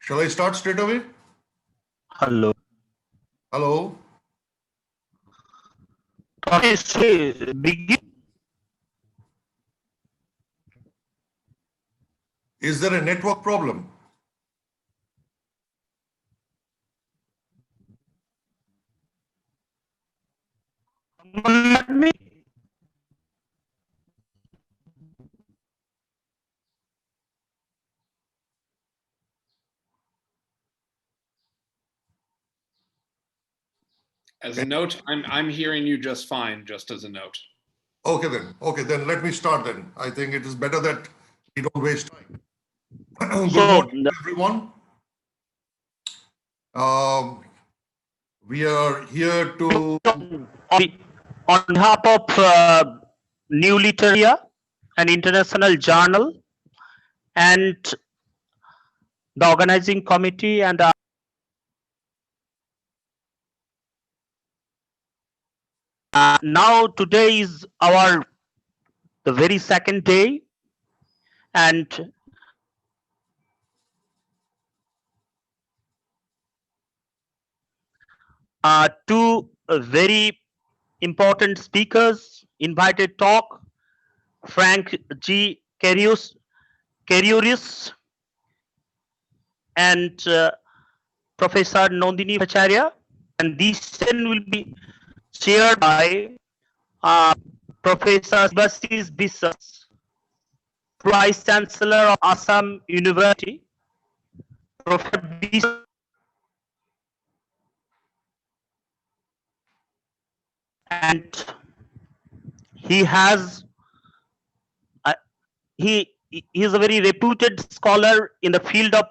Shall I start straight away? Hello. Hello. Okay, say begin. Is there a network problem? Let me. As a note, I'm hearing you just fine, just as a note. Okay then let me start then. I think it is better that we don't waste time. Good morning, everyone. We are here to... On behalf of New Literaria, an international journal, and the organizing committee, and now today is the very second day, and two very important speakers invited talk, Frank G. Carriuris and Professor Nandini Bhattacharya, and this session will be chaired by Professor Sibasis Biswas, Vice Chancellor of Assam University. Professor Biswas and he is a very reputed scholar in the field of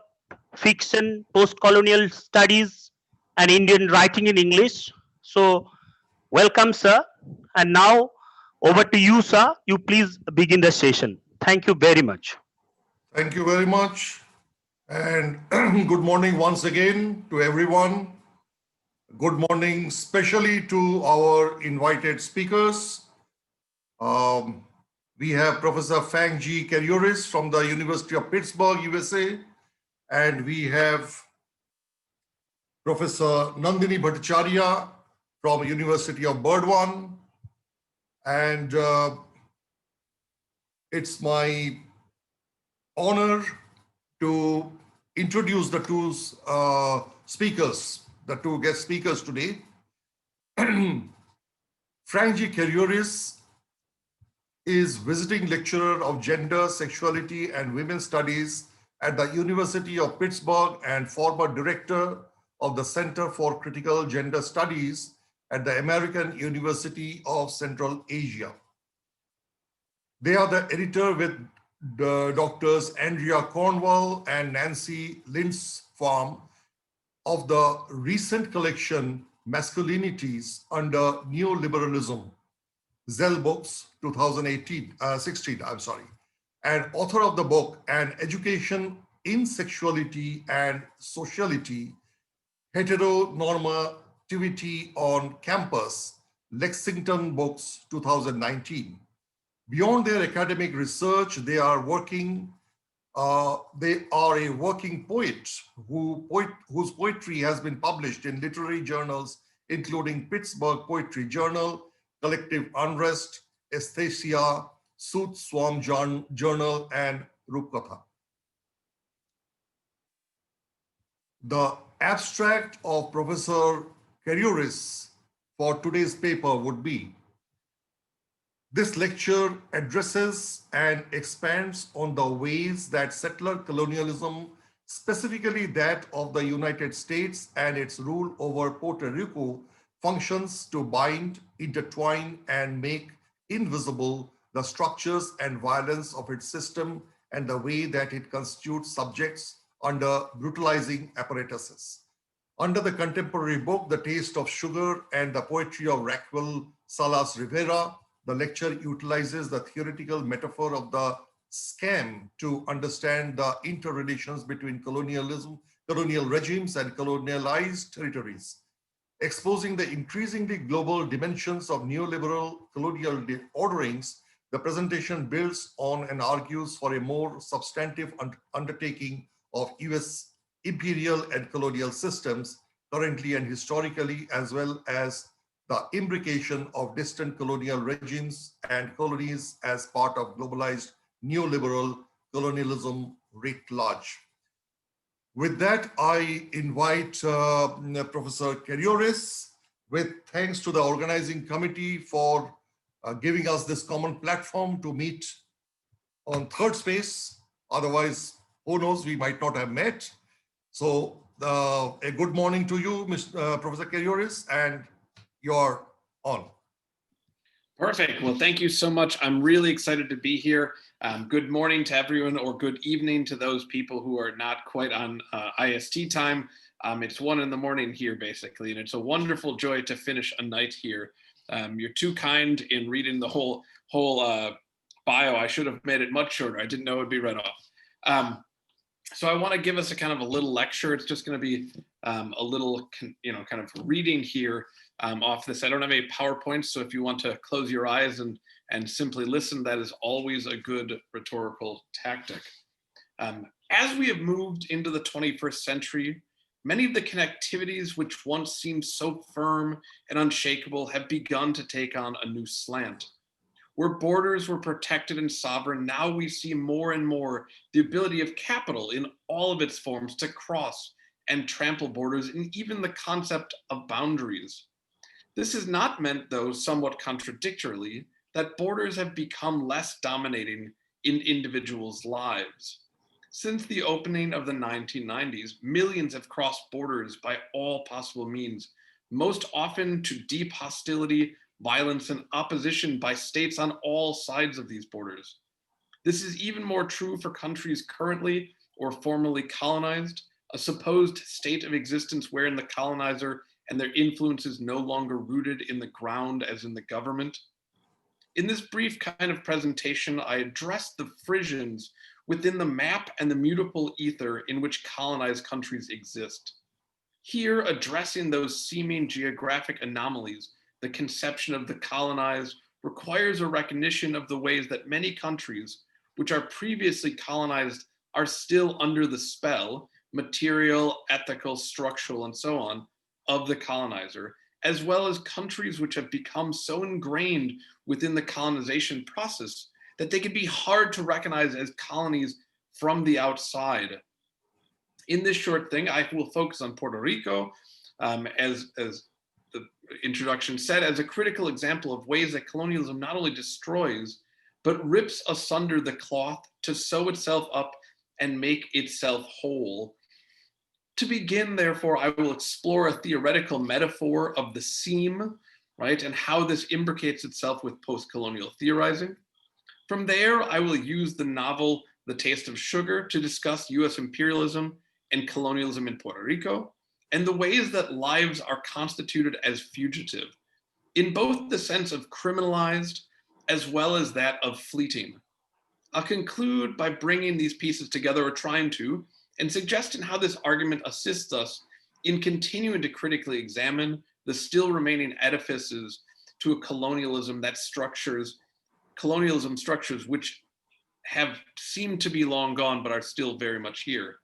fiction, post-colonial studies, and Indian writing in English. So, welcome, sir. And now, over to you, sir. You please begin the session. Thank you very much. Thank you very much. And good morning once again to everyone. Good morning, especially to our invited speakers. We have Professor Frank G. Carriuris from the University of Pittsburgh, USA. And we have Professor Nandini Bhattacharya from University of Burdwan. And it's my honor to introduce the two speakers, the two guest speakers today. Frank G. Carriuris is visiting lecturer of gender, sexuality, and women's studies at the University of Pittsburgh and former director of the Center for Critical Gender Studies at the American University of Central Asia. They are the editor with the doctors Andrea Cornwall and Nancy Lindsfarm of the recent collection Masculinities Under Neoliberalism, Zell Books 2016, and author of the book An Education in Sexuality and Sociality, Heteronormativity on Campus, Lexington Books 2019. Beyond their academic research, they are a working poet whose poetry has been published in literary journals, including Pittsburgh Poetry Journal, Collective Unrest, Aesthesia, Sooth Swam Journal, and Rupkatha. The abstract of Professor Carriuris for today's paper would be: this lecture addresses and expands on the ways that settler colonialism, specifically that of the United States and its rule over Puerto Rico, functions to bind, intertwine, and make invisible the structures and violence of its system and the way that it constitutes subjects under brutalizing apparatuses. Under the contemporary book, The Taste of Sugar and the Poetry of Raquel Salas Rivera, the lecture utilizes the theoretical metaphor of the scam to understand the interrelations between colonialism, colonial regimes, and colonialized territories. Exposing the increasingly global dimensions of neoliberal colonial orderings, the presentation builds on and argues for a more substantive undertaking of US imperial and colonial systems currently and historically, as well as the imbrication of distant colonial regimes and colonies as part of globalized neoliberal colonialism writ large. With that, I invite Professor Kerioris, with thanks to the organizing committee for giving us this common platform to meet on third space. Otherwise, who knows, we might not have met. So a good morning to you, Professor Kerioris, and you're on. Perfect. Well, thank you so much. I'm really excited to be here. Good morning to everyone, or good evening to those people who are not quite on IST time. It's 1 a.m. here, basically, and it's a wonderful joy to finish a night here. You're too kind in reading the whole bio. I should have made it much shorter. I didn't know it would be read off. So I want to give us a kind of a little lecture. It's just going to be a little, kind of reading here off this. I don't have any PowerPoints, so if you want to close your eyes and simply listen, that is always a good rhetorical tactic. As we have moved into the 21st century, many of the connectivities which once seemed so firm and unshakable have begun to take on a new slant. Where borders were protected and sovereign, now we see more and more the ability of capital in all of its forms to cross and trample borders, and even the concept of boundaries. This is not meant, though, somewhat contradictorily, that borders have become less dominating in individuals' lives. Since the opening of the 1990s, millions have crossed borders by all possible means, most often to deep hostility, violence, and opposition by states on all sides of these borders. This is even more true for countries currently or formerly colonized, a supposed state of existence wherein the colonizer and their influence is no longer rooted in the ground as in the government. In this brief kind of presentation, I addressed the frissions within the map and the mutable ether in which colonized countries exist. Here, addressing those seeming geographic anomalies, the conception of the colonized requires a recognition of the ways that many countries, which are previously colonized, are still under the spell, material, ethical, structural, and so on, of the colonizer, as well as countries which have become so ingrained within the colonization process that they can be hard to recognize as colonies from the outside. In this short thing, I will focus on Puerto Rico, as the introduction said, as a critical example of ways that colonialism not only destroys, but rips asunder the cloth to sew itself up and make itself whole. To begin, therefore, I will explore a theoretical metaphor of the seam, right, and how this imbricates itself with post-colonial theorizing. From there, I will use the novel The Taste of Sugar to discuss US imperialism and colonialism in Puerto Rico, and the ways that lives are constituted as fugitive, in both the sense of criminalized as well as that of fleeting. I'll conclude by bringing these pieces together, or trying to, and suggesting how this argument assists us in continuing to critically examine the still remaining edifices to a colonialism structures which have seemed to be long gone but are still very much here.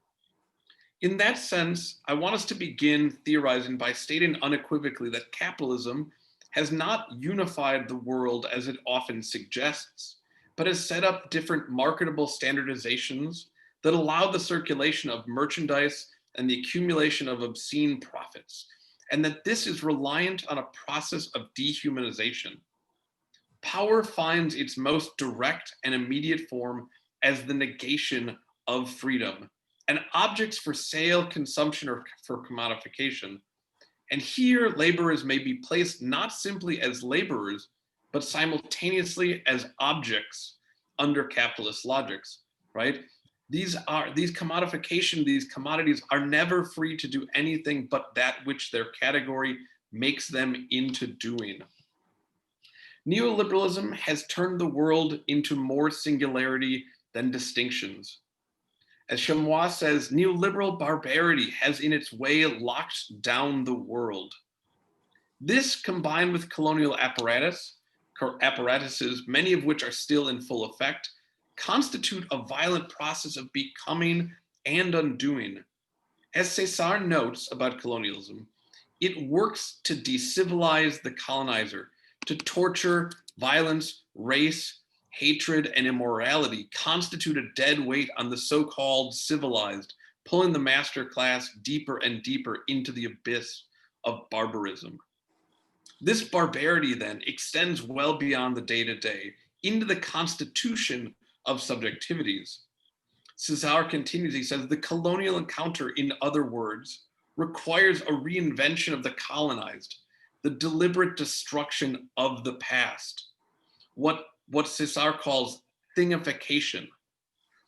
In that sense, I want us to begin theorizing by stating unequivocally that capitalism has not unified the world as it often suggests, but has set up different marketable standardizations that allow the circulation of merchandise and the accumulation of obscene profits, and that this is reliant on a process of dehumanization. Power finds its most direct and immediate form as the negation of freedom, and objects for sale, consumption, or for commodification. And here, laborers may be placed not simply as laborers, but simultaneously as objects under capitalist logics, right? These commodification, these commodities are never free to do anything but that which their category makes them into doing. Neoliberalism has turned the world into more singularity than distinctions. As Chamois says, neoliberal barbarity has in its way locked down the world. This, combined with colonial apparatuses, many of which are still in full effect, constitute a violent process of becoming and undoing. As Cesar notes about colonialism, it works to decivilize the colonizer, to torture, violence, race, hatred, and immorality constitute a dead weight on the so-called civilized, pulling the master class deeper and deeper into the abyss of barbarism. This barbarity then extends well beyond the day-to-day into the constitution of subjectivities. Cesar continues, he says, the colonial encounter, in other words, requires a reinvention of the colonized, the deliberate destruction of the past, what Cesar calls thingification,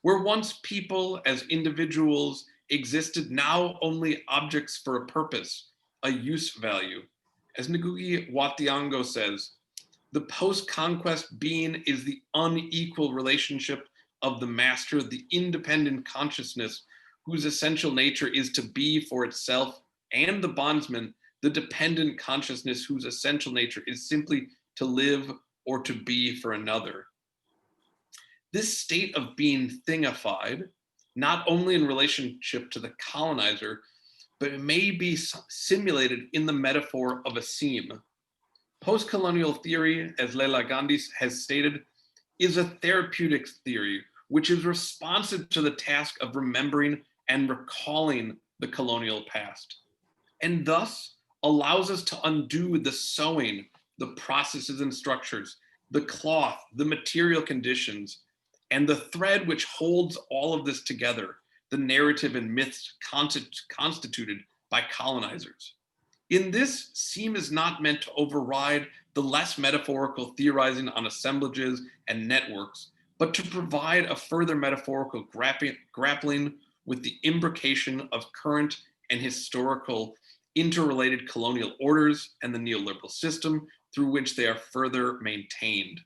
where once people as individuals existed now only objects for a purpose, a use value. As Ngugi wa Thiong'o says, the post-conquest being is the unequal relationship of the master, the independent consciousness whose essential nature is to be for itself, and the bondsman, the dependent consciousness whose essential nature is simply to live or to be for another. This state of being thingified, not only in relationship to the colonizer, but it may be simulated in the metaphor of a seam. Post-colonial theory, as Leila Gandhi has stated, is a therapeutic theory which is responsive to the task of remembering and recalling the colonial past, and thus allows us to undo the sewing, the processes and structures, the cloth, the material conditions, and the thread which holds all of this together, the narrative and myths constituted by colonizers. In this, seam is not meant to override the less metaphorical theorizing on assemblages and networks, but to provide a further metaphorical grappling with the imbrication of current and historical interrelated colonial orders and the neoliberal system through which they are further maintained.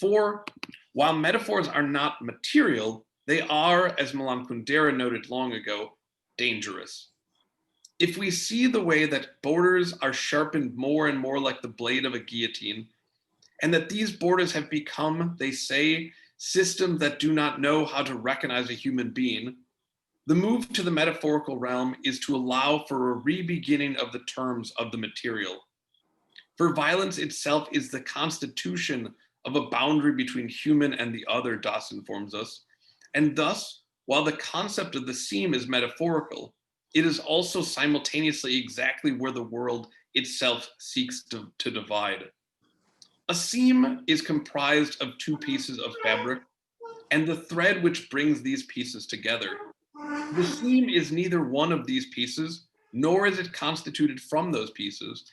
For while metaphors are not material, they are, as Milan Kundera noted long ago, dangerous. If we see the way that borders are sharpened more and more like the blade of a guillotine, and that these borders have become, they say, systems that do not know how to recognize a human being, the move to the metaphorical realm is to allow for a re-beginning of the terms of the material. For violence itself is the constitution of a boundary between human and the other, Das informs us, and thus, while the concept of the seam is metaphorical, it is also simultaneously exactly where the world itself seeks to divide. A seam is comprised of two pieces of fabric and the thread which brings these pieces together. The seam is neither one of these pieces, nor is it constituted from those pieces,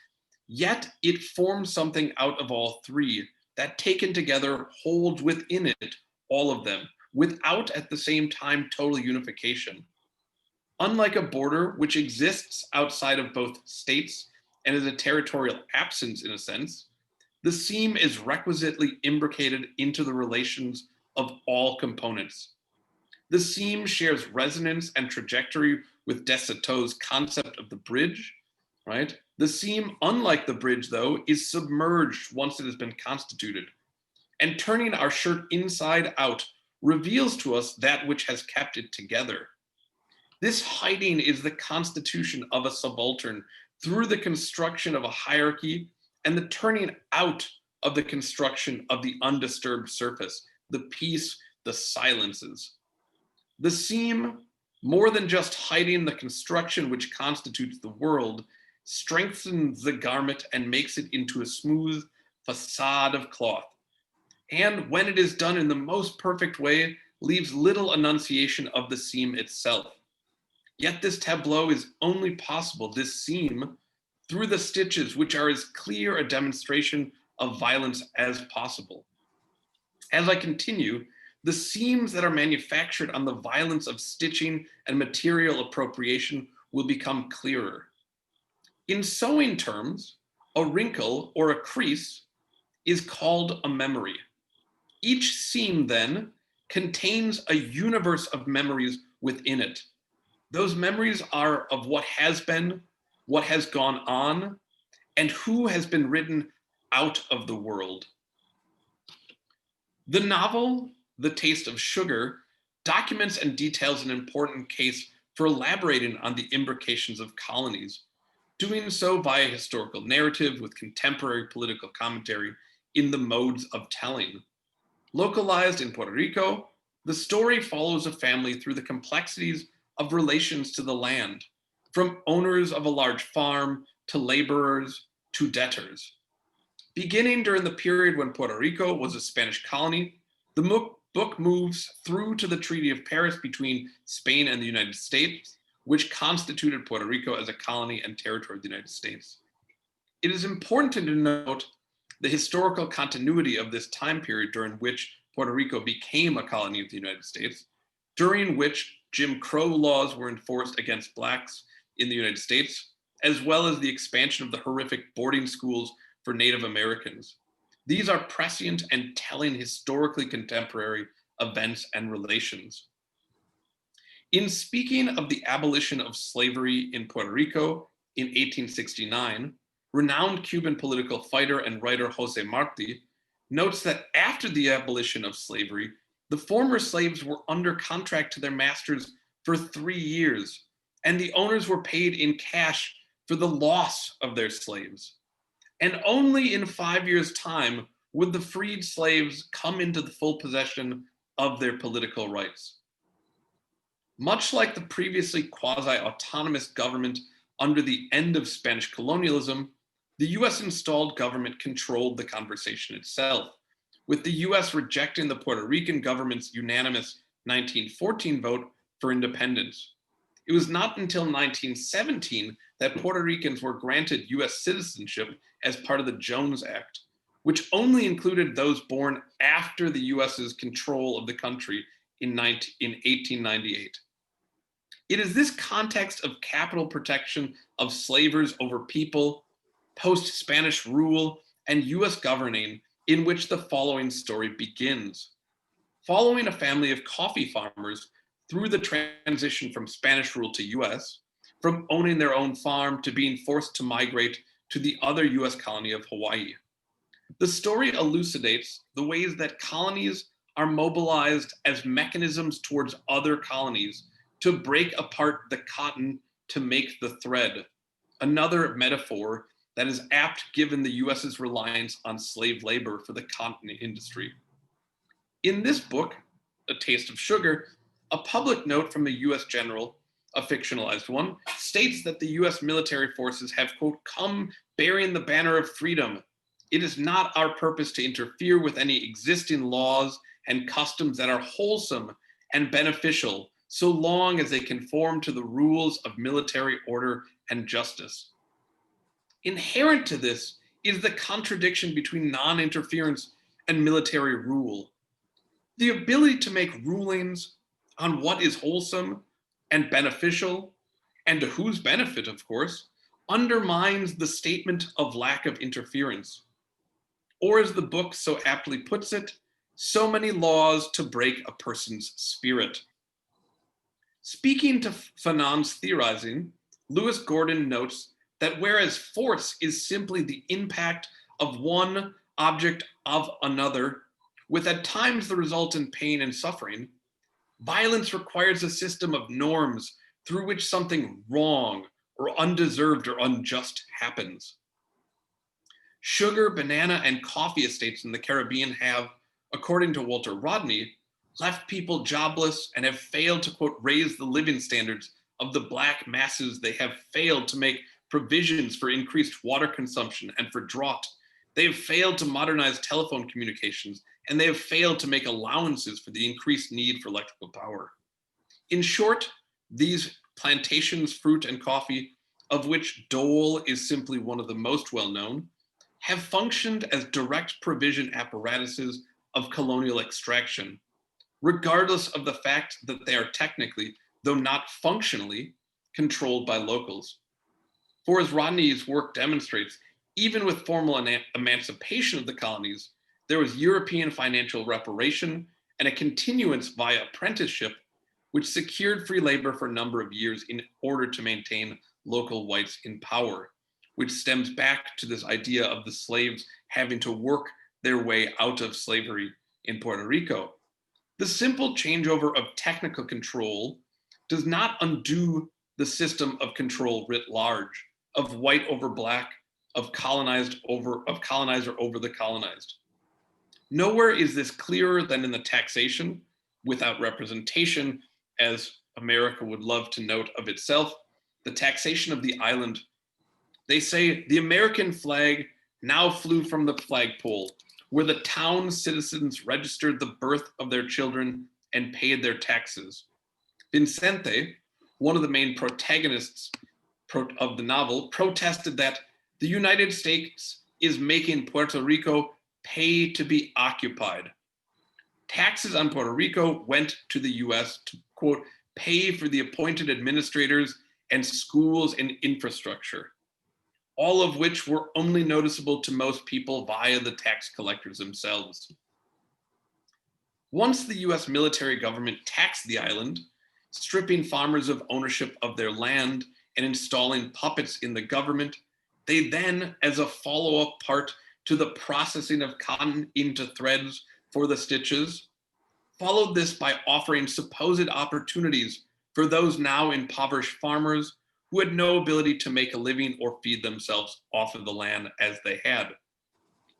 yet it forms something out of all three that taken together holds within it all of them, without at the same time total unification. Unlike a border, which exists outside of both states and is a territorial absence in a sense, the seam is requisitely imbricated into the relations of all components. The seam shares resonance and trajectory with Desceteaux's concept of the bridge, right? The seam, unlike the bridge though, is submerged once it has been constituted. And turning our shirt inside out reveals to us that which has kept it together. This hiding is the constitution of a subaltern through the construction of a hierarchy and the turning out of the construction of the undisturbed surface, the peace, the silences. The seam, more than just hiding the construction which constitutes the world, strengthens the garment and makes it into a smooth facade of cloth. And when it is done in the most perfect way, leaves little enunciation of the seam itself. Yet this tableau is only possible, this seam, through the stitches, which are as clear a demonstration of violence as possible. As I continue, the seams that are manufactured on the violence of stitching and material appropriation will become clearer. In sewing terms, a wrinkle or a crease is called a memory. Each seam then contains a universe of memories within it. Those memories are of what has been, what has gone on, and who has been written out of the world. The novel, The Taste of Sugar, documents and details an important case for elaborating on the imbrications of colonies, doing so via historical narrative with contemporary political commentary in the modes of telling. Localized in Puerto Rico, the story follows a family through the complexities of relations to the land, from owners of a large farm to laborers to debtors. Beginning during the period when Puerto Rico was a Spanish colony, the book moves through to the Treaty of Paris between Spain and the United States, which constituted Puerto Rico as a colony and territory of the United States. It is important to note the historical continuity of this time period during which Puerto Rico became a colony of the United States, during which Jim Crow laws were enforced against Blacks in the United States, as well as the expansion of the horrific boarding schools for Native Americans. These are prescient and telling historically contemporary events and relations. In speaking of the abolition of slavery in Puerto Rico in 1869, renowned Cuban political fighter and writer Jose Marti notes that after the abolition of slavery, the former slaves were under contract to their masters for 3 years, and the owners were paid in cash for the loss of their slaves. And only in 5 years' time would the freed slaves come into the full possession of their political rights. Much like the previously quasi-autonomous government under the end of Spanish colonialism, the US installed government controlled the conversation itself, with the US rejecting the Puerto Rican government's unanimous 1914 vote for independence. It was not until 1917 that Puerto Ricans were granted US citizenship as part of the Jones Act, which only included those born after the US's control of the country in 1898. It is this context of capital protection of slavers over people, post-Spanish rule, and US governing in which the following story begins. Following a family of coffee farmers through the transition from Spanish rule to US, from owning their own farm to being forced to migrate to the other US colony of Hawaii. The story elucidates the ways that colonies are mobilized as mechanisms towards other colonies to break apart the cotton to make the thread, another metaphor that is apt given the US's reliance on slave labor for the cotton industry. In this book, A Taste of Sugar, a public note from a US general, a fictionalized one, states that the US military forces have, quote, come bearing the banner of freedom. It is not our purpose to interfere with any existing laws and customs that are wholesome and beneficial, so long as they conform to the rules of military order and justice. Inherent to this is the contradiction between non-interference and military rule. The ability to make rulings on what is wholesome and beneficial, and to whose benefit, of course, undermines the statement of lack of interference. Or as the book so aptly puts it, so many laws to break a person's spirit. Speaking to Fanon's theorizing, Lewis Gordon notes that whereas force is simply the impact of one object of another, with at times the resultant pain and suffering, violence requires a system of norms through which something wrong or undeserved or unjust happens. Sugar, banana, and coffee estates in the Caribbean have, according to Walter Rodney, left people jobless and have failed to, quote, raise the living standards of the Black masses. They have failed to make provisions for increased water consumption and for drought. They have failed to modernize telephone communications, and they have failed to make allowances for the increased need for electrical power. In short, these plantations, fruit and coffee, of which Dole is simply one of the most well-known, have functioned as direct provision apparatuses of colonial extraction, regardless of the fact that they are technically, though not functionally, controlled by locals. For as Rodney's work demonstrates, even with formal emancipation of the colonies, there was European financial reparation and a continuance via apprenticeship, which secured free labor for a number of years in order to maintain local whites in power, which stems back to this idea of the slaves having to work their way out of slavery in Puerto Rico. The simple changeover of technical control does not undo the system of control writ large, of white over black, of colonizer over the colonized. Nowhere is this clearer than in the taxation without representation, as America would love to note of itself, the taxation of the island. They say the American flag now flew from the flagpole, where the town citizens registered the birth of their children and paid their taxes. Vicente, one of the main protagonists of the novel, protested that the United States is making Puerto Rico pay to be occupied. Taxes on Puerto Rico went to the US to, quote, pay for the appointed administrators and schools and infrastructure, all of which were only noticeable to most people via the tax collectors themselves. Once the US military government taxed the island, stripping farmers of ownership of their land and installing puppets in the government, they then, as a follow-up part to the processing of cotton into threads for the stitches, followed this by offering supposed opportunities for those now impoverished farmers who had no ability to make a living or feed themselves off of the land as they had.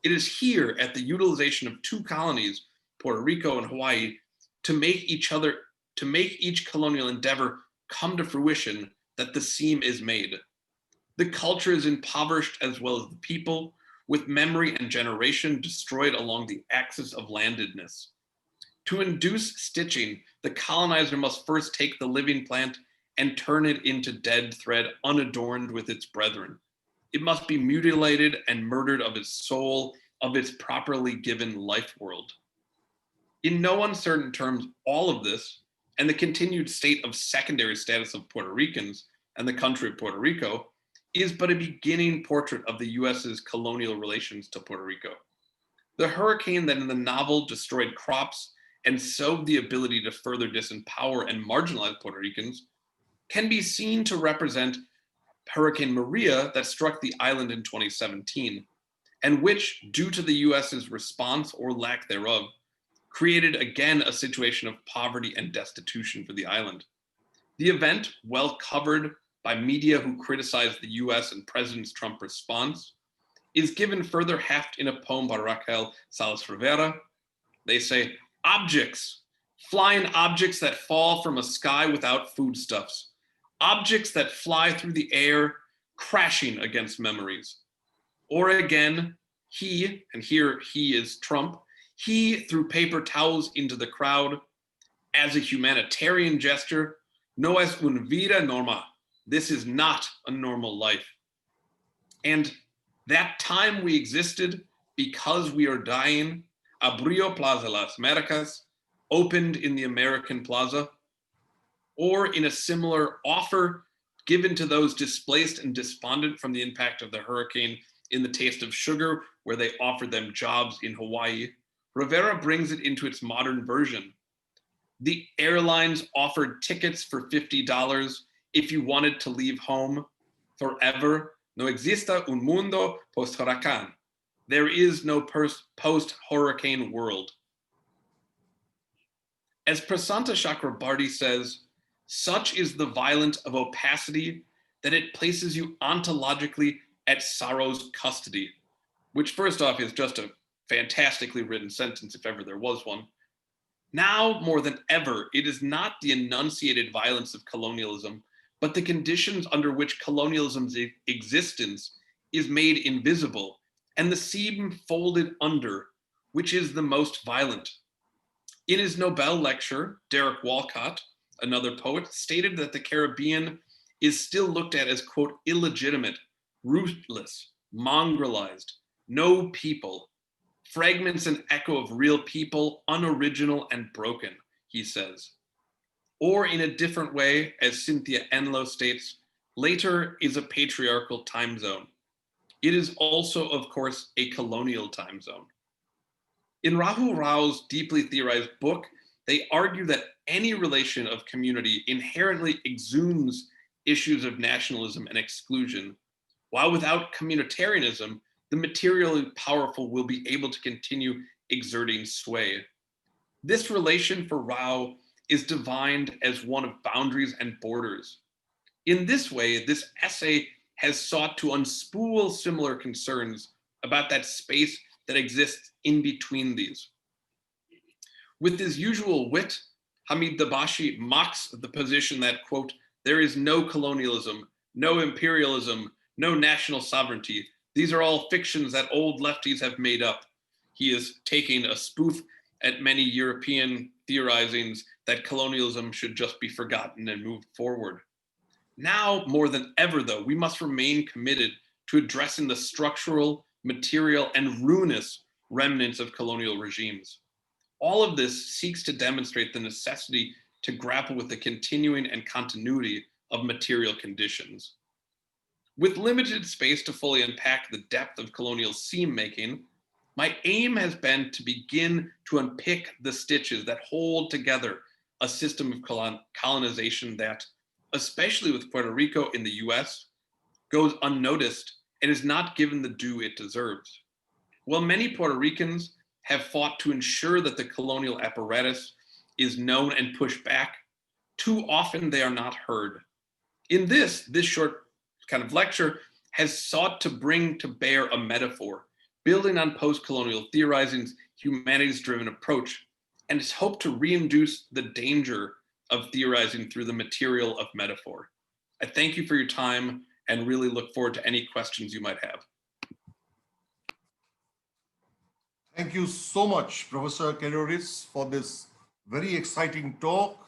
It is here at the utilization of two colonies, Puerto Rico and Hawaii, to make each colonial endeavor come to fruition that the seam is made. The culture is impoverished as well as the people, with memory and generation destroyed along the axis of landedness. To induce stitching, the colonizer must first take the living plant and turn it into dead thread unadorned with its brethren. It must be mutilated and murdered of its soul, of its properly given life world. In no uncertain terms, all of this, and the continued state of secondary status of Puerto Ricans and the country of Puerto Rico, is but a beginning portrait of the US's colonial relations to Puerto Rico. The hurricane that in the novel destroyed crops and sowed the ability to further disempower and marginalize Puerto Ricans can be seen to represent Hurricane Maria that struck the island in 2017, and which, due to the US's response or lack thereof, created again a situation of poverty and destitution for the island. The event, well covered by media who criticized the US and President Trump's response, is given further heft in a poem by Raquel Salas Rivera. They say, objects, flying objects that fall from a sky without foodstuffs, objects that fly through the air, crashing against memories. Or again, he, and here he is Trump, he threw paper towels into the crowd as a humanitarian gesture. No es una vida normal. This is not a normal life. And that time we existed because we are dying, abrió Plaza Las Americas, opened in the American Plaza, or in a similar offer given to those displaced and despondent from the impact of the hurricane in The Taste of Sugar, where they offered them jobs in Hawaii, Rivera brings it into its modern version. The airlines offered tickets for $50 if you wanted to leave home forever. No exista un mundo post-huracán. There is no post-hurricane world. As Prasanta Chakrabarty says, such is the violence of opacity that it places you ontologically at sorrow's custody, which first off is just a fantastically written sentence if ever there was one. Now more than ever, it is not the enunciated violence of colonialism, but the conditions under which colonialism's existence is made invisible and the seam folded under, which is the most violent. In his Nobel lecture, Derek Walcott, another poet, stated that the Caribbean is still looked at as, quote, illegitimate, ruthless, mongrelized, no people, fragments and echo of real people, unoriginal and broken, he says. Or in a different way, as Cynthia Enloe states, later is a patriarchal time zone. It is also, of course, a colonial time zone. In Rahul Rao's deeply theorized book, they argue that any relation of community inherently exhumes issues of nationalism and exclusion, while without communitarianism, the materially powerful will be able to continue exerting sway. This relation for Rao is defined as one of boundaries and borders. In this way, this essay has sought to unspool similar concerns about that space that exists in between these. With his usual wit, Hamid Dabashi mocks the position that, quote, there is no colonialism, no imperialism, no national sovereignty. These are all fictions that old lefties have made up. He is taking a spoof at many European theorizings that colonialism should just be forgotten and moved forward. Now, more than ever, though, we must remain committed to addressing the structural, material, and ruinous remnants of colonial regimes. All of this seeks to demonstrate the necessity to grapple with the continuing and continuity of material conditions. With limited space to fully unpack the depth of colonial seam making, my aim has been to begin to unpick the stitches that hold together a system of colonization that, especially with Puerto Rico in the US, goes unnoticed and is not given the due it deserves. While many Puerto Ricans have fought to ensure that the colonial apparatus is known and pushed back, too often they are not heard. In this short kind of lecture has sought to bring to bear a metaphor, building on post-colonial theorizing's humanities-driven approach, and has hoped to reintroduce the danger of theorizing through the material of metaphor. I thank you for your time and really look forward to any questions you might have. Thank you so much, Professor Kerouris, for this very exciting talk.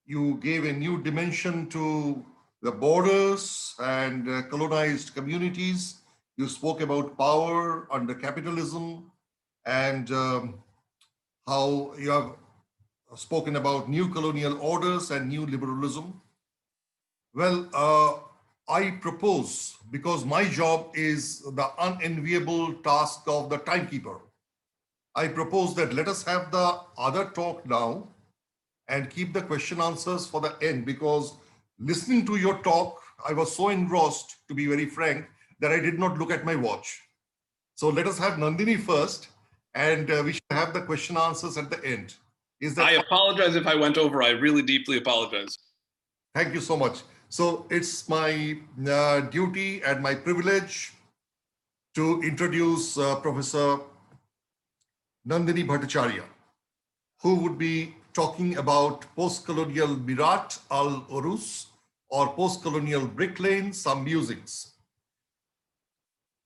You gave a new dimension to the borders and colonized communities. You spoke about power under capitalism and how you have spoken about new colonial orders and new liberalism. Well, I propose, because my job is the unenviable task of the timekeeper, I propose that let us have the other talk now and keep the question answers for the end, because listening to your talk, I was so engrossed, to be very frank, that I did not look at my watch. So let us have Nandini first, and we should have the question answers at the end. Is that? I apologize if I went over. I really deeply apologize. Thank you so much. So it's my duty and my privilege to introduce Professor Nandini Bhattacharya, who would be talking about post-colonial Mirat al-Urus or post-colonial brick lane, some musings.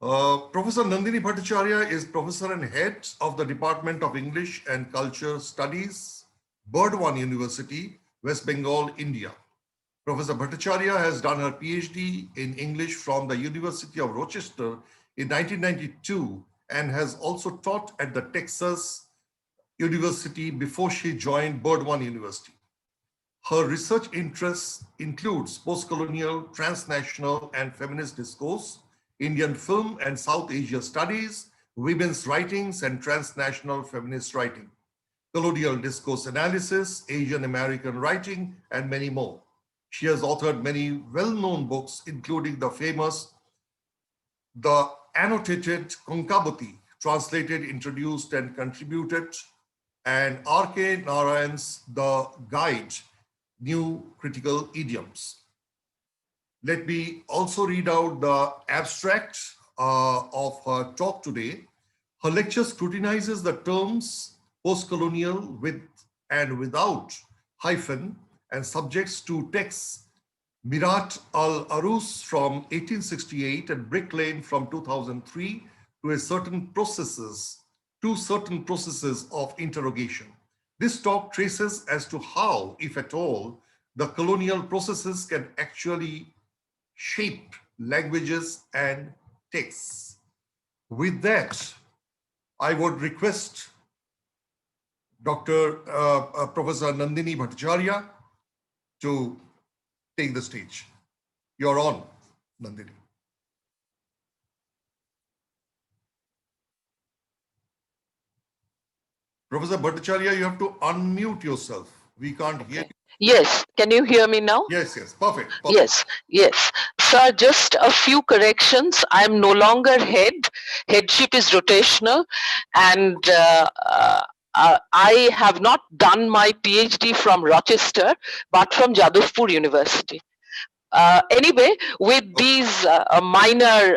Professor Nandini Bhattacharya is professor and head of the Department of English and Culture Studies, Burdwan University, West Bengal, India. Professor Bhattacharya has done her PhD in English from the University of Rochester in 1992 and has also taught at the Texas University before she joined Burdwan University. Her research interests includes post-colonial, transnational, and feminist discourse, Indian film and South Asia studies, women's writings and transnational feminist writing, colonial discourse analysis, Asian American writing, and many more. She has authored many well-known books, including the famous The Annotated Konkabuti, translated, introduced, and contributed, and R.K. Narayan's The Guide, New Critical Idioms. Let me also read out the abstract of her talk today. Her lecture scrutinizes the terms post-colonial with and without hyphen and subjects to texts Mirat al-Urus from 1868 and Brick Lane from 2003 to certain processes of interrogation. This talk traces as to how, if at all, the colonial processes can actually shape languages and texts. With that, I would request Professor Nandini Bhattacharya to take the stage. You're on, Nandini. Professor Bhattacharya, you have to unmute yourself. We can't hear you. Yes, can you hear me now? Yes, perfect. Yes. Sir, just a few corrections. I'm no longer head. Headship is rotational, and I have not done my PhD from Rochester, but from Jadavpur University. Anyway, with these minor,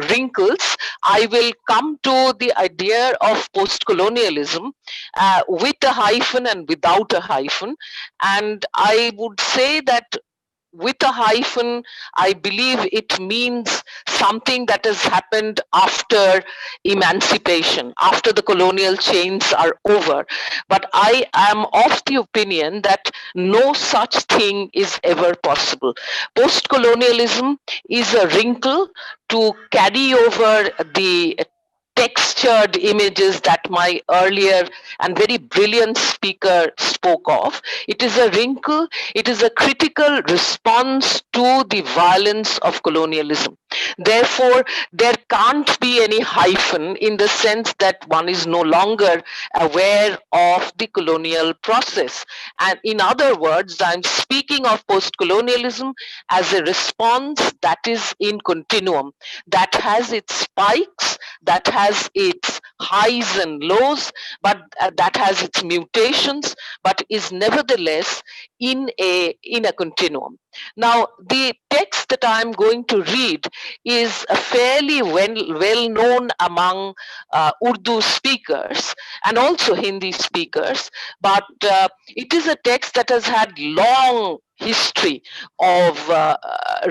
wrinkles, I will come to the idea of post-colonialism with a hyphen and without a hyphen. And I would say that with a hyphen, I believe it means something that has happened after emancipation, after the colonial chains are over. But I am of the opinion that no such thing is ever possible. Post-colonialism is a wrinkle to carry over the textured images that my earlier and very brilliant speaker spoke of. It is a wrinkle, it is a critical response to the violence of colonialism. Therefore, there can't be any hyphen in the sense that one is no longer aware of the colonial process. And in other words, I'm speaking of post-colonialism as a response that is in continuum, that has its spikes, that has its highs and lows, but that has its mutations, but is nevertheless in a continuum. Now, the text that I'm going to read is a fairly well known among Urdu speakers and also Hindi speakers, but it is a text that has had long history of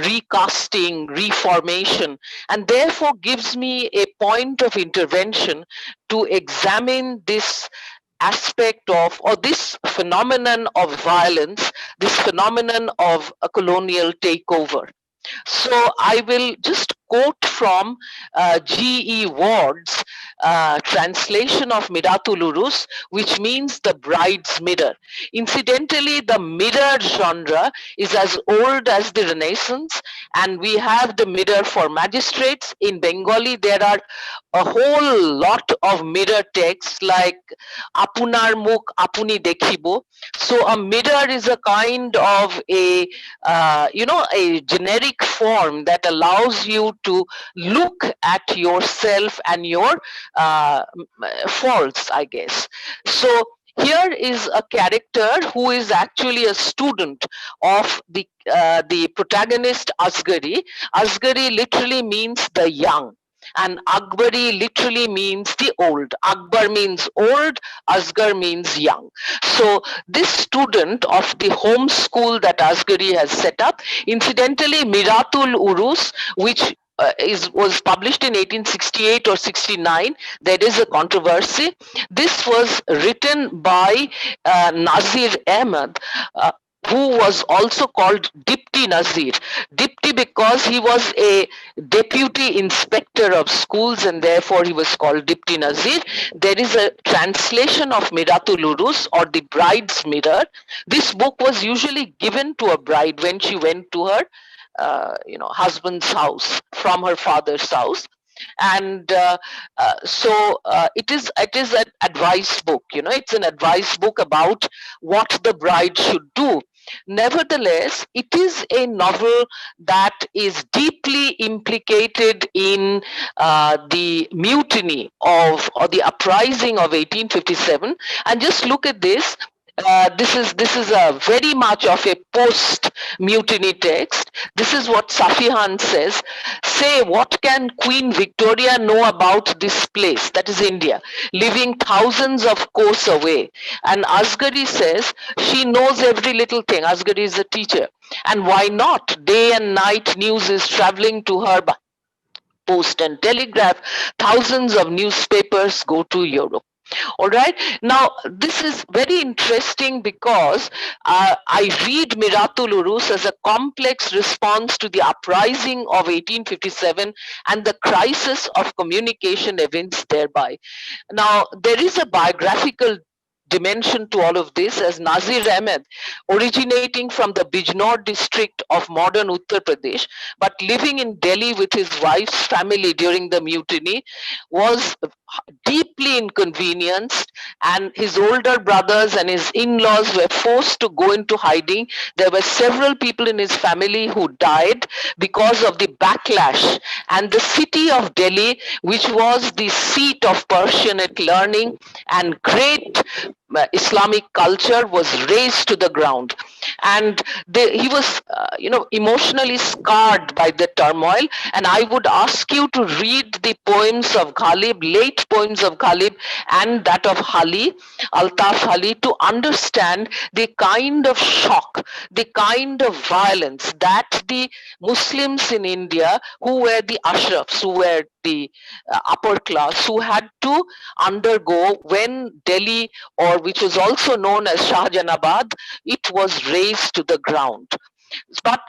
recasting, reformation, and therefore gives me a point of intervention to examine this aspect of, or this phenomenon of violence, this phenomenon of a colonial takeover. So I will just quote from G.E. Ward's translation of Miratul Urus, which means the bride's mirror. Incidentally, the mirror genre is as old as the Renaissance, and we have the mirror for magistrates. In Bengali, there are a whole lot of mirror texts like Apunar Mukh Apuni Dekhibo. So a mirror is a kind of a a generic form that allows you to look at yourself and your faults, I guess. So here is a character who is actually a student of the protagonist Asgari. Asgari literally means the young, and Akbari literally means the old. Akbar means old, Asgar means young. So this student of the home school that Asgari has set up, incidentally, Miratul Urus, which was published in 1868 or 69. There is a controversy. This was written by Nazir Ahmed, who was also called Dipti Nazir. Dipti because he was a deputy inspector of schools and therefore he was called Dipti Nazir. There is a translation of Miratul Urus, or the bride's mirror. This book was usually given to a bride when she went to her husband's house from her father's house. And so it is an advice book. It's an advice book about what the bride should do. Nevertheless, it is a novel that is deeply implicated in the mutiny of, or the uprising of 1857. And just look at this. This is a very much of a post-mutiny text. This is what Safihan says. Say, what can Queen Victoria know about this place, that is India, living thousands of course away? And Asgari says, she knows every little thing. Asgari is a teacher. And why not? Day and night news is traveling to her by post and telegraph. Thousands of newspapers go to Europe. All right. Now, this is very interesting because I read Miratul Urus as a complex response to the uprising of 1857 and the crisis of communication events thereby. Now, there is a biographical dimension to all of this, as Nazir Ahmed, originating from the Bijnor district of modern Uttar Pradesh, but living in Delhi with his wife's family during the mutiny, was deeply inconvenienced, and his older brothers and his in-laws were forced to go into hiding. There were several people in his family who died because of the backlash, and the city of Delhi, which was the seat of Persianate learning and great Islamic culture, was razed to the ground. And he was emotionally scarred by the turmoil. And I would ask you to read the poems of Ghalib, late poems of Ghalib, and that of Hali, Altaf Hali, to understand the kind of shock, the kind of violence that the Muslims in India, who were the ashrafs, who were the upper class, who had to undergo when Delhi, or which was also known as Shahjahanabad, it was razed to the ground. But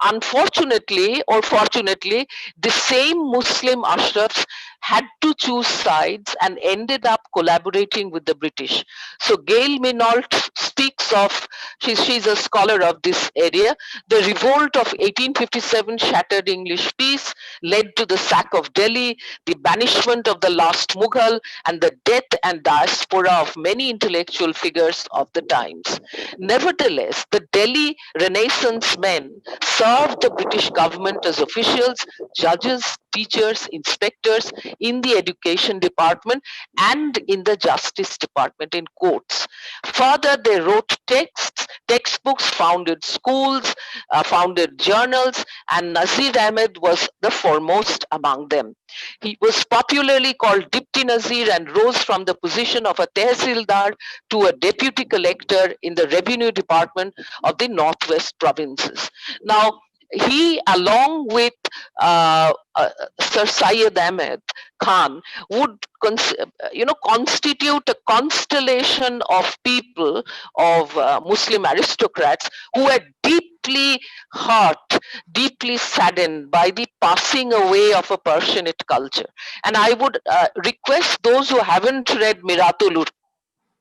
unfortunately or fortunately, the same Muslim ashrafs had to choose sides and ended up collaborating with the British. So Gail Minault speaks of, she's a scholar of this area, the revolt of 1857 shattered English peace, led to the sack of Delhi, the banishment of the last Mughal, and the death and diaspora of many intellectual figures of the times. Nevertheless, the Delhi Renaissance men served the British government as officials, judges, teachers, inspectors in the education department and in the justice department in courts. Further, they wrote textbooks, founded schools, founded journals, and Nazir Ahmed was the foremost among them. He was popularly called Dipti Nazir and rose from the position of a tehsildar to a deputy collector in the revenue department of the northwest provinces. Now, he, along with Sir Syed Ahmed Khan, would constitute a constellation of people, of Muslim aristocrats who were deeply hurt, deeply saddened by the passing away of a Persianate culture. And I would request those who haven't read Miratul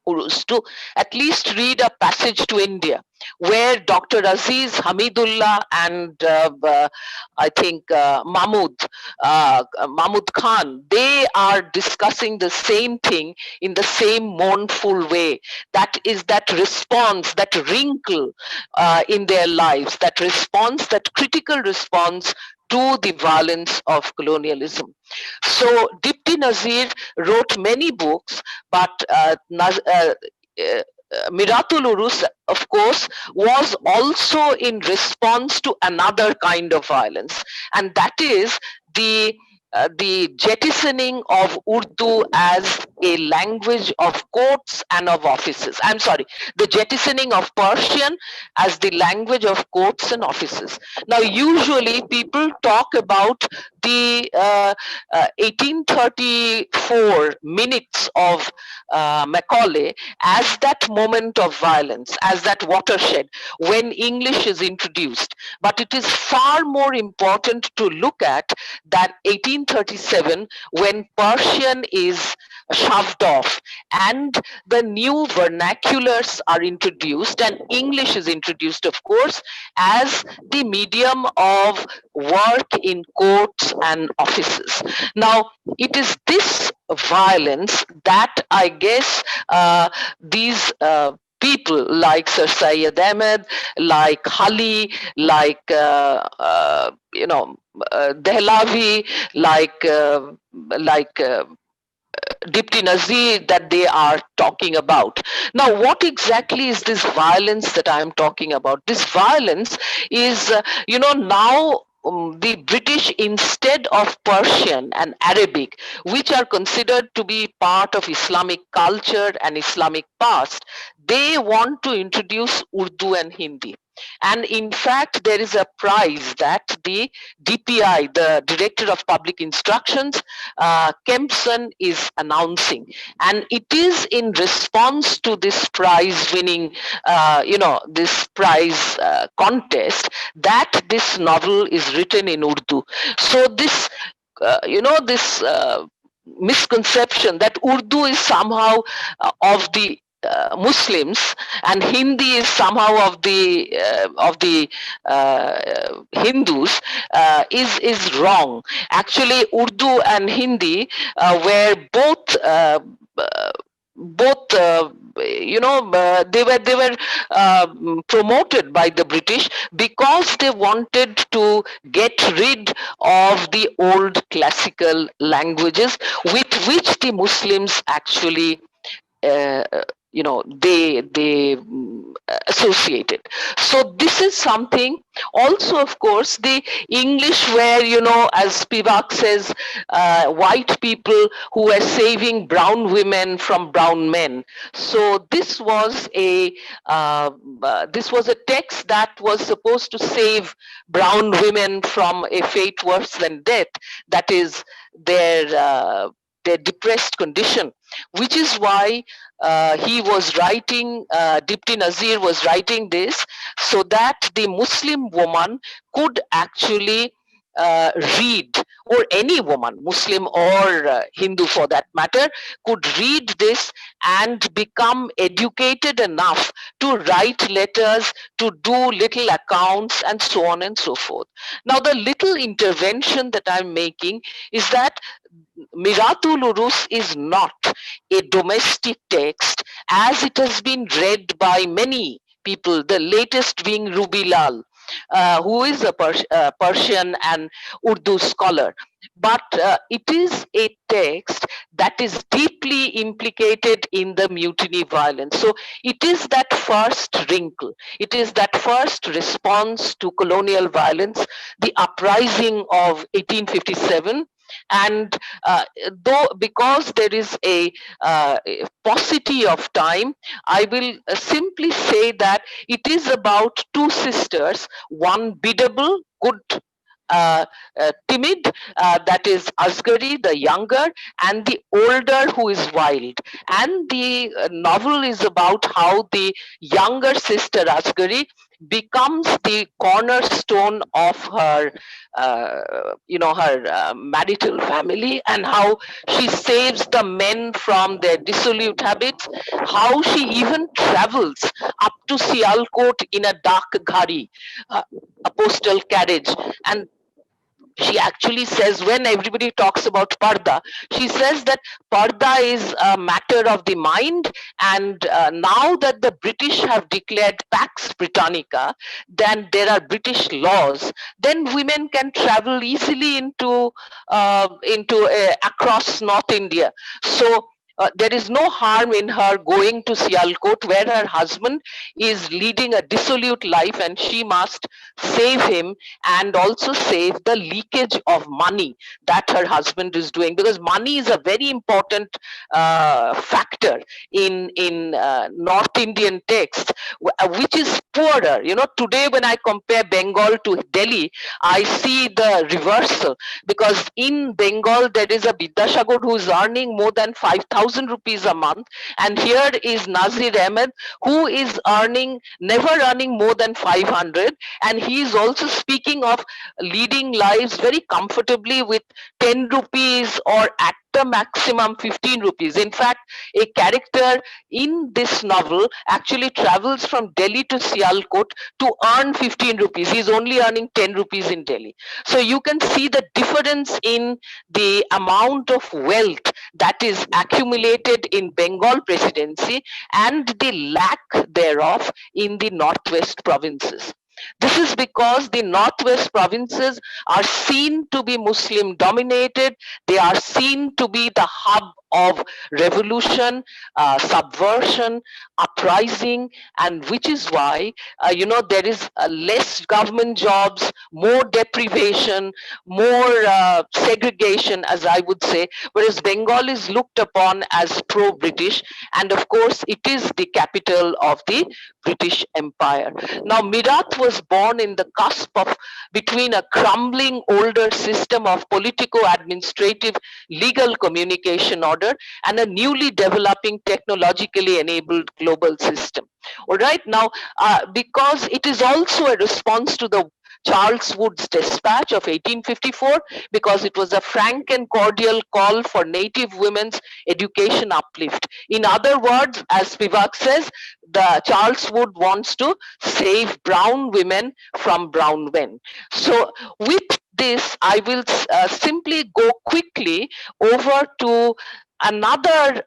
Urus to at least read A Passage to India, where Dr. Aziz Hamidullah and I think Mahmud Khan, they are discussing the same thing in the same mournful way. That is that response, that wrinkle in their lives, that response, that critical response to the violence of colonialism. So Dipti Nazir wrote many books, but Miratul Urus, of course, was also in response to another kind of violence, and that is the jettisoning of Urdu as a language of courts and of offices. I'm sorry, the jettisoning of Persian as the language of courts and offices. Now, usually people talk about the 1834 minutes of Macaulay as that moment of violence, as that watershed when English is introduced. But it is far more important to look at that 1837 when Persian is shoved off and the new vernaculars are introduced and English is introduced, of course, as the medium of work in courts and offices. Now, it is this violence that I guess these people like Sir Syed Ahmed, like Hali, like Dehlavi, like Dipti Nazir, that they are talking about. Now, what exactly is this violence that I am talking about? This violence is, now the British, instead of Persian and Arabic, which are considered to be part of Islamic culture and Islamic past, they want to introduce Urdu and Hindi. And in fact, there is a prize that the DPI, the Director of Public Instructions, Kempson, is announcing. And it is in response to this prize winning, this prize contest that this novel is written in Urdu. So this, this misconception that Urdu is somehow of the Muslims, and Hindi is somehow of the Hindus, is wrong. Actually, Urdu and Hindi were both they were promoted by the British because they wanted to get rid of the old classical languages with which the Muslims actually uh, they associated. So this is something. Also, of course, the English where, as Spivak says, white people who were saving brown women from brown men. So this was a text that was supposed to save brown women from a fate worse than death, that is their depressed condition, which is why he was writing, Dipti Nazir was writing this so that the Muslim woman could actually read, or any woman, Muslim or Hindu for that matter, could read this and become educated enough to write letters, to do little accounts, and so on and so forth. Now, the little intervention that I'm making is that Miratul Urus is not a domestic text as it has been read by many people, the latest being Ruby Lal, who is a Persian and Urdu scholar. But it is a text that is deeply implicated in the mutiny violence. So it is that first wrinkle, it is that first response to colonial violence, the uprising of 1857. And though because there is a paucity of time, I will simply say that it is about two sisters, one biddable, good, timid, that is Asgari, the younger, and the older, who is wild. And the novel is about how the younger sister Asgari becomes the cornerstone of her marital family, and how she saves the men from their dissolute habits, how she even travels up to Sialkot in a dark ghari, a postal carriage. And she actually says, when everybody talks about parda, she says that parda is a matter of the mind, and now that the British have declared Pax Britannica, then there are British laws, then women can travel easily into across North India. So there is no harm in her going to Sialkot, where her husband is leading a dissolute life, and she must save him and also save the leakage of money that her husband is doing, because money is a very important factor in North Indian text, which is poorer. Today when I compare Bengal to Delhi, I see the reversal, because in Bengal there is a Vidyasagar who is earning more than 5,000 rupees a month, and here is Nazir Ahmed, who is never earning more than 500, and he is also speaking of leading lives very comfortably with 10 rupees, or at the maximum 15 rupees. In fact, a character in this novel actually travels from Delhi to Sialkot to earn 15 rupees. He is only earning 10 rupees in Delhi. So you can see the difference in the amount of wealth that is accumulated in Bengal presidency and the lack thereof in the northwest provinces. This is because the northwest provinces are seen to be Muslim dominated. They are seen to be the hub of revolution, subversion, uprising, and which is why there is less government jobs, more deprivation, more segregation, as I would say, whereas Bengal is looked upon as pro-British, and of course it is the capital of the British Empire. Now, Mirat was born in the cusp of between a crumbling older system of politico-administrative legal communication order and a newly developing technologically enabled global system. All right, now because it is also a response to the Charles Wood's Dispatch of 1854, because it was a frank and cordial call for native women's education uplift. In other words, as Spivak says, the Charles Wood wants to save brown women from brown men. So with this, I will simply go quickly over to another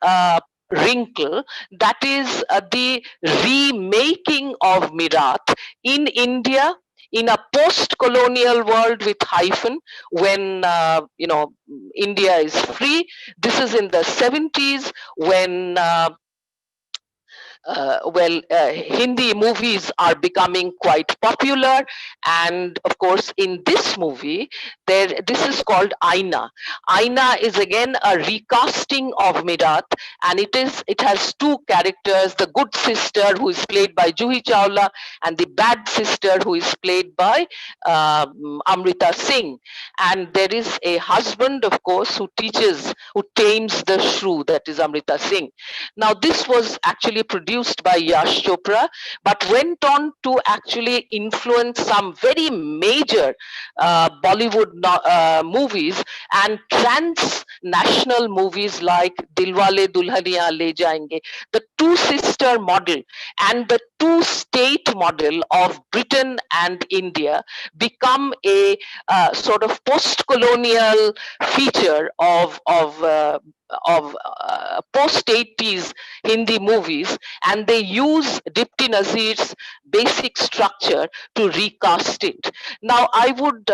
wrinkle, that is the remaking of Mirath in India in a post-colonial world with hyphen, when India is free. This is in the 70s when Hindi movies are becoming quite popular, and of course in this movie this is called Aina. Aina is again a recasting of Mirath, and it has two characters: the good sister, who is played by Juhi Chawla, and the bad sister, who is played by Amrita Singh. And there is a husband, of course, who tames the shrew, that is Amrita Singh. Now this was actually produced by Yash Chopra, but went on to actually influence some very major Bollywood movies and transnational movies like Dilwale Dulhaniya Le Jayenge. The two sister model and the two state model of Britain and India become a sort of post-colonial feature of post-80s Hindi movies, and they use Dipti Nazir's basic structure to recast it. Now I would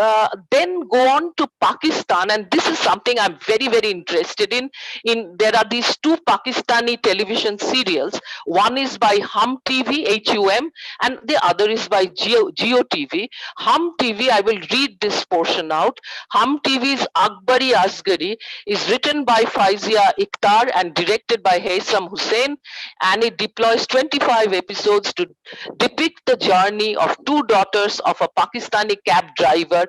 then go on to Pakistan, and this is something I'm very, very interested in. There are these two Pakistani television serials. One is by Hum TV, HUM, and the other is by Geo TV. Hum TV, I will read this portion out. Hum TV's Akbari Asgari is written by Faizia Ikhtar and directed by Haysam Hussain, and it deploys 25 episodes to depict the journey of two daughters of a Pakistani cab driver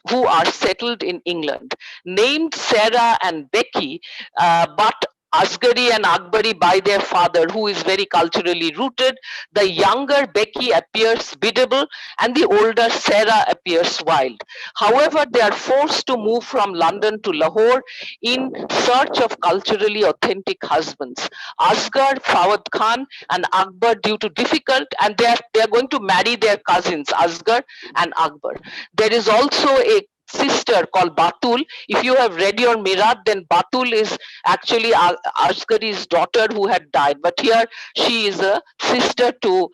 who are settled in England, named Sarah and Becky, but Asgari and Akbari by their father, who is very culturally rooted. The younger Becky appears biddable and the older Sarah appears wild. However, they are forced to move from London to Lahore in search of culturally authentic husbands. Asghar, Fawad Khan and Akbar, due to difficult, and they are going to marry their cousins Asghar and Akbar. There is also a sister called Batul. If you have read your Mirath, then Batul is actually Asghari's daughter who had died, but here she is a sister to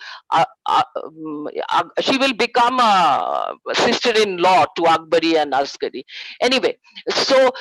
she will become a sister-in-law to Akbari and Asghari. Anyway, so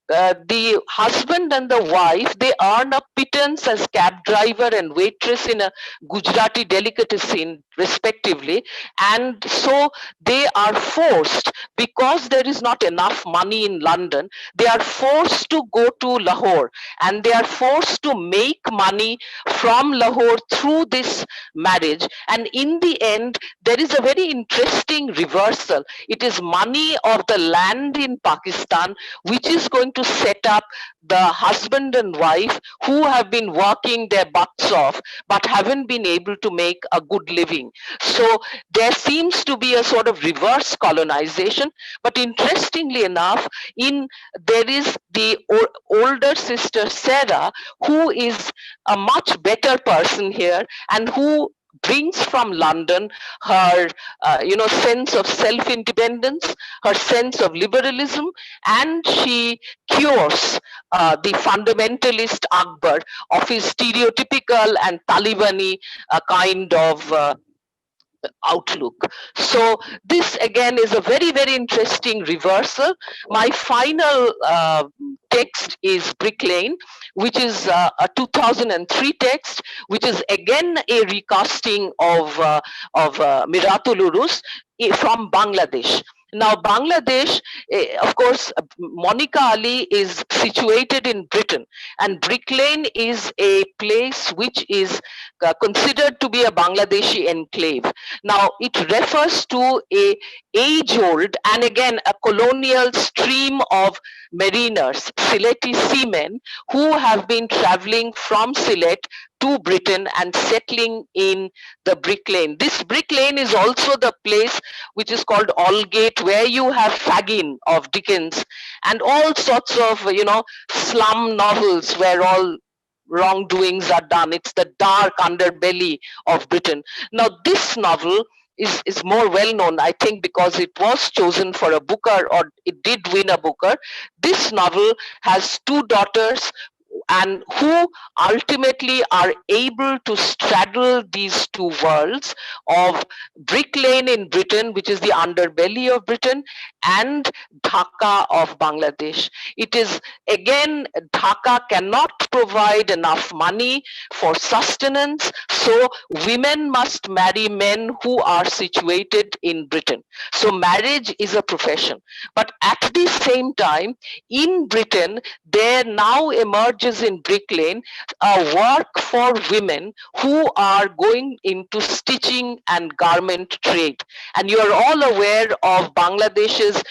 the husband and the wife, they earn a pittance as cab driver and waitress in a Gujarati delicatessen respectively, and so they are forced, because there is not enough money in London, they are forced to go to Lahore, and they are forced to make money from Lahore through this marriage. And in the end, there is a very interesting reversal. It is money of the land in Pakistan which is going to set up the husband and wife who have been working their butts off but haven't been able to make a good living. So there seems to be a sort of reverse colonization. But interestingly enough, there is the older sister Sarah, who is a much better person here, and who brings from London her sense of self-independence, her sense of liberalism, and she cures the fundamentalist Akbar of his stereotypical and Talibani kind of outlook. So this again is a very, very interesting reversal. My final text is Brick Lane, which is a 2003 text, which is again a recasting of Miratul Urus from Bangladesh. Now, Bangladesh, of course, Monica Ali is situated in Britain, and Brick Lane is a place which is considered to be a Bangladeshi enclave. Now, it refers to a age-old and again a colonial stream of mariners, Sylheti seamen, who have been traveling from Sylhet to Britain and settling in the Brick Lane. This Brick Lane is also the place which is called Aldgate, where you have Fagin of Dickens and all sorts of, slum novels where all wrongdoings are done. It's the dark underbelly of Britain. Now, this novel is more well known, I think, because it was chosen for a Booker, or it did win a Booker. This novel has two daughters and who ultimately are able to straddle these two worlds of Brick Lane in Britain, which is the underbelly of Britain, and Dhaka of Bangladesh. It is, again, Dhaka cannot provide enough money for sustenance, so women must marry men who are situated in Britain. So marriage is a profession. But at the same time, in Britain, there now emerges in Brick Lane a work for women who are going into stitching and garment trade. And you are all aware of Bangladesh's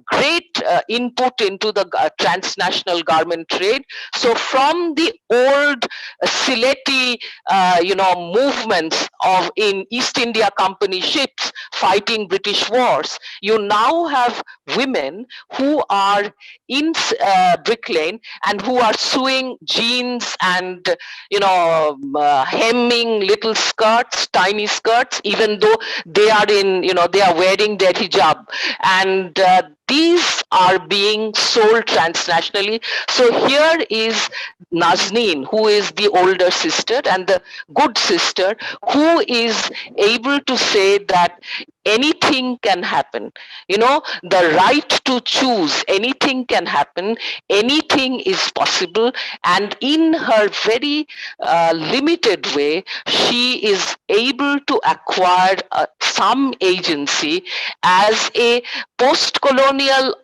great input into the transnational garment trade. So from the old Sylheti, movements of in East India Company ships fighting British wars, you now have women who are in Brick Lane and who are sewing jeans and hemming little skirts, tiny skirts, even though they are they are wearing their hijab, and these are being sold transnationally. So here is Nazneen, who is the older sister and the good sister, who is able to say that anything can happen. The right to choose, anything can happen, anything is possible. And in her very limited way, she is able to acquire some agency as a post-colonial,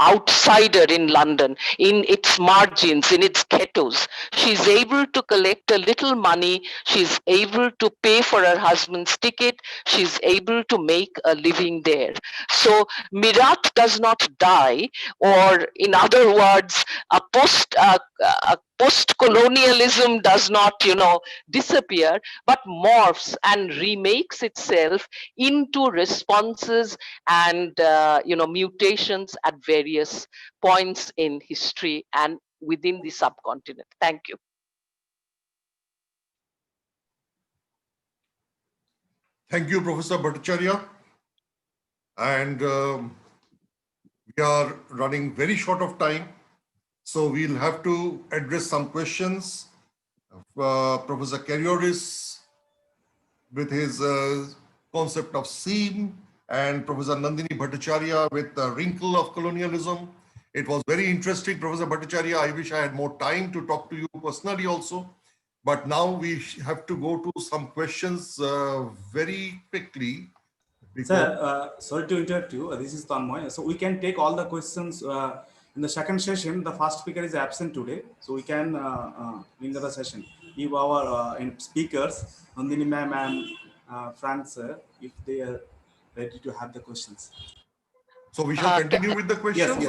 outsider in London, in its margins, in its ghettos. She's able to collect a little money. She's able to pay for her husband's ticket. She's able to make a living there. So Mirat does not die, or in other words, a post-colonialism does not, disappear, but morphs and remakes itself into responses and, mutations at various points in history and within the subcontinent. Thank you. Thank you, Professor Bhattacharya. And we are running very short of time, so we'll have to address some questions. Professor Karyoris with his concept of seam, and Professor Nandini Bhattacharya with the wrinkle of colonialism. It was very interesting, Professor Bhattacharya. I wish I had more time to talk to you personally also. But now we have to go to some questions very quickly. Sir, sorry to interrupt you. This is Tanmoy. So we can take all the questions in the second session. The first speaker is absent today, so we can bring the session. If our speakers, Nandini ma'am and Frank sir, if they are ready to have the questions. So we shall continue with the questions?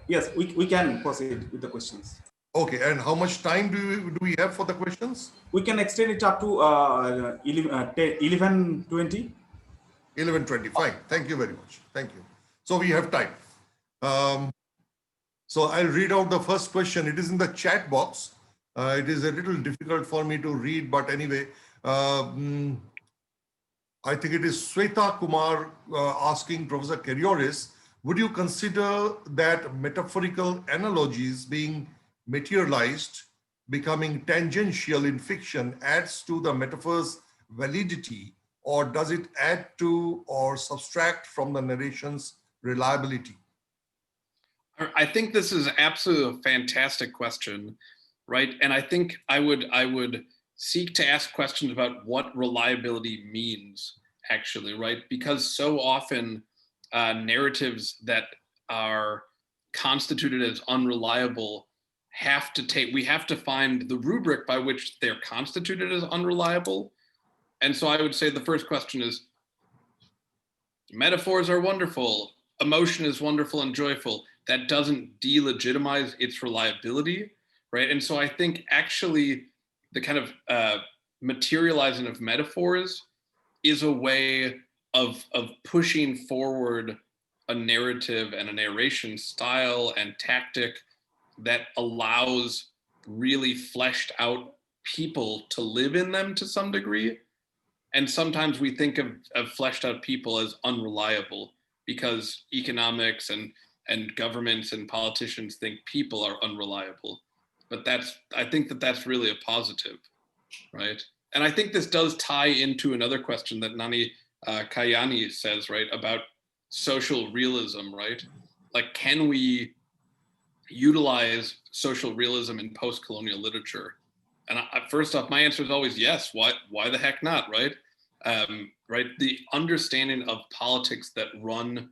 Yes, we can proceed with the questions. Okay, and how much time do we have for the questions? We can extend it up to 11:20. 11:20, fine. Thank you very much. Thank you. So we have time. So I'll read out the first question. It is in the chat box. It is a little difficult for me to read, but anyway, I think it is Sweta Kumar asking Professor Karyoris, would you consider that metaphorical analogies being materialized, becoming tangential in fiction, adds to the metaphor's validity, or does it add to or subtract from the narration's reliability? I think this is absolutely a fantastic question, right? And I think I would seek to ask questions about what reliability means, actually, right? Because so often narratives that are constituted as unreliable we have to find the rubric by which they're constituted as unreliable. And so I would say the first question is, metaphors are wonderful, emotion is wonderful and joyful. That doesn't delegitimize its reliability, right? And so I think actually the kind of materializing of metaphors is a way of pushing forward a narrative and a narration style and tactic that allows really fleshed out people to live in them to some degree. And sometimes we think of fleshed out people as unreliable because economics and governments and politicians think people are unreliable. But I think that's really a positive, right? And I think this does tie into another question that Nani Kayani says, right, about social realism, right? Like, can we utilize social realism in post-colonial literature? And first off, my answer is always yes. Why the heck not, right? Right, the understanding of politics that run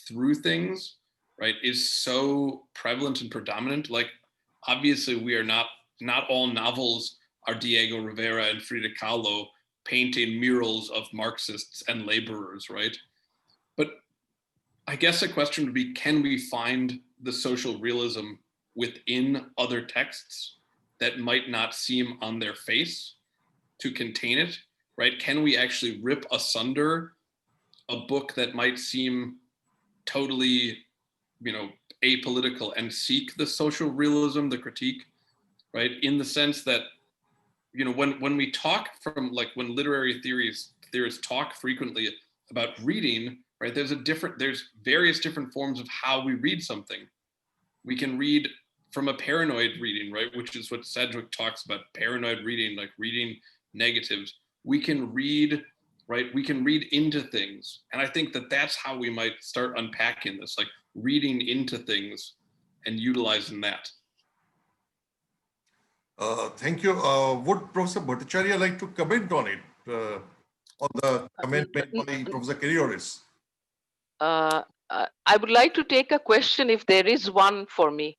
through things, right, is so prevalent and predominant. Like, obviously, we are not all novels are Diego Rivera and Frida Kahlo painting murals of Marxists and laborers, right? But I guess the question would be, can we find the social realism within other texts that might not seem on their face to contain it, right? Can we actually rip asunder a book that might seem totally, apolitical and seek the social realism, the critique, right? In the sense that, when we talk when literary theorists talk frequently about reading, right? There's various different forms of how we read something. We can read from a paranoid reading, right? Which is what Sedgwick talks about, paranoid reading, like reading negatives. We can read, right? We can read into things. And I think that's how we might start unpacking this, like reading into things and utilizing that. Thank you. Would Professor Bhattacharya like to comment on it, on the comment made by Professor Kerioris? I would like to take a question if there is one for me.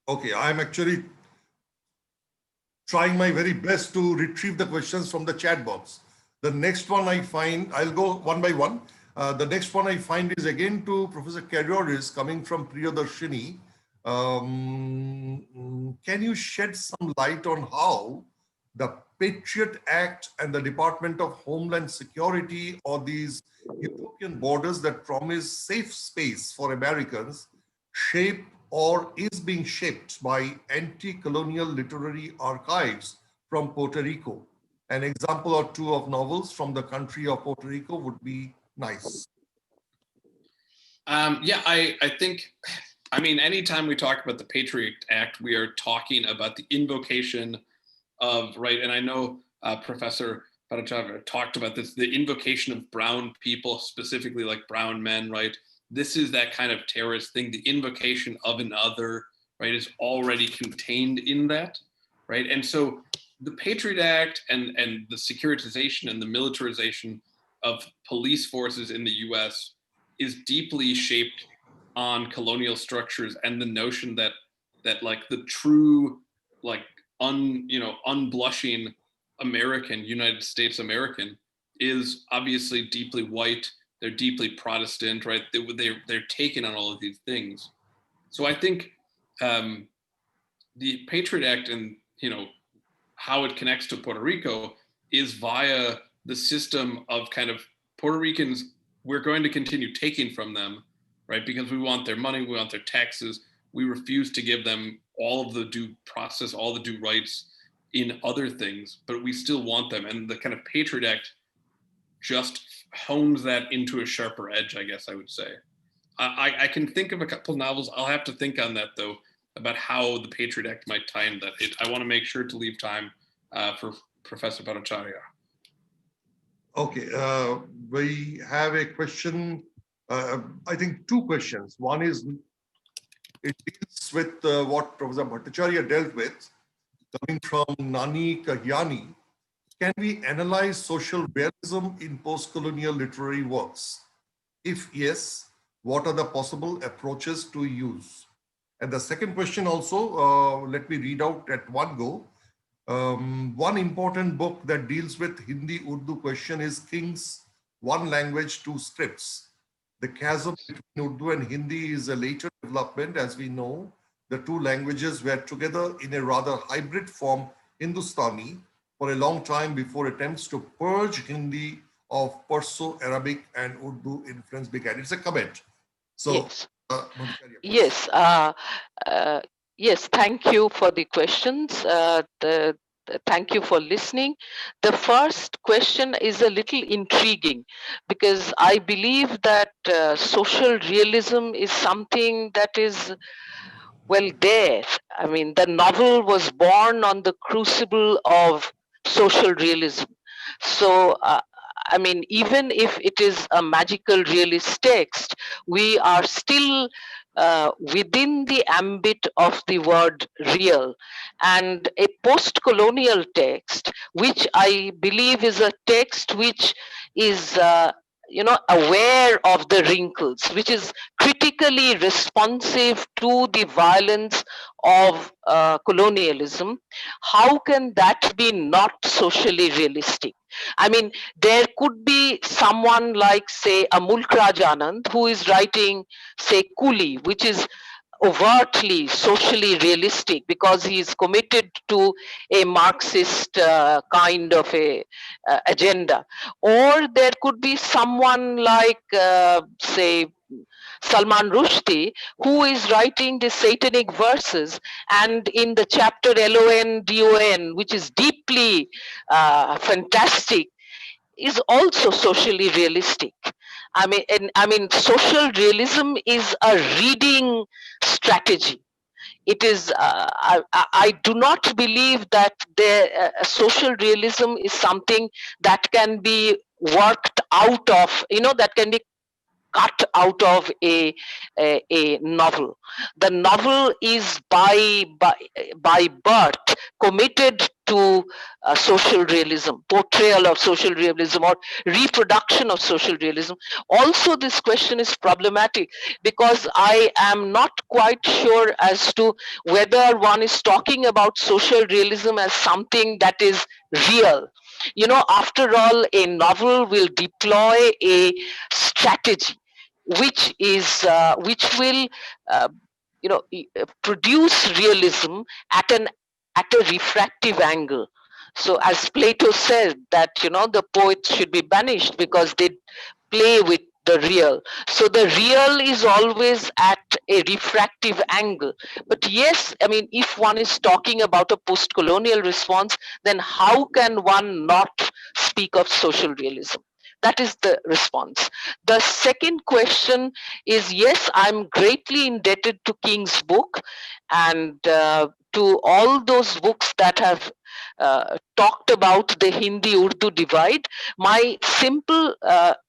Okay, I'm actually trying my very best to retrieve the questions from the chat box. The next one I find, I'll go one by one. The next one I find is again to Professor Kerioris, coming from Priyadarshini. Can you shed some light on how the Patriot Act and the Department of Homeland Security, or these European borders that promise safe space for Americans, shape or is being shaped by anti-colonial literary archives from Puerto Rico? An example or two of novels from the country of Puerto Rico would be nice. Yeah, I think, anytime we talk about the Patriot Act, we are talking about the invocation of, right, and I know Professor Bhattacharya talked about this, the invocation of brown people, specifically like brown men, right? This is that kind of terrorist thing. The invocation of another, right, is already contained in that, right? And so the Patriot Act and the securitization and the militarization of police forces in the US is deeply shaped on colonial structures and the notion that like the true, like unblushing American, United States American, is obviously deeply white. They're deeply Protestant, right? They're taken on all of these things. So I think the Patriot Act and how it connects to Puerto Rico is via the system of kind of Puerto Ricans. We're going to continue taking from them, right? Because we want their money, we want their taxes. We refuse to give them all of the due process, all the due rights in other things, but we still want them. And the kind of Patriot Act just hones that into a sharper edge, I guess I would say. I can think of a couple of novels. I'll have to think on that though, about how the Patriot Act might tie in that. I want to make sure to leave time for Professor Bhattacharya. Okay, we have a question, I think two questions. One is, it deals with what Professor Bhattacharya dealt with, coming from Nani Kahyani. Can we analyze social realism in post-colonial literary works? If yes, what are the possible approaches to use? And the second question also, let me read out at one go. One important book that deals with Hindi-Urdu question is King's One Language, Two Scripts. The chasm between Urdu and Hindi is a later development, as we know, the two languages were together in a rather hybrid form, Hindustani, for a long time before attempts to purge Hindi of Perso-Arabic and Urdu influence began. It's a comment. So, Yes. Bhattacharya, please. Yes. Yes. Thank you for the questions. Thank you for listening. The first question is a little intriguing because I believe that social realism is something that is, well, there. I mean, the novel was born on the crucible of social realism. So, I mean, even if it is a magical realist text, we are still within the ambit of the word real. And a post-colonial text, which I believe is a text which is aware of the wrinkles, which is critically responsive to the violence of colonialism, how can that be not socially realistic? I mean, there could be someone like, say, a Mulk Raj Anand who is writing, say, Coolie, which is overtly socially realistic because he is committed to a Marxist kind of a agenda. Or there could be someone like, say, Salman Rushdie, who is writing the satanic verses, and in the chapter London, which is deeply fantastic, is also socially realistic. I mean, social realism is a reading strategy. It is. I do not believe that social realism is something that can be worked out of. That can be cut out of a novel. The novel is by birth committed to social realism, portrayal of social realism, or reproduction of social realism. Also, this question is problematic because I am not quite sure as to whether one is talking about social realism as something that is real. After all, a novel will deploy a strategy which will produce realism at a refractive angle. So as Plato said that the poets should be banished because they play with the real. So the real is always at a refractive angle. But yes, I mean, if one is talking about a post-colonial response, then how can one not speak of social realism? That is the response. The second question is, yes, I'm greatly indebted to King's book and to all those books that have talked about the Hindi-Urdu divide. My simple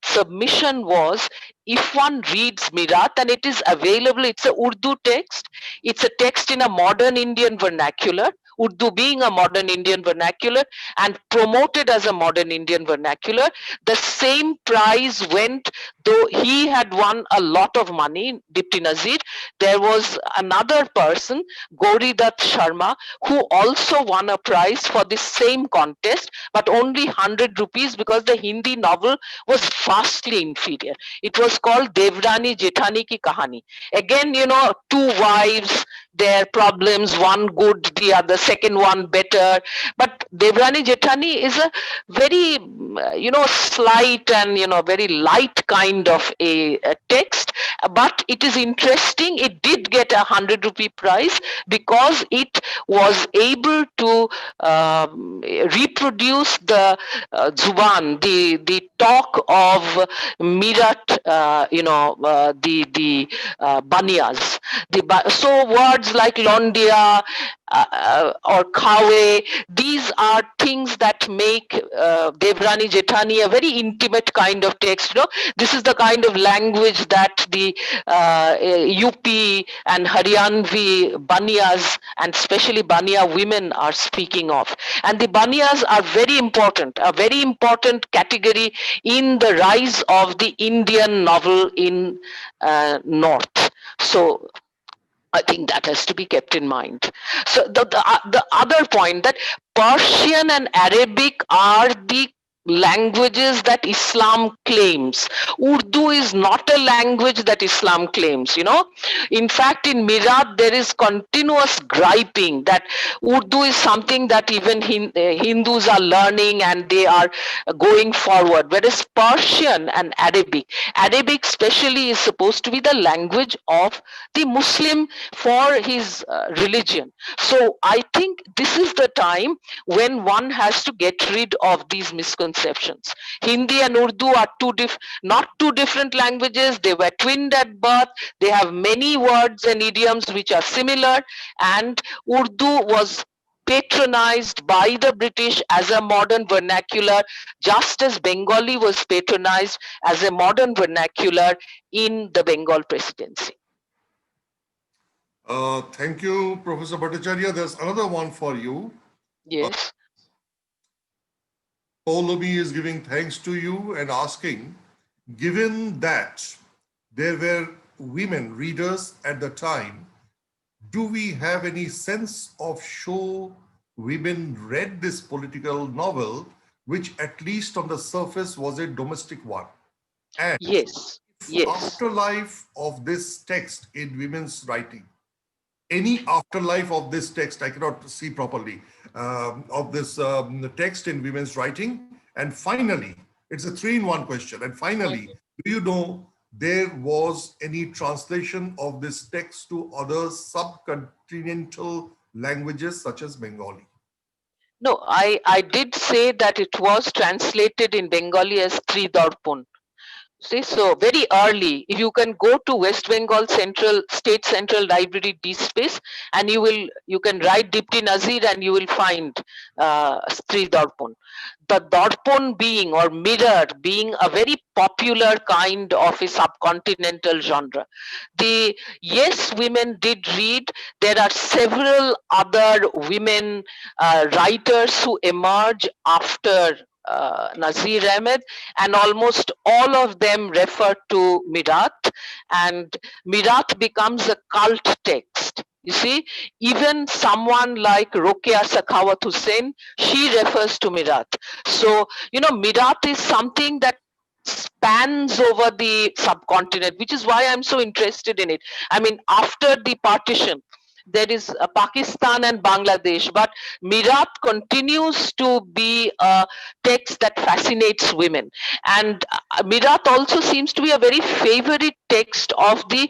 submission was, if one reads Mirat, and it is available, it's a Urdu text, it's a text in a modern Indian vernacular, Urdu being a modern Indian vernacular and promoted as a modern Indian vernacular. The same prize went, though he had won a lot of money, Dipti Nazir, there was another person, Gauri Dutt Sharma, who also won a prize for the same contest, but only 100 rupees because the Hindi novel was vastly inferior. It was called Devrani Jethani Ki Kahani. Again, two wives, their problems, one good, the other second one better. But Devrani Jethani is a very, slight and, very light kind of a text. But it is interesting. It did get a 100 rupee prize because it was able to reproduce the zuban, the talk of Mirat, the Baniyas. So words like Londia or Khawe, these are things that make Devrani Jethani a very intimate kind of text. This is the kind of language that the UP and Haryanvi Baniyas and especially Baniya women are speaking of. And the Baniyas are very important, a very important category in the rise of the Indian novel in North. So I think that has to be kept in mind. So the other point, that Persian and Arabic are the languages that Islam claims. Urdu is not a language that Islam claims, you know. In fact, in Mirat, there is continuous griping that Urdu is something that even Hindus are learning and they are going forward. Whereas Persian and Arabic especially is supposed to be the language of the Muslim for his religion. So I think this is the time when one has to get rid of these misconceptions. Hindi and Urdu are not two different languages. They were twinned at birth. They have many words and idioms which are similar, and Urdu was patronized by the British as a modern vernacular, just as Bengali was patronized as a modern vernacular in the Bengal presidency. Thank you, Professor Bhattacharya. There's another one for you. Yes. Paulumi is giving thanks to you and asking, given that there were women readers at the time, do we have any sense of show women read this political novel, which at least on the surface was a domestic one? And Yes. Yes. afterlife of this text in women's writing, any afterlife of this text, I cannot see properly, of this text in women's writing. And finally, it's a 3-in-1 question. And finally, do you know there was any translation of this text to other subcontinental languages such as Bengali? No, I did say that it was translated in Bengali as Tri Darpon. See, so very early, if you can go to West Bengal State Central Library D space, and you can write Dipti Nazir and you will find Sri Darpon. The Darpon being, or mirror being, a very popular kind of a subcontinental genre. Yes, women did read. There are several other women writers who emerge after Nazir Ahmed, and almost all of them refer to Mirat, and Mirat becomes a cult text. You see, even someone like Rokeya Sakhawat Hussain, she refers to Mirat. So, you know, Mirat is something that spans over the subcontinent, which is why I'm so interested in it. I mean, after the partition, there is Pakistan and Bangladesh, but Mirat continues to be a text that fascinates women. And Mirat also seems to be a very favorite text of the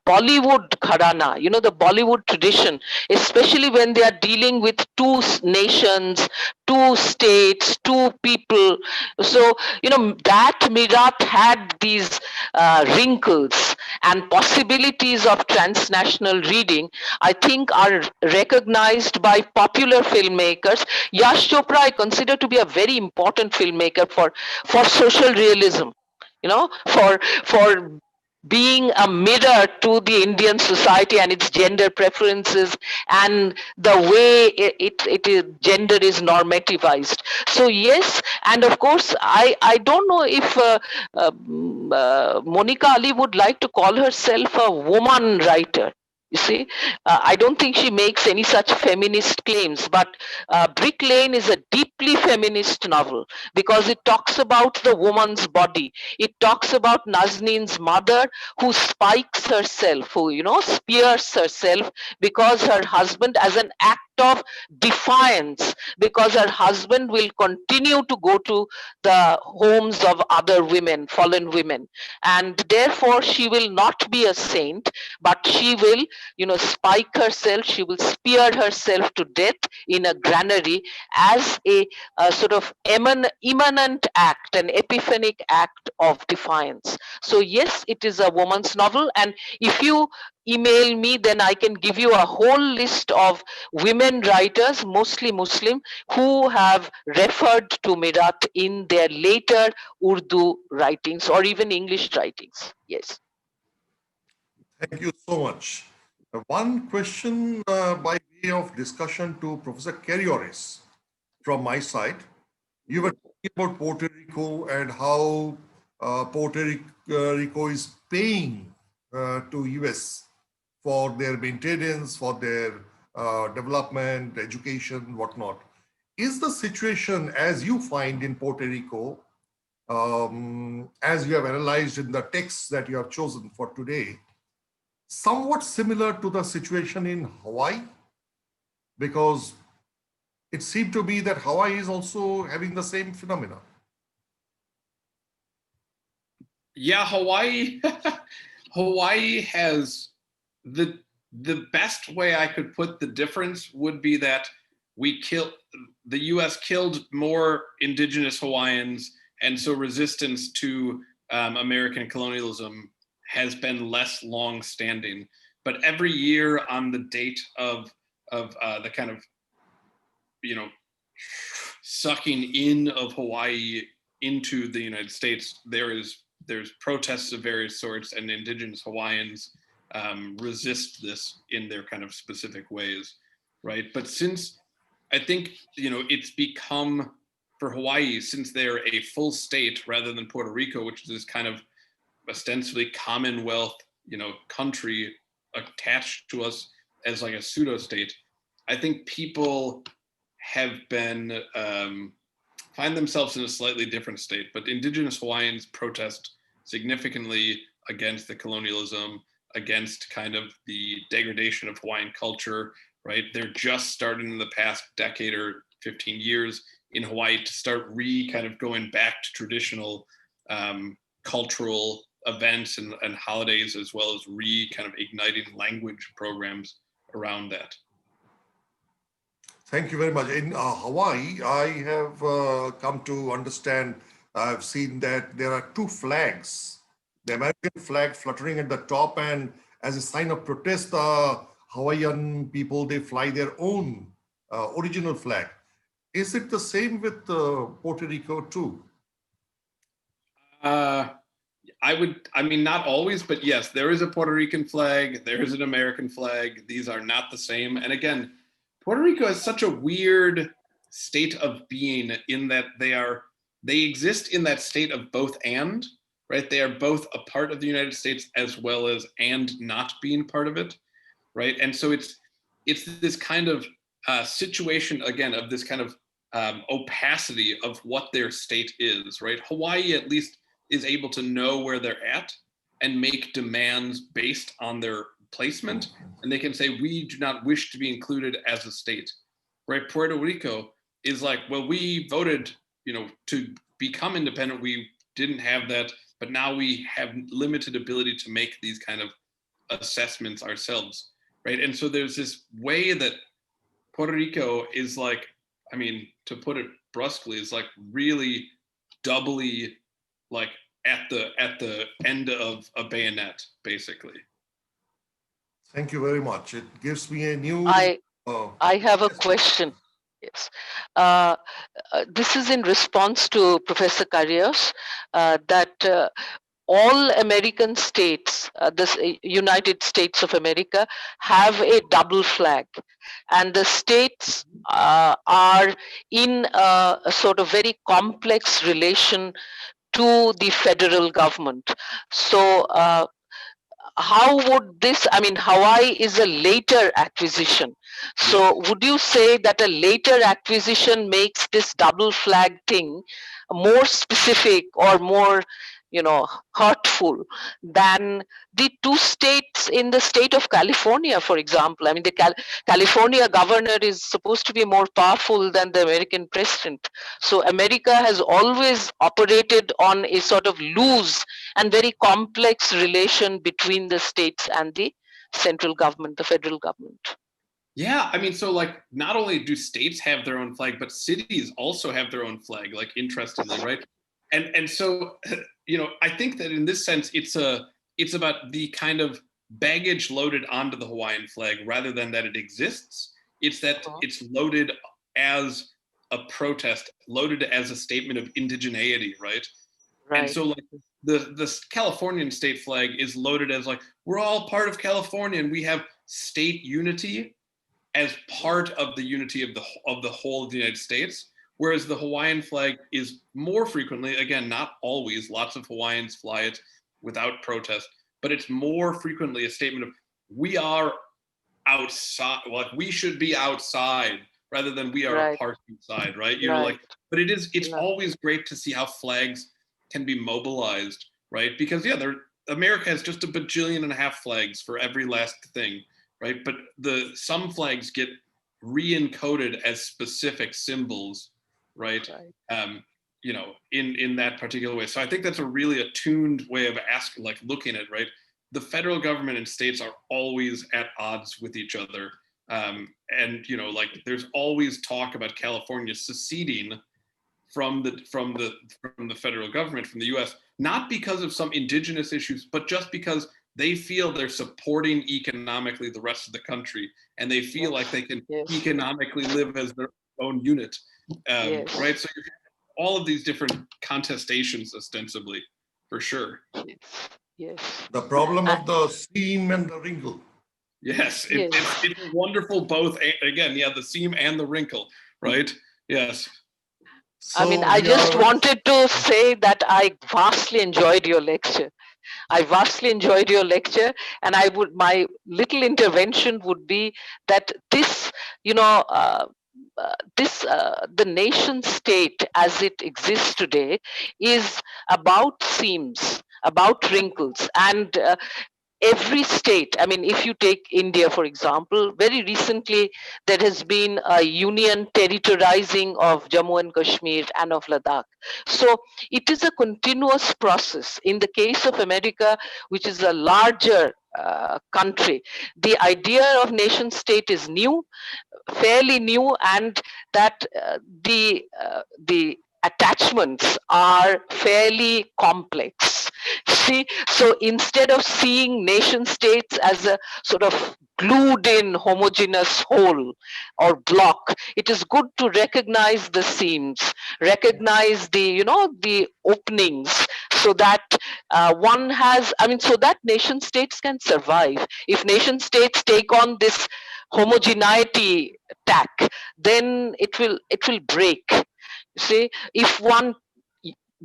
Bollywood gharana, you know, the Bollywood tradition, especially when they are dealing with two nations, two states, two people. So, you know, that Mirat had these wrinkles and possibilities of transnational reading, I think, are recognized by popular filmmakers. Yash Chopra I consider to be a very important filmmaker for social realism, you know, for being a mirror to the Indian society and its gender preferences and the way gender is normativized. So yes, and of course I don't know if Monica Ali would like to call herself a woman writer. You see, I don't think she makes any such feminist claims, but Brick Lane is a deeply feminist novel because it talks about the woman's body. It talks about Nazneen's mother who spikes herself, who, you know, spears herself because her husband, as an act of defiance, because her husband will continue to go to the homes of other women, fallen women, and therefore she will not be a saint, but she will, you know, spike herself, she will spear herself to death in a granary as a sort of immanent act, an epiphanic act of defiance. So yes, it is a woman's novel, and if you email me, then I can give you a whole list of women writers, mostly Muslim, who have referred to Mirat in their later Urdu writings or even English writings. Yes. Thank you so much. One question by way of discussion to Professor Carrioris from my side. You were talking about Puerto Rico and how Puerto Rico is paying to US for their maintenance, for their development, education, whatnot. is the situation as you find in Puerto Rico, as you have analyzed in the texts that you have chosen for today, somewhat similar to the situation in Hawaii? Because it seemed to be that Hawaii is also having the same phenomena. Yeah, Hawaii, Hawaii has the best way I could put the difference would be that the US killed more indigenous Hawaiians, and so resistance to American colonialism has been less long-standing. But every year on the date of the kind of, sucking in of Hawaii into the United States, there's protests of various sorts, and indigenous Hawaiians resist this in their kind of specific ways, right? But since I think, it's become, for Hawaii, since they're a full state rather than Puerto Rico, which is this kind of ostensibly Commonwealth, country attached to us as like a pseudo state, I think people have been find themselves in a slightly different state. But indigenous Hawaiians protest significantly against the colonialism, against kind of the degradation of Hawaiian culture, right? They're just starting in the past decade or 15 years in Hawaii to start kind of going back to traditional cultural events and holidays, as well as kind of igniting language programs around that. Thank you very much. In Hawaii, I have come to understand, I've seen that there are two flags, the American flag fluttering at the top, and as a sign of protest, the Hawaiian people, they fly their own original flag. Is it the same with Puerto Rico too? Not always, but yes, there is a Puerto Rican flag, there is an American flag. These are not the same. And again, Puerto Rico is such a weird state of being in that they exist in that state of both and, right? They are both a part of the United States as well as and not being part of it, right? And so it's this kind of situation, again, of this kind of opacity of what their state is, right? Hawaii at least is able to know where they're at and make demands based on their placement, and they can say, we do not wish to be included as a state, right? Puerto Rico is like, well, we voted, to become independent. We didn't have that, but now we have limited ability to make these kind of assessments ourselves, right? And so there's this way that Puerto Rico is like, to put it brusquely, is like really doubly like at the end of a bayonet, basically. Thank you very much. It gives me a new... I have a question. Yes. This is in response to Professor Carrios, that all American states, the United States of America, have a double flag. And the states are in a sort of very complex relation to the federal government. So how would this, Hawaii is a later acquisition. So would you say that a later acquisition makes this double flag thing more specific or more, hurtful than the two states in the state of California, for example? The California governor is supposed to be more powerful than the American president. So America has always operated on a sort of loose and very complex relation between the states and the central government, the federal government. Yeah, so like, not only do states have their own flag, but cities also have their own flag, like, interestingly, right? And so, I think that in this sense, it's about the kind of baggage loaded onto the Hawaiian flag rather than that it exists. It's that it's loaded as a protest, loaded as a statement of indigeneity, right? And so like the Californian state flag is loaded as like, we're all part of California and we have state unity as part of the unity of the whole of the United States. Whereas the Hawaiian flag is more frequently, again, not always, lots of Hawaiians fly it without protest, but it's more frequently a statement of, we are outside, like, we should be outside rather than we are a Right. partisan side, right? You know, like, but it's always great to see how flags can be mobilized, right? Because yeah, America has just 1.5 bajillion flags for every last thing, right? But some flags get re-encoded as specific symbols, right? You know, in that particular way. So I think that's a really attuned way of looking at, right? The federal government and states are always at odds with each other. And, you know, like there's always talk about California seceding from the federal government, from the US, not because of some indigenous issues, but just because they feel they're supporting economically the rest of the country, and they feel like they can economically live as their own unit, right? So you have all of these different contestations, ostensibly, for sure. Yes. The problem of the seam and the wrinkle. Yes, it's wonderful both. Again, yeah, the seam and the wrinkle, right? Yes. So I mean, I just wanted to say that I vastly enjoyed your lecture. I vastly enjoyed your lecture, and my little intervention would be that this, you know, the nation state as it exists today is about seams, about wrinkles, and every state, I mean, if you take India, for example, very recently there has been a union territorializing of Jammu and Kashmir and of Ladakh. So it is a continuous process. In the case of America, which is a larger country, the idea of nation state is new, fairly new, and that the attachments are fairly complex. See, so instead of seeing nation states as a sort of glued in homogeneous whole or block, it is good to recognize the seams, recognize the, you know, the openings, so that one has, I mean, so that nation states can survive. If nation states take on this homogeneity tack, then it will break. See, if one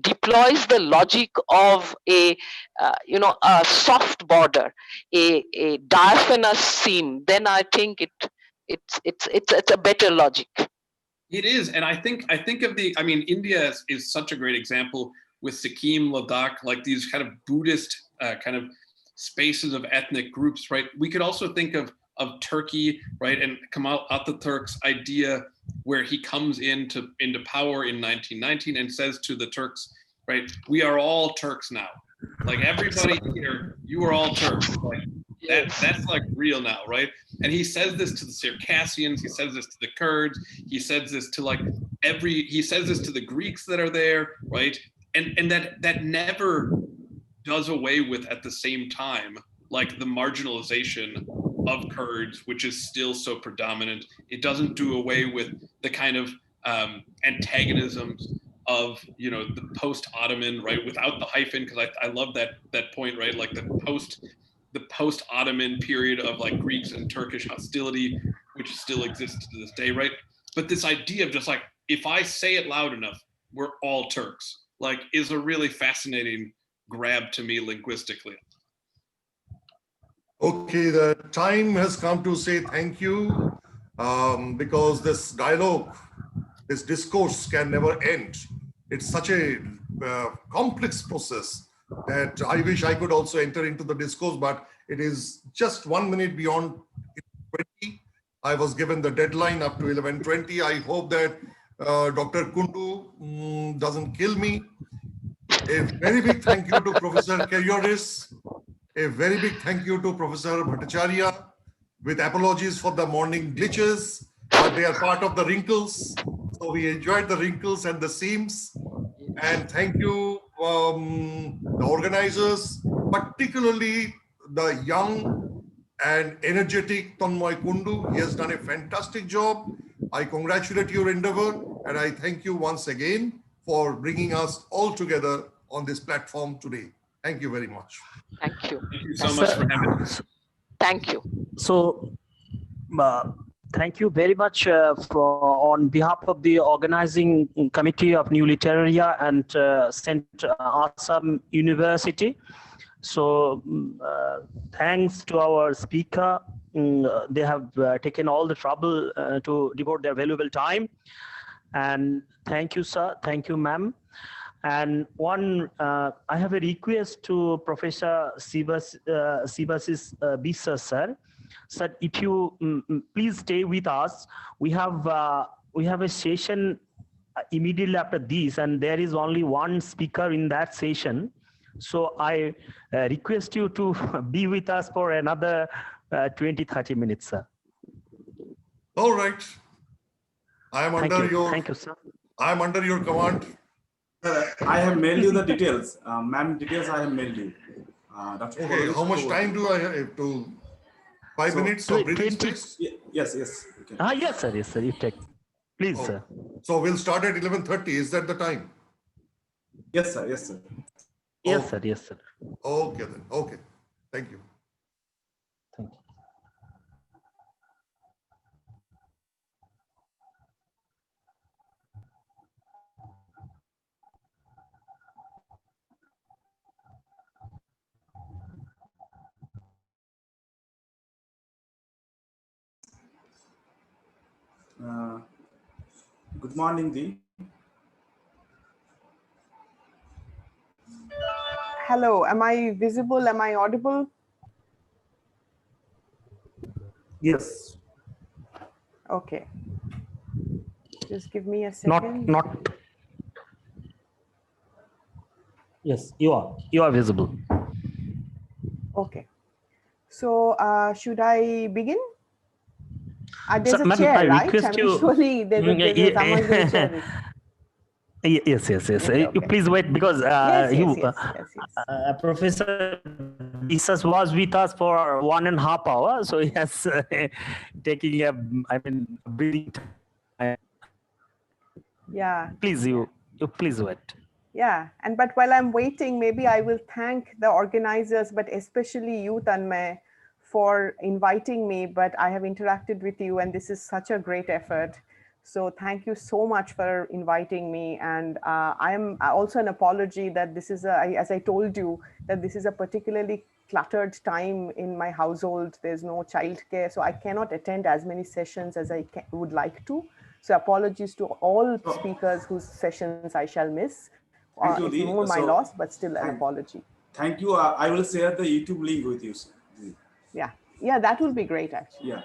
deploys the logic of a you know, a soft border, a diaphanous seam, then I think it's a better logic. It is, and I think of I mean, India is such a great example with Sikkim, Ladakh, like these kind of Buddhist kind of spaces of ethnic groups, right? We could also think of Turkey, right, and Kemal Ataturk's idea where he comes into power in 1919 and says to the Turks, right, we are all Turks now. Like everybody here, you are all Turks. Like that's like real now, right? And he says this to the Circassians, he says this to the Kurds, he says this to like he says this to the Greeks that are there, right? And that never does away with, at the same time, like the marginalization of Kurds, which is still so predominant. It doesn't do away with the kind of antagonisms of, you know, the post-Ottoman, right, without the hyphen, because I love that point, right, like the post-Ottoman period of like Greeks and Turkish hostility, which still exists to this day, right? But this idea of just like, if I say it loud enough, we're all Turks, like, is a really fascinating grab to me linguistically. Okay, the time has come to say thank you, because this dialogue, this discourse can never end. It's such a complex process that I wish I could also enter into the discourse, but it is just 1 minute beyond 20. I was given the deadline up to 11:20. I hope that Dr. Kundu doesn't kill me. A very big thank you to Professor Karyoris. A very big thank you to Professor Bhattacharya, with apologies for the morning glitches, but they are part of the wrinkles. So we enjoyed the wrinkles and the seams. And thank you, the organizers, particularly the young and energetic Tanmoy Kundu. He has done a fantastic job. I congratulate your endeavor, and I thank you once again for bringing us all together on this platform today. Thank you very much. Thank you. Thank you so much for having us. Thank you. So, thank you very much on behalf of the organizing committee of New Literaria and St. Assam University. So thanks to our speaker, they have taken all the trouble to devote their valuable time. And thank you, sir. Thank you, ma'am. And I have a request to Professor Sibasis Bisa, sir. Sir, if you please stay with us, we have a session immediately after this, and there is only one speaker in that session. So I request you to be with us for another 20-30 minutes, sir. All right. I am under your. Thank you, sir. I am under your command. I have mailed you the details. Ma'am, details I have mailed you. Dr. Okay, how much time do I have to? 5 minutes of breathing space? Yes, yes. Okay. Yes, sir. Yes, sir. You take. Please, sir. So we'll start at 11:30. Is that the time? Yes, sir. Yes, sir. Yes, sir. Yes, sir. Okay then. Okay. Thank you. Thank you. Good morning, Dee. Hello, am I visible? Am I audible? Yes. Okay. Just give me a second. Not. Yes, you are visible. Okay. So should I begin? There's So, a ma'am, chair, I right? request you. Surely there's someone's going to chair this. Yes. Okay. You please wait, because Yes. Professor Bisas was with us for 1.5 hours, so he has taking a breathing time. Yeah. Please, you please wait. Yeah, but while I'm waiting, maybe I will thank the organizers, but especially you, Tanmay, for inviting me. But I have interacted with you, and this is such a great effort. So thank you so much for inviting me. And I am also an apology that this is, as I told you, that this is a particularly cluttered time in my household. There's no childcare, so I cannot attend as many sessions as I would like to. So apologies to all speakers whose sessions I shall miss. Thank you, It's Dee. more my loss, but still an apology. Thank you. I will share the YouTube link with you, sir. Yeah, that will be great, actually. Yeah.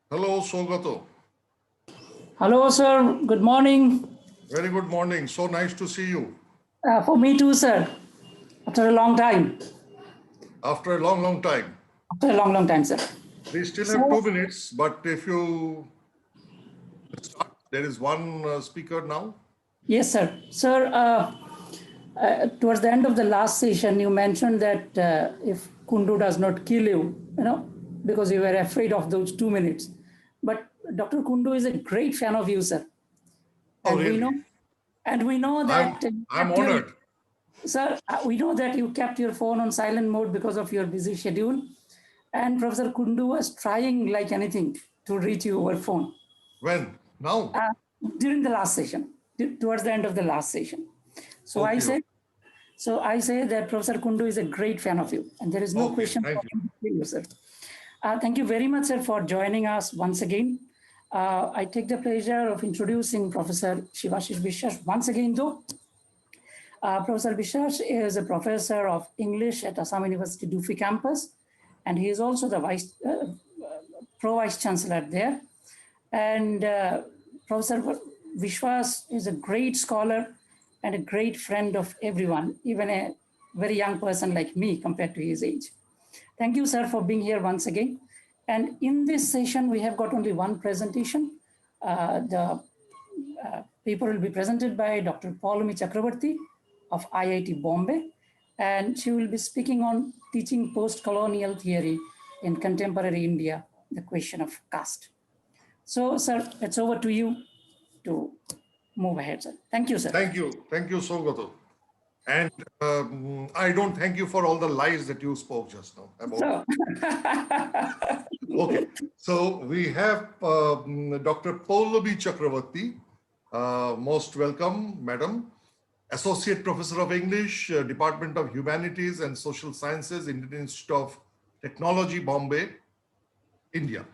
Hello, Sogato. Hello, sir. Good morning. Very good morning. So nice to see you. For me too, sir. After a long time. After a long, long time. After a long, long time, sir. We still have 2 minutes, but if you start, there is one speaker now. Yes, sir. Sir, towards the end of the last session, you mentioned that if Kundu does not kill you, because you were afraid of those 2 minutes. But Dr. Kundu is a great fan of you, sir. Oh, really? We know that I'm honored. Sir, we know that you kept your phone on silent mode because of your busy schedule. And Professor Kundu was trying like anything to reach you over phone. When? Now? During the last session, towards the end of the last session. So Okay. I say that Professor Kundu is a great fan of you. And there is no question for him to you, sir. Thank you very much, sir, for joining us once again. I take the pleasure of introducing Professor Shivashish Biswas once again, though. Professor Biswas is a professor of English at Assam University Dufi campus, and he is also the Pro-Vice Chancellor there. And Professor Biswas is a great scholar and a great friend of everyone, even a very young person like me compared to his age. Thank you, sir, for being here once again. And in this session, we have got only one presentation. The paper will be presented by Dr. Poulomi Chakrabarty of IIT Bombay, and she will be speaking on teaching post-colonial theory in contemporary India, the question of caste. So, sir, it's over to you to move ahead, sir. Thank you, sir. Thank you. Thank you, Sogato. And I don't thank you for all the lies that you spoke just now about. Okay, so we have Dr. Poulomi Chakrabarty. Most welcome, madam. Associate Professor of English, Department of Humanities and Social Sciences, Indian Institute of Technology, Bombay, India.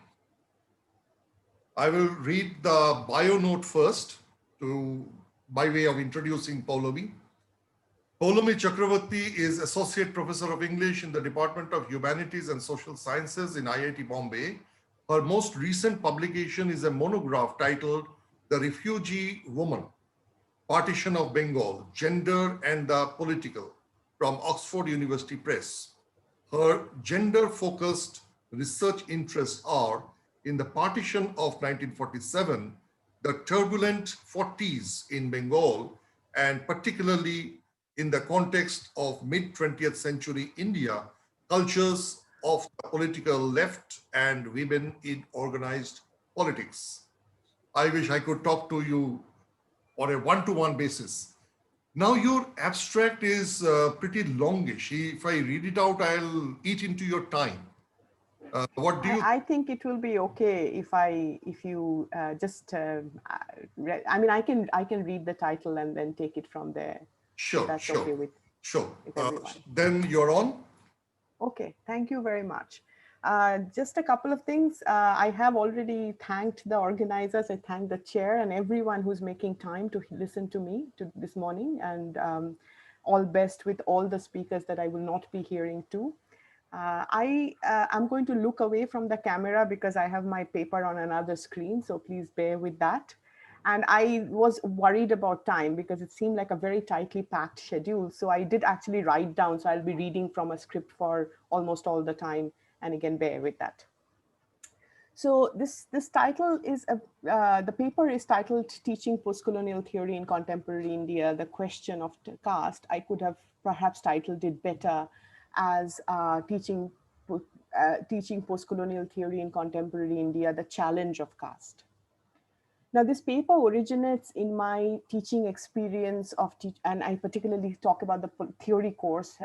I will read the bio note first by way of introducing Poulomi. Poulomi Chakrabarty is Associate Professor of English in the Department of Humanities and Social Sciences in IIT Bombay. Her most recent publication is a monograph titled The Refugee Woman, Partition of Bengal, Gender and the Political, from Oxford University Press. Her gender-focused research interests are in the partition of 1947, the turbulent 40s in Bengal, and particularly in the context of mid-20th century India, cultures of the political left and women in organized politics. I wish I could talk to you on a one-to-one basis. Now your abstract is pretty longish. If I read it out, I'll eat into your time. What do you? I think it will be okay if you just. I mean, I can read the title and then take it from there. Sure, that's sure, okay with everyone. Then you're on. Okay, thank you very much. Just a couple of things. I have already thanked the organizers. I thank the chair and everyone who's making time to listen to me this morning, and all best with all the speakers that I will not be hearing to. I'm going to look away from the camera because I have my paper on another screen, so please bear with that. And I was worried about time because it seemed like a very tightly packed schedule. So I did actually write down, so I'll be reading from a script for almost all the time. And again, bear with that. So this title is, the paper is titled Teaching Postcolonial Theory in Contemporary India, the Question of Caste. I could have perhaps titled it better as Teaching Postcolonial Theory in Contemporary India, the Challenge of Caste. Now, this paper originates in my teaching experience and I particularly talk about the theory course,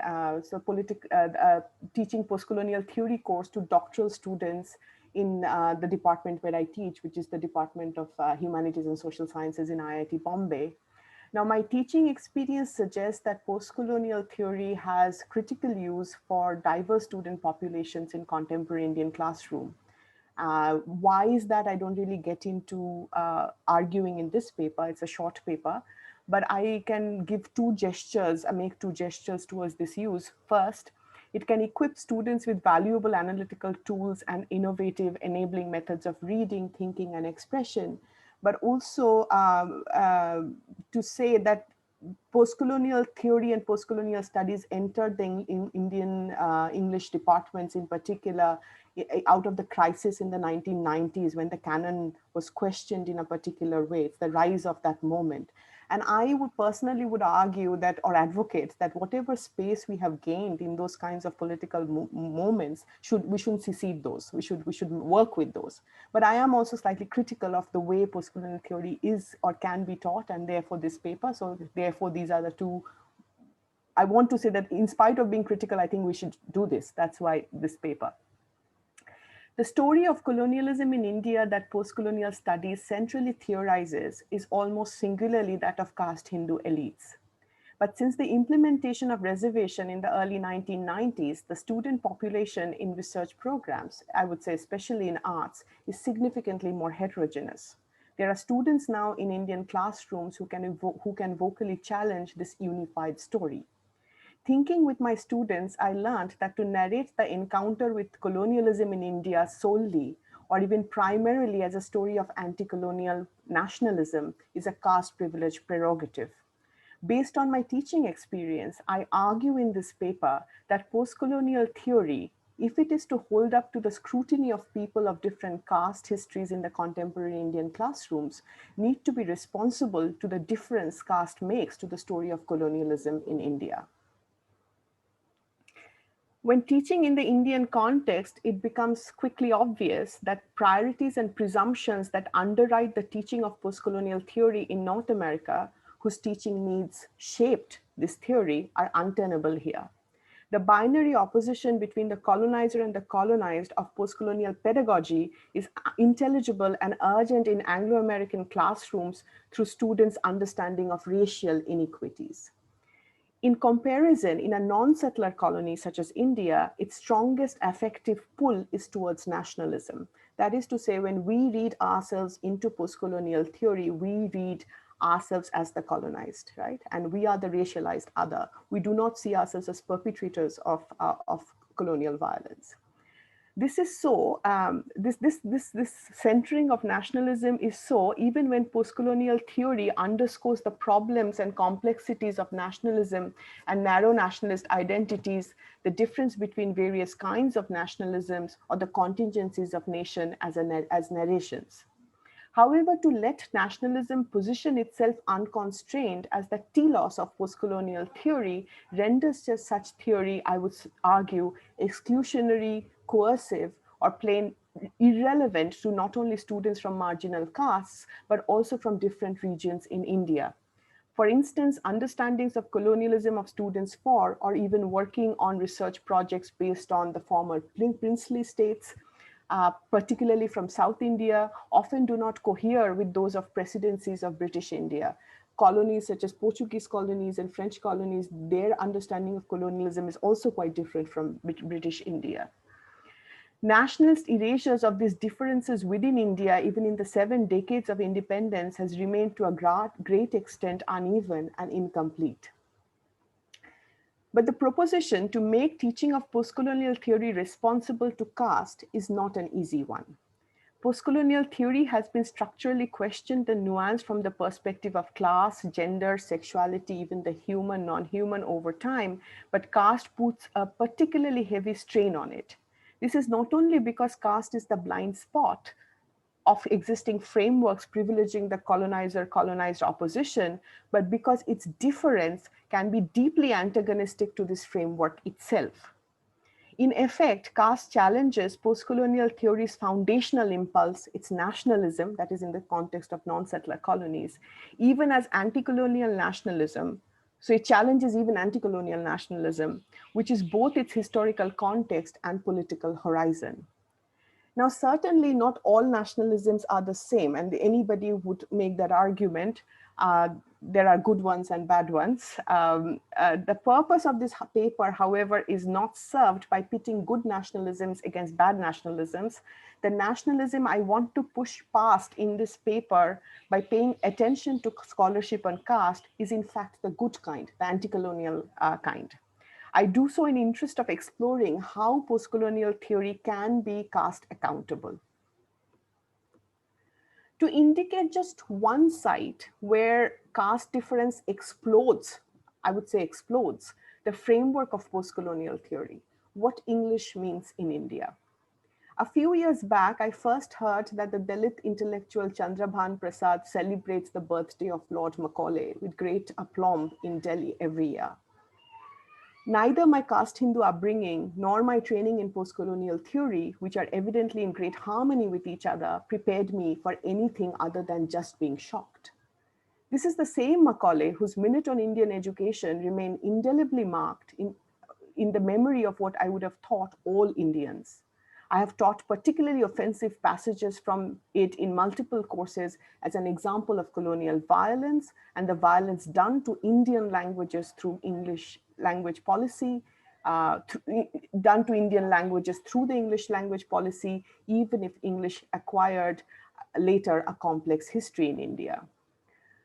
teaching postcolonial theory course to doctoral students in the department where I teach, which is the Department of Humanities and Social Sciences in IIT Bombay. Now, my teaching experience suggests that postcolonial theory has critical use for diverse student populations in contemporary Indian classroom. Why is that? I don't really get into arguing in this paper. It's a short paper, but I can give two gestures, make two gestures towards this use. First, It can equip students with valuable analytical tools and innovative enabling methods of reading, thinking, and expression, but also to say that post-colonial theory and post-colonial studies entered the Indian English departments in particular out of the crisis in the 1990s when the canon was questioned in a particular way. It's the rise of that moment. And I would personally argue that, or advocate that whatever space we have gained in those kinds of political moments, we shouldn't secede those. We should work with those. But I am also slightly critical of the way post-colonial theory is or can be taught, and therefore this paper. So therefore these are the two. I want to say that in spite of being critical, I think we should do this. That's why this paper. The story of colonialism in India that post-colonial studies centrally theorizes is almost singularly that of caste Hindu elites. But since the implementation of reservation in the early 1990s, the student population in research programs, I would say especially in arts, is significantly more heterogeneous. There are students now in Indian classrooms who can vocally challenge this unified story. Thinking with my students, I learned that to narrate the encounter with colonialism in India solely, or even primarily as a story of anti-colonial nationalism, is a caste privilege prerogative. Based on my teaching experience, I argue in this paper that post-colonial theory, if it is to hold up to the scrutiny of people of different caste histories in the contemporary Indian classrooms, need to be responsible to the difference caste makes to the story of colonialism in India. When teaching in the Indian context, it becomes quickly obvious that priorities and presumptions that underwrite the teaching of post-colonial theory in North America, whose teaching needs shaped this theory, are untenable here. The binary opposition between the colonizer and the colonized of post-colonial pedagogy is intelligible and urgent in Anglo-American classrooms through students' understanding of racial inequities. In comparison, in a non-settler colony such as India, its strongest affective pull is towards nationalism. That is to say, when we read ourselves into post-colonial theory, we read ourselves as the colonized, right? And we are the racialized other. We do not see ourselves as perpetrators of colonial violence. This is so, this centering of nationalism is so even when post-colonial theory underscores the problems and complexities of nationalism and narrow nationalist identities, the difference between various kinds of nationalisms or the contingencies of nation as narrations. However, to let nationalism position itself unconstrained as the telos of post-colonial theory renders just such theory, I would argue, exclusionary, coercive, or plain irrelevant to not only students from marginal castes, but also from different regions in India. For instance, understandings of colonialism of students for, or even working on research projects based on the former princely states, particularly from South India, often do not cohere with those of presidencies of British India. Colonies such as Portuguese colonies and French colonies, their understanding of colonialism is also quite different from British India. Nationalist erasures of these differences within India, even in the 7 decades of independence, has remained to a great extent uneven and incomplete. But the proposition to make teaching of post-colonial theory responsible to caste is not an easy one. Post-colonial theory has been structurally questioned and nuanced from the perspective of class, gender, sexuality, even the human, non-human over time, but caste puts a particularly heavy strain on it. This is not only because caste is the blind spot of existing frameworks privileging the colonizer-colonized opposition, but because its difference can be deeply antagonistic to this framework itself. In effect, caste challenges post-colonial theory's foundational impulse, its nationalism, that is in the context of non-settler colonies, even as anti-colonial nationalism. So it challenges even anti-colonial nationalism, which is both its historical context and political horizon. Now, certainly not all nationalisms are the same, and anybody would make that argument. There are good ones and bad ones. The purpose of this paper, however, is not served by pitting good nationalisms against bad nationalisms. The nationalism I want to push past in this paper by paying attention to scholarship on caste is in fact the good kind, the anti-colonial kind. I do so in interest of exploring how postcolonial theory can be caste accountable. To indicate just one site where caste difference explodes, I would say explodes, the framework of postcolonial theory, what English means in India. A few years back, I first heard that the Dalit intellectual Chandrabhan Prasad celebrates the birthday of Lord Macaulay with great aplomb in Delhi every year. Neither my caste Hindu upbringing nor my training in postcolonial theory, which are evidently in great harmony with each other, prepared me for anything other than just being shocked. This is the same Macaulay whose minute on Indian education remained indelibly marked in the memory of what I would have taught all Indians. I have taught particularly offensive passages from it in multiple courses as an example of colonial violence and the violence done to Indian languages through English language policy, done to Indian languages through the English language policy, even if English acquired later a complex history in India.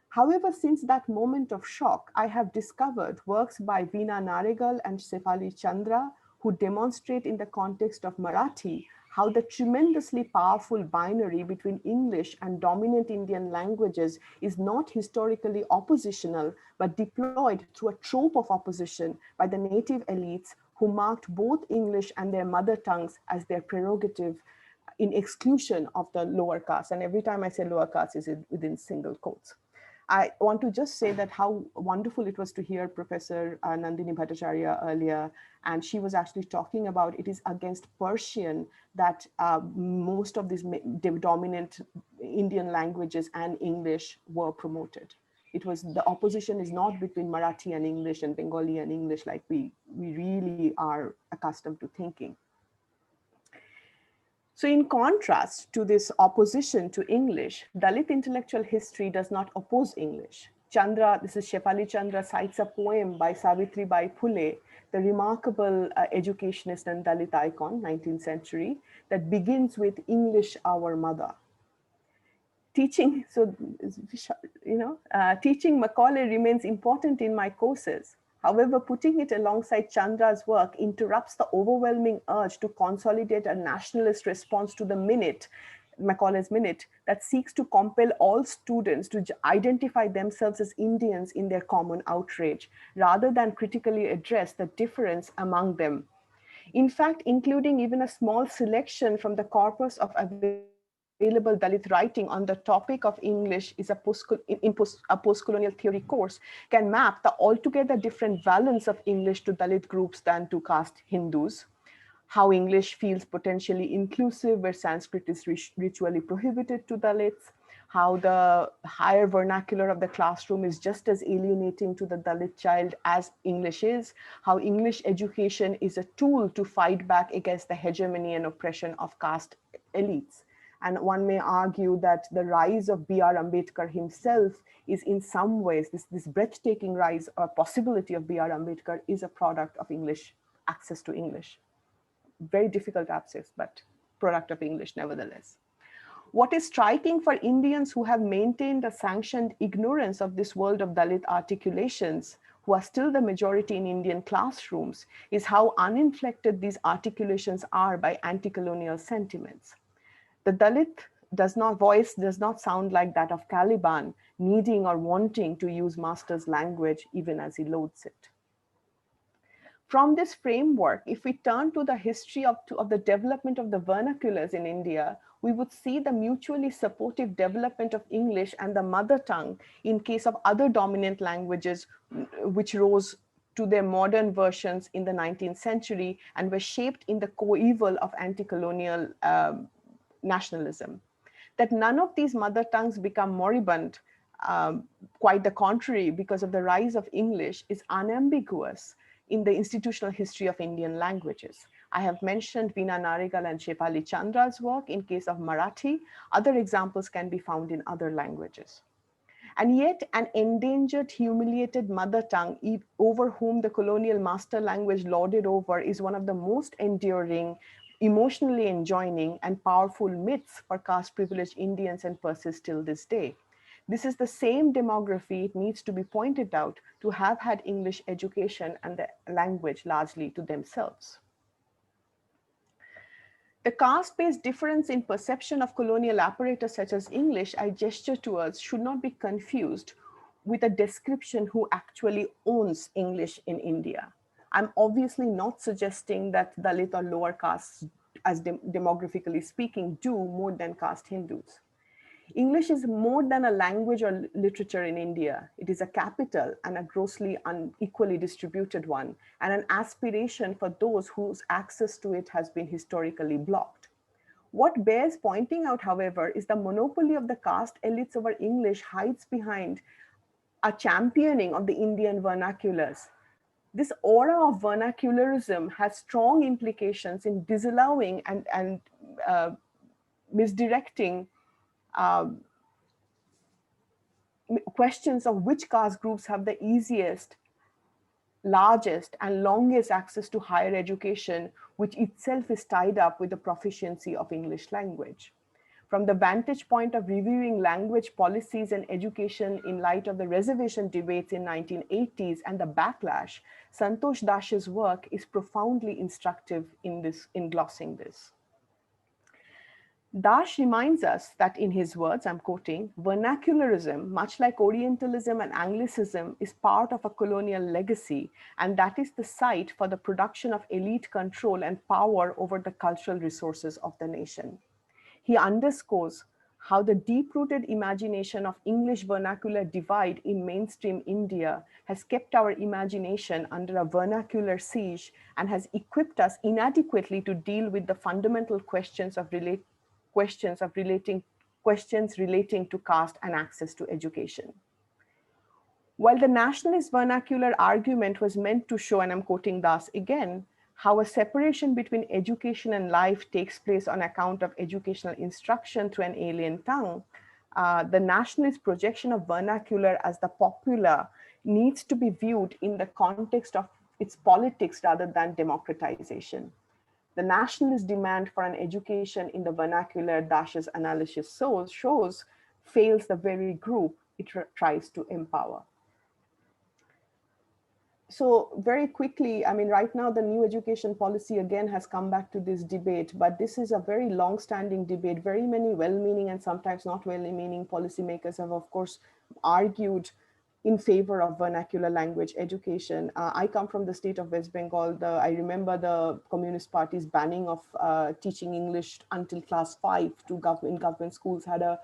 However, since that moment of shock, I have discovered works by Veena Naregal and Shefali Chandra who demonstrate in the context of Marathi how the tremendously powerful binary between English and dominant Indian languages is not historically oppositional, but deployed through a trope of opposition by the native elites who marked both English and their mother tongues as their prerogative in exclusion of the lower caste. And every time I say lower caste, is within single quotes. I want to just say that how wonderful it was to hear Professor Nandini Bhattacharya earlier, and she was actually talking about it is against Persian that most of these dominant Indian languages and English were promoted. It was the opposition is not between Marathi and English and Bengali and English like we really are accustomed to thinking. So in contrast to this opposition to English, Dalit intellectual history does not oppose English. Chandra, this is Shefali Chandra, cites a poem by Savitribai Phule, the remarkable educationist and Dalit icon, 19th century, that begins with English, our mother. Teaching, so teaching Macaulay remains important in my courses. However, putting it alongside Chandra's work interrupts the overwhelming urge to consolidate a nationalist response to the minute, Macaulay's minute, that seeks to compel all students to identify themselves as Indians in their common outrage, rather than critically address the difference among them. In fact, including even a small selection from the corpus of available Dalit writing on the topic of English is a postcolonial theory course can map the altogether different valence of English to Dalit groups than to caste Hindus. How English feels potentially inclusive where Sanskrit is ritually prohibited to Dalits. How the higher vernacular of the classroom is just as alienating to the Dalit child as English is. How English education is a tool to fight back against the hegemony and oppression of caste elites. And one may argue that the rise of B.R. Ambedkar himself is in some ways, this breathtaking rise or possibility of B.R. Ambedkar is a product of English, access to English. Very difficult access, but product of English nevertheless. What is striking for Indians who have maintained a sanctioned ignorance of this world of Dalit articulations, who are still the majority in Indian classrooms, is how uninflected these articulations are by anti-colonial sentiments. The Dalit voice does not sound like that of Caliban, needing or wanting to use master's language even as he loathes it. From this framework, if we turn to the history of the development of the vernaculars in India, we would see the mutually supportive development of English and the mother tongue in case of other dominant languages which rose to their modern versions in the 19th century and were shaped in the coeval of anti-colonial nationalism. That none of these mother tongues become moribund, quite the contrary, because of the rise of English, is unambiguous in the institutional history of Indian languages. I have mentioned Veena Naregal and Shefali Chandra's work in case of Marathi. Other examples can be found in other languages. And yet an endangered, humiliated mother tongue over whom the colonial master language lorded over is one of the most enduring, emotionally enjoining and powerful myths for caste privileged Indians and persists till this day. This is the same demography, it needs to be pointed out, to have had English education and the language largely to themselves. The caste-based difference in perception of colonial apparatus such as English I gesture towards should not be confused with a description who actually owns English in India. I'm obviously not suggesting that Dalit or lower castes, as demographically speaking, do more than caste Hindus. English is more than a language or literature in India. It is a capital and a grossly unequally distributed one, and an aspiration for those whose access to it has been historically blocked. What bears pointing out, however, is the monopoly of the caste elites over English hides behind a championing of the Indian vernaculars. This aura of vernacularism has strong implications in disallowing and misdirecting questions of which caste groups have the easiest, largest, and longest access to higher education, which itself is tied up with the proficiency of English language. From the vantage point of reviewing language policies and education in light of the reservation debates in 1980s and the backlash, Santosh Dash's work is profoundly instructive in glossing this. Dash reminds us that in his words, I'm quoting, vernacularism, much like Orientalism and Anglicism, is part of a colonial legacy, and that is the site for the production of elite control and power over the cultural resources of the nation. He underscores how the deep-rooted imagination of English vernacular divide in mainstream India has kept our imagination under a vernacular siege and has equipped us inadequately to deal with the fundamental questions relating to caste and access to education. While the nationalist vernacular argument was meant to show, and I'm quoting Das again, how a separation between education and life takes place on account of educational instruction through an alien tongue, the nationalist projection of vernacular as the popular needs to be viewed in the context of its politics rather than democratization. The nationalist demand for an education in the vernacular Dash's analysis shows fails the very group it tries to empower. So very quickly, I mean, right now the new education policy again has come back to this debate, but this is a very long-standing debate. Very many well-meaning and sometimes not well-meaning policymakers have, of course, argued in favor of vernacular language education. I come from the state of West Bengal. I remember the Communist Party's banning of teaching English until class 5 in government schools had a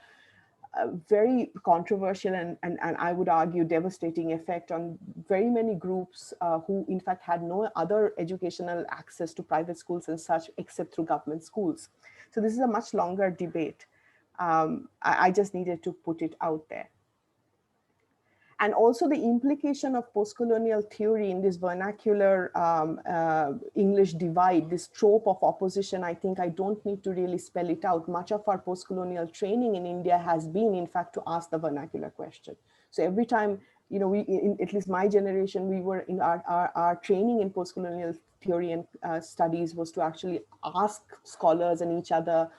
very controversial and I would argue devastating effect on very many groups who in fact had no other educational access to private schools and such except through government schools. So this is a much longer debate. I just needed to put it out there. And also the implication of post-colonial theory in this vernacular English divide, this trope of opposition, I think I don't need to really spell it out. Much of our post-colonial training in India has been, in fact, to ask the vernacular question. So every time, you know, at least my generation, we were in our training in post-colonial theory and studies was to actually ask scholars and each other,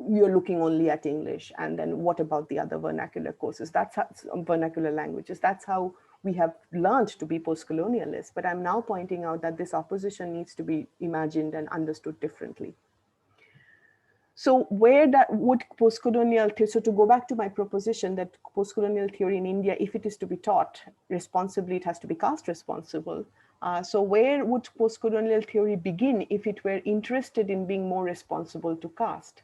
you're looking only at English, and then what about the other vernacular courses? That's how, vernacular languages. That's how we have learned to be post-colonialists. But I'm now pointing out that this opposition needs to be imagined and understood differently. So where that would post-colonial, so to go back to my proposition that post-colonial theory in India, if it is to be taught responsibly, it has to be caste responsible. So where would post-colonial theory begin if it were interested in being more responsible to caste?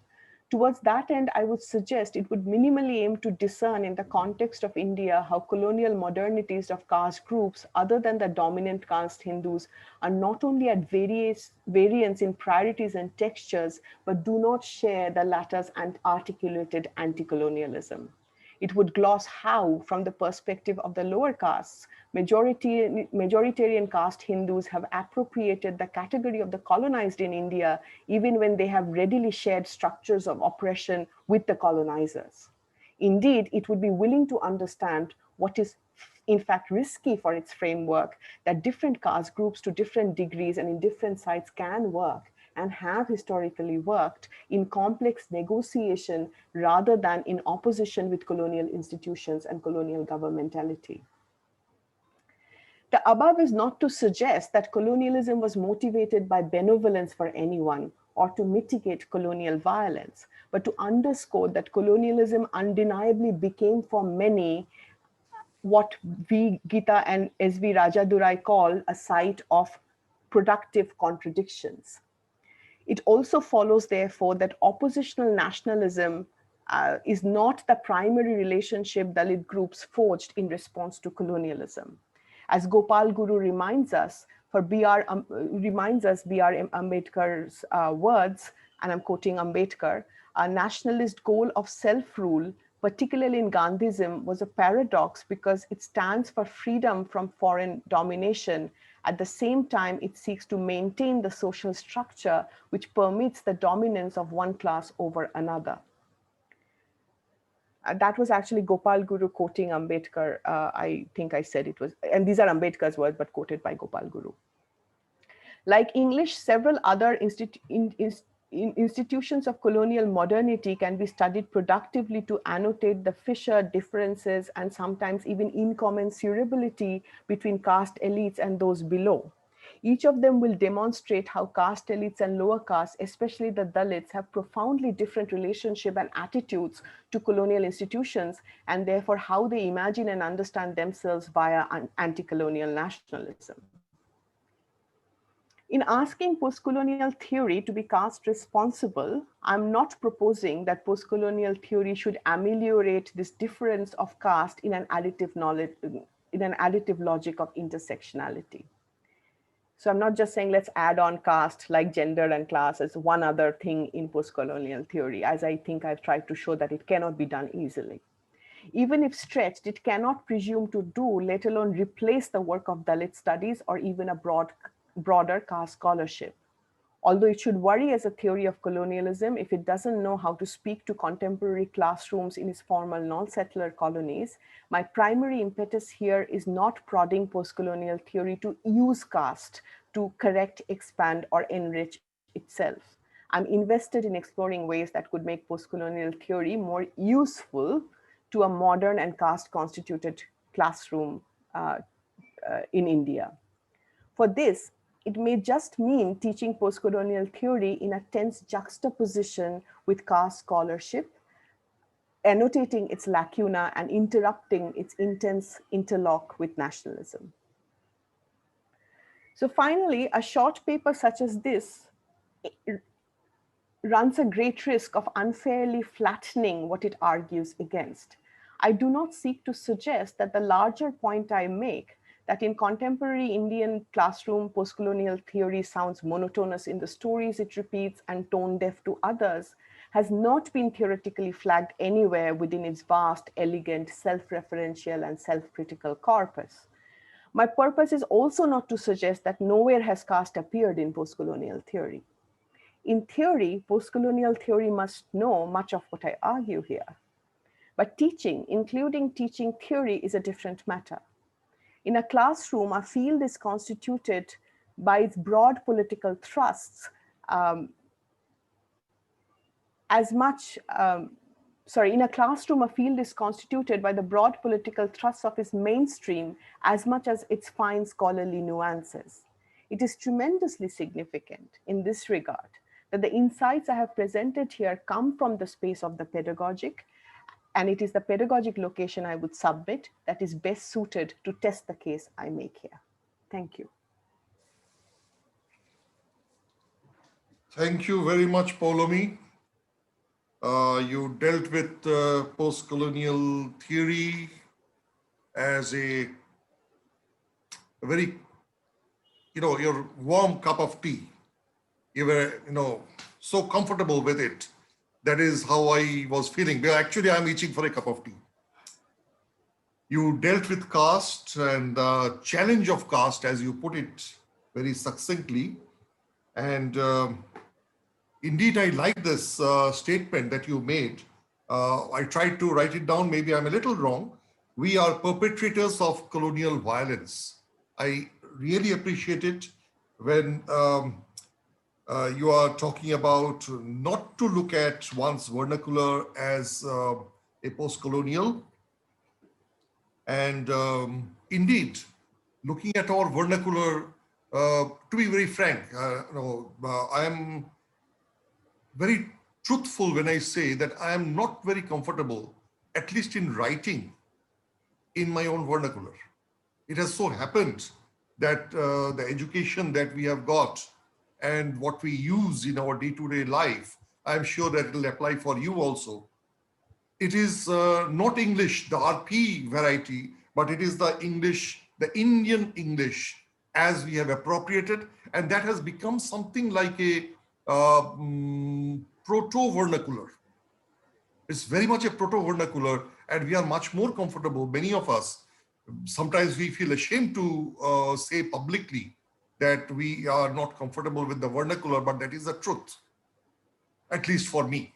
Towards that end, I would suggest it would minimally aim to discern in the context of India how colonial modernities of caste groups other than the dominant caste Hindus are not only at variance in priorities and textures, but do not share the latter's articulated anti-colonialism. It would gloss how, from the perspective of the lower castes, majoritarian caste Hindus have appropriated the category of the colonized in India, even when they have readily shared structures of oppression with the colonizers. Indeed, it would be willing to understand what is in fact risky for its framework, that different caste groups to different degrees and in different sites can work, and have historically worked in complex negotiation rather than in opposition with colonial institutions and colonial governmentality. The above is not to suggest that colonialism was motivated by benevolence for anyone or to mitigate colonial violence, but to underscore that colonialism undeniably became for many what V. Gita and S.V. Rajadurai call a site of productive contradictions. It also follows, therefore, that oppositional nationalism is not the primary relationship Dalit groups forged in response to colonialism. As Gopal Guru reminds us, B.R. Ambedkar's words, and I'm quoting Ambedkar, a nationalist goal of self-rule, particularly in Gandhism, was a paradox because it stands for freedom from foreign domination. At the same time, it seeks to maintain the social structure which permits the dominance of one class over another. That was actually Gopal Guru quoting Ambedkar. I think I said it was, and these are Ambedkar's words, but quoted by Gopal Guru. Like English, several other institutions of colonial modernity can be studied productively to annotate the fissure, differences, and sometimes even incommensurability between caste elites and those below. Each of them will demonstrate how caste elites and lower castes, especially the Dalits, have profoundly different relationship and attitudes to colonial institutions, and therefore how they imagine and understand themselves via anti-colonial nationalism. In asking post-colonial theory to be caste responsible, I'm not proposing that post-colonial theory should ameliorate this difference of caste in an additive logic of intersectionality. So I'm not just saying let's add on caste like gender and class as one other thing in post-colonial theory, as I think I've tried to show that it cannot be done easily. Even if stretched, it cannot presume to do, let alone replace the work of Dalit studies or even a broader caste scholarship. Although it should worry as a theory of colonialism if it doesn't know how to speak to contemporary classrooms in its formal non-settler colonies, my primary impetus here is not prodding post-colonial theory to use caste to correct, expand, or enrich itself. I'm invested in exploring ways that could make post-colonial theory more useful to a modern and caste-constituted classroom in India. For this, it may just mean teaching post-colonial theory in a tense juxtaposition with caste scholarship, annotating its lacuna and interrupting its intense interlock with nationalism. So finally, a short paper such as this runs a great risk of unfairly flattening what it argues against. I do not seek to suggest that the larger point I make, that in contemporary Indian classroom, post-colonial theory sounds monotonous in the stories it repeats and tone deaf to others, has not been theoretically flagged anywhere within its vast, elegant, self-referential and self-critical corpus. My purpose is also not to suggest that nowhere has caste appeared in post-colonial theory. In theory, post-colonial theory must know much of what I argue here. But teaching, including teaching theory, is a different matter. In a classroom, a field is constituted by its broad political thrusts in a classroom, a field is constituted by the broad political thrusts of its mainstream as much as its fine scholarly nuances. It is tremendously significant in this regard that the insights I have presented here come from the space of the pedagogic, and it is the pedagogic location I would submit that is best suited to test the case I make here. Thank you. Thank you very much, Paulomi. You dealt with post-colonial theory as a very, your warm cup of tea. You were, so comfortable with it. That is how I was feeling. But actually, I'm itching for a cup of tea. You dealt with caste and the challenge of caste, as you put it very succinctly. And indeed, I like this statement that you made. I tried to write it down. Maybe I'm a little wrong. We are perpetrators of colonial violence. I really appreciate it when you are talking about not to look at one's vernacular as a post-colonial. And indeed, looking at our vernacular, to be very frank, I am very truthful when I say that I am not very comfortable, at least in writing, in my own vernacular. It has so happened that the education that we have got and what we use in our day-to-day life, I'm sure that it will apply for you also. It is not English, the RP variety, but it is the English, the Indian English as we have appropriated, and that has become something like a proto-vernacular. It's very much a proto-vernacular, and we are much more comfortable, many of us. Sometimes we feel ashamed to say publicly that we are not comfortable with the vernacular, but that is the truth, at least for me.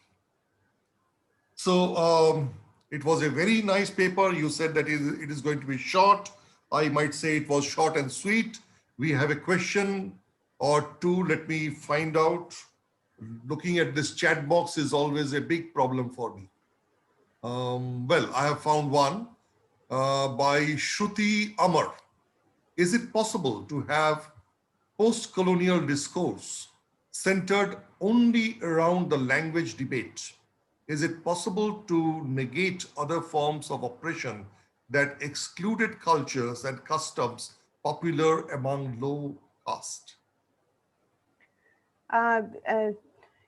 So it was a very nice paper. You said that it is going to be short. I might say it was short and sweet. We have a question or two. Let me find out. Looking at this chat box is always a big problem for me. Well, I have found one by Shruti Amar. Is it possible to have post-colonial discourse centered only around the language debate? Is it possible to negate other forms of oppression that excluded cultures and customs popular among low caste?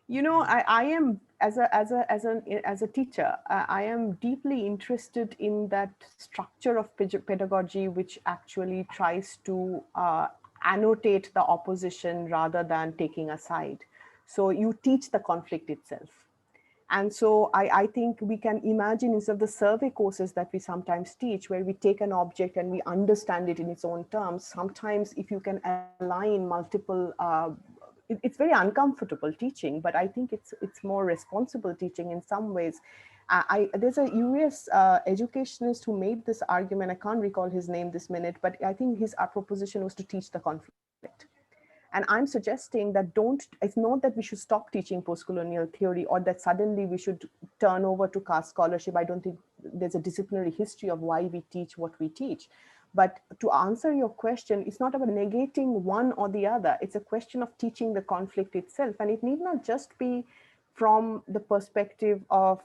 You know, I am as a teacher, I am deeply interested in that structure of pedagogy which actually tries to annotate the opposition rather than taking a side. So you teach the conflict itself. And so I think we can imagine, instead of the survey courses that we sometimes teach, where we take an object and we understand it in its own terms, sometimes if you can align multiple, it's very uncomfortable teaching, but I think it's more responsible teaching in some ways. There's a US educationist who made this argument. I can't recall his name this minute, but I think his proposition was to teach the conflict. And I'm suggesting that it's not that we should stop teaching post-colonial theory or that suddenly we should turn over to caste scholarship. I don't think there's a disciplinary history of why we teach what we teach. But to answer your question, it's not about negating one or the other. It's a question of teaching the conflict itself. And it need not just be from the perspective of,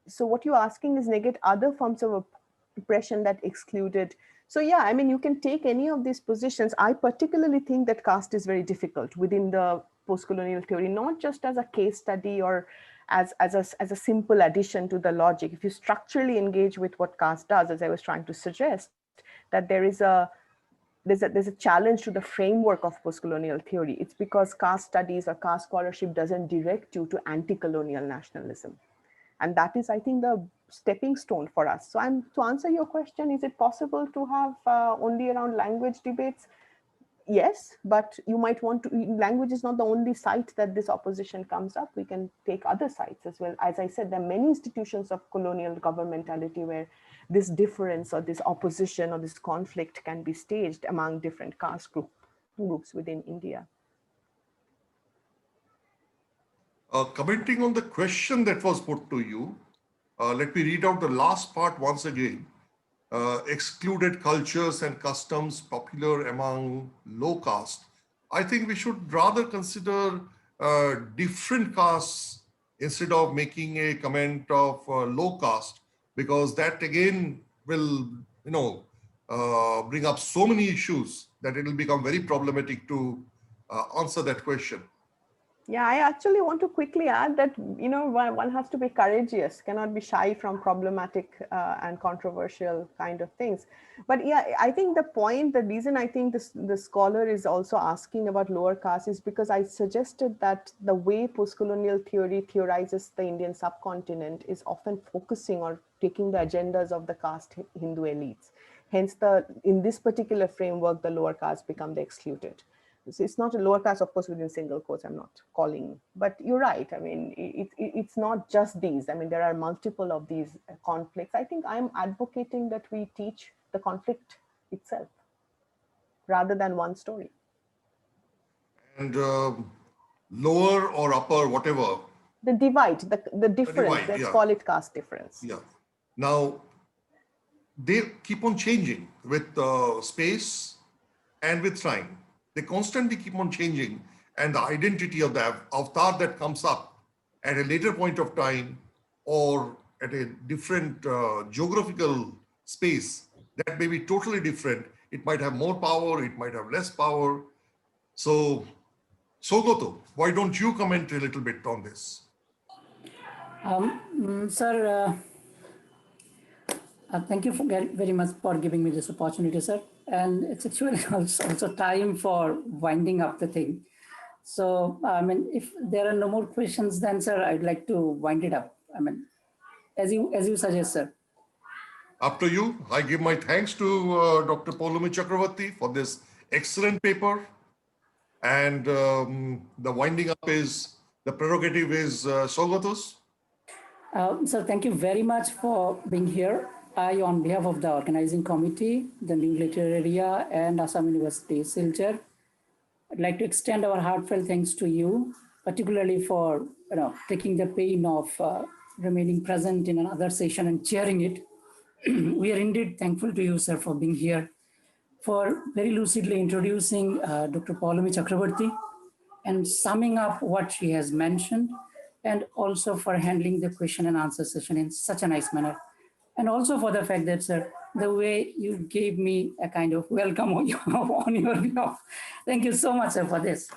so what you're asking is negate other forms of oppression that excluded. So yeah, I mean, you can take any of these positions. I particularly think that caste is very difficult within the post-colonial theory, not just as a case study or as a simple addition to the logic. If you structurally engage with what caste does, as I was trying to suggest, that there's a challenge to the framework of post-colonial theory. It's because caste studies or caste scholarship doesn't direct you to anti-colonial nationalism. And that is, I think, the stepping stone for us. So to answer your question, is it possible to have only around language debates? Yes, but you might want to, language is not the only site that this opposition comes up. We can take other sites as well. As I said, there are many institutions of colonial governmentality where this difference or this opposition or this conflict can be staged among different caste groups within India. Commenting on the question that was put to you, let me read out the last part once again. Excluded cultures and customs popular among low caste. I think we should rather consider different castes instead of making a comment of low caste, because that again will, bring up so many issues that it will become very problematic to answer that question. Yeah, I actually want to quickly add that, one has to be courageous, cannot be shy from problematic and controversial kind of things. But yeah, I think the reason I think the scholar is also asking about lower caste is because I suggested that the way post-colonial theory theorizes the Indian subcontinent is often focusing on taking the agendas of the caste Hindu elites. Hence, in this particular framework, the lower caste become the excluded. So it's not a lower caste, of course, within single quotes, I'm not calling, but you're right. I mean, it's not just these. I mean, there are multiple of these conflicts. I think I'm advocating that we teach the conflict itself rather than one story. and lower or upper, whatever. The divide, the difference, divide, let's yeah. call it caste difference. Yeah. Now, they keep on changing with space and with time. They constantly keep on changing, and the identity of the avatar that comes up at a later point of time or at a different geographical space, that may be totally different. It might have more power, it might have less power. So, Sogoto, why don't you comment a little bit on this? Sir, thank you very much for giving me this opportunity, sir. And it's actually also time for winding up the thing. So, I mean, if there are no more questions, then, sir, I'd like to wind it up. I mean, as you suggest, sir. Up to you. I give my thanks to Dr. Poulomi Chakravarti for this excellent paper. And the winding up is, the prerogative is Sogoto's. Sir, thank you very much for being here. I, on behalf of the organizing committee, the new Literaria and Assam University, Silchar, I'd like to extend our heartfelt thanks to you, particularly for taking the pain of remaining present in another session and chairing it. We are indeed thankful to you, sir, for being here, for very lucidly introducing Dr. Poulomi Chakravarti and summing up what she has mentioned, and also for handling the question and answer session in such a nice manner. And also for the fact that, sir, the way you gave me a kind of welcome on your behalf. Thank you so much, sir, for this.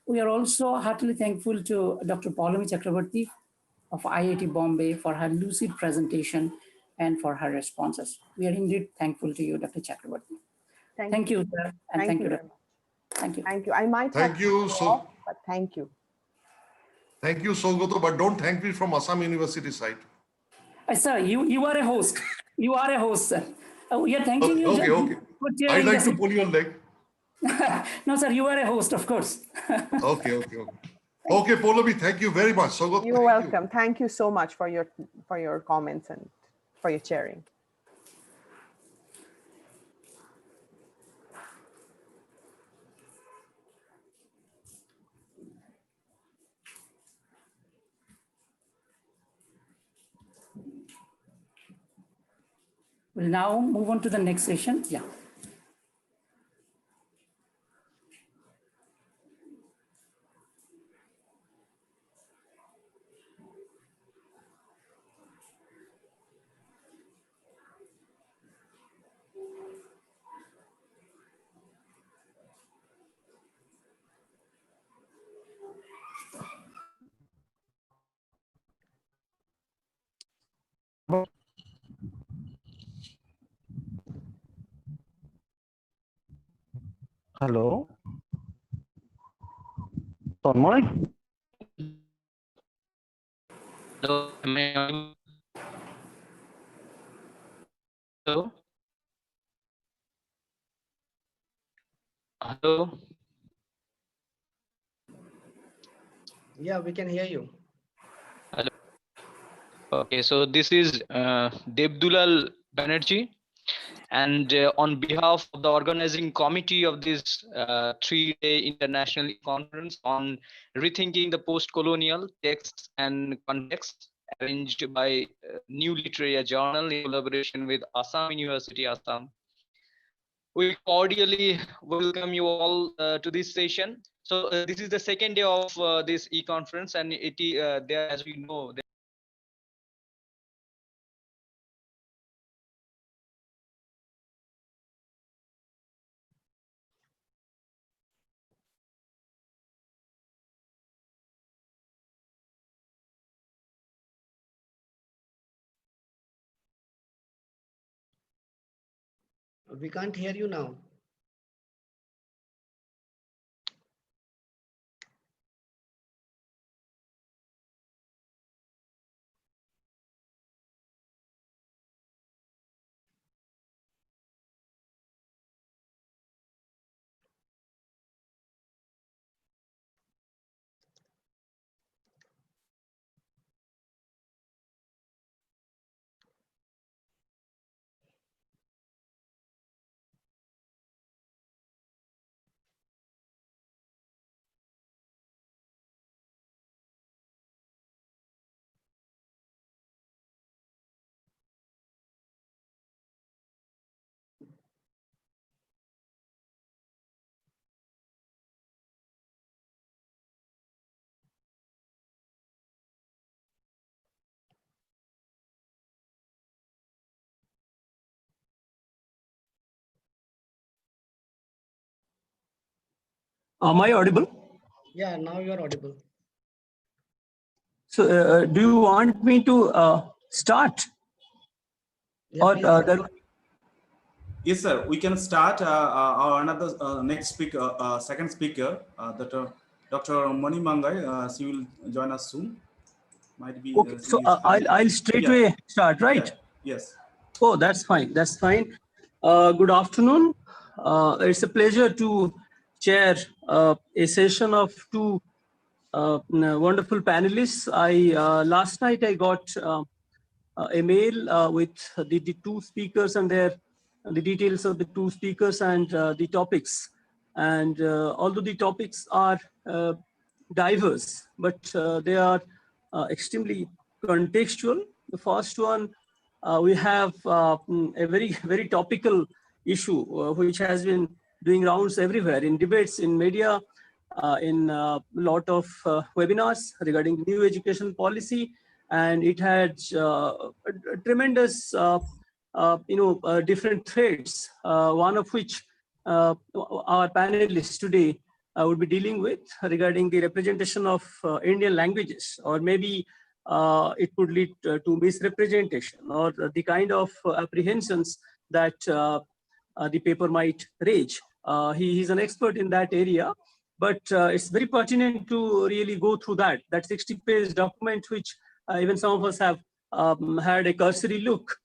We are also heartily thankful to Dr. Poulomi Chakravarti of IIT Bombay for her lucid presentation and for her responses. We are indeed thankful to you, Dr. Chakravarti. Thank you, sir. And thank you. Thank you. Thank you. I might have to go off, but thank you. Thank you, Sogoto, but don't thank me from Assam University side. Sir, you are a host. You are a host, sir. We are thanking you. Okay. I'd like to pull your leg. No, sir, you are a host, of course. Okay. Okay, Poulomi, thank you very much. Sogoto, you're welcome. Thank you so much for your comments and for your sharing. We'll now move on to the next session. Yeah. Hello. Tanmoy? Hello, am I audible? Hello? Hello? Yeah, we can hear you. Hello. Okay, so this is Devdulal Banerjee, and on behalf of the organizing committee of this 3-day international conference on rethinking the post-colonial texts and contexts, arranged by New Literaria Journal in collaboration with Assam University, Assam. We cordially welcome you all to this session. So this is the second day of this e-conference, and there, as we know, We can't hear you now. Am I audible? Yeah, now you're audible. So do you want me to start? Yeah, Or please. Yes, sir. We can start our another next speaker, second speaker, Dr. Mani Mangai. She will join us soon. Might be. Okay, so I'll straight away start, right? Yeah. Yes. Oh, that's fine. That's fine. Good afternoon. It's a pleasure to chair a session of two wonderful panelists. Last night I got a mail with the two speakers and the details of the two speakers and the topics. And although the topics are diverse, but they are extremely contextual. The first one, we have a very topical issue which has been doing rounds everywhere in debates, in media, in a lot of webinars regarding new education policy, and it had tremendous different threads, one of which our panelists today would be dealing with regarding the representation of Indian languages, or maybe it could lead to misrepresentation or the kind of apprehensions that the paper might raise. He's an expert in that area, but it's very pertinent to really go through that 60-page document, which even some of us have had a cursory look.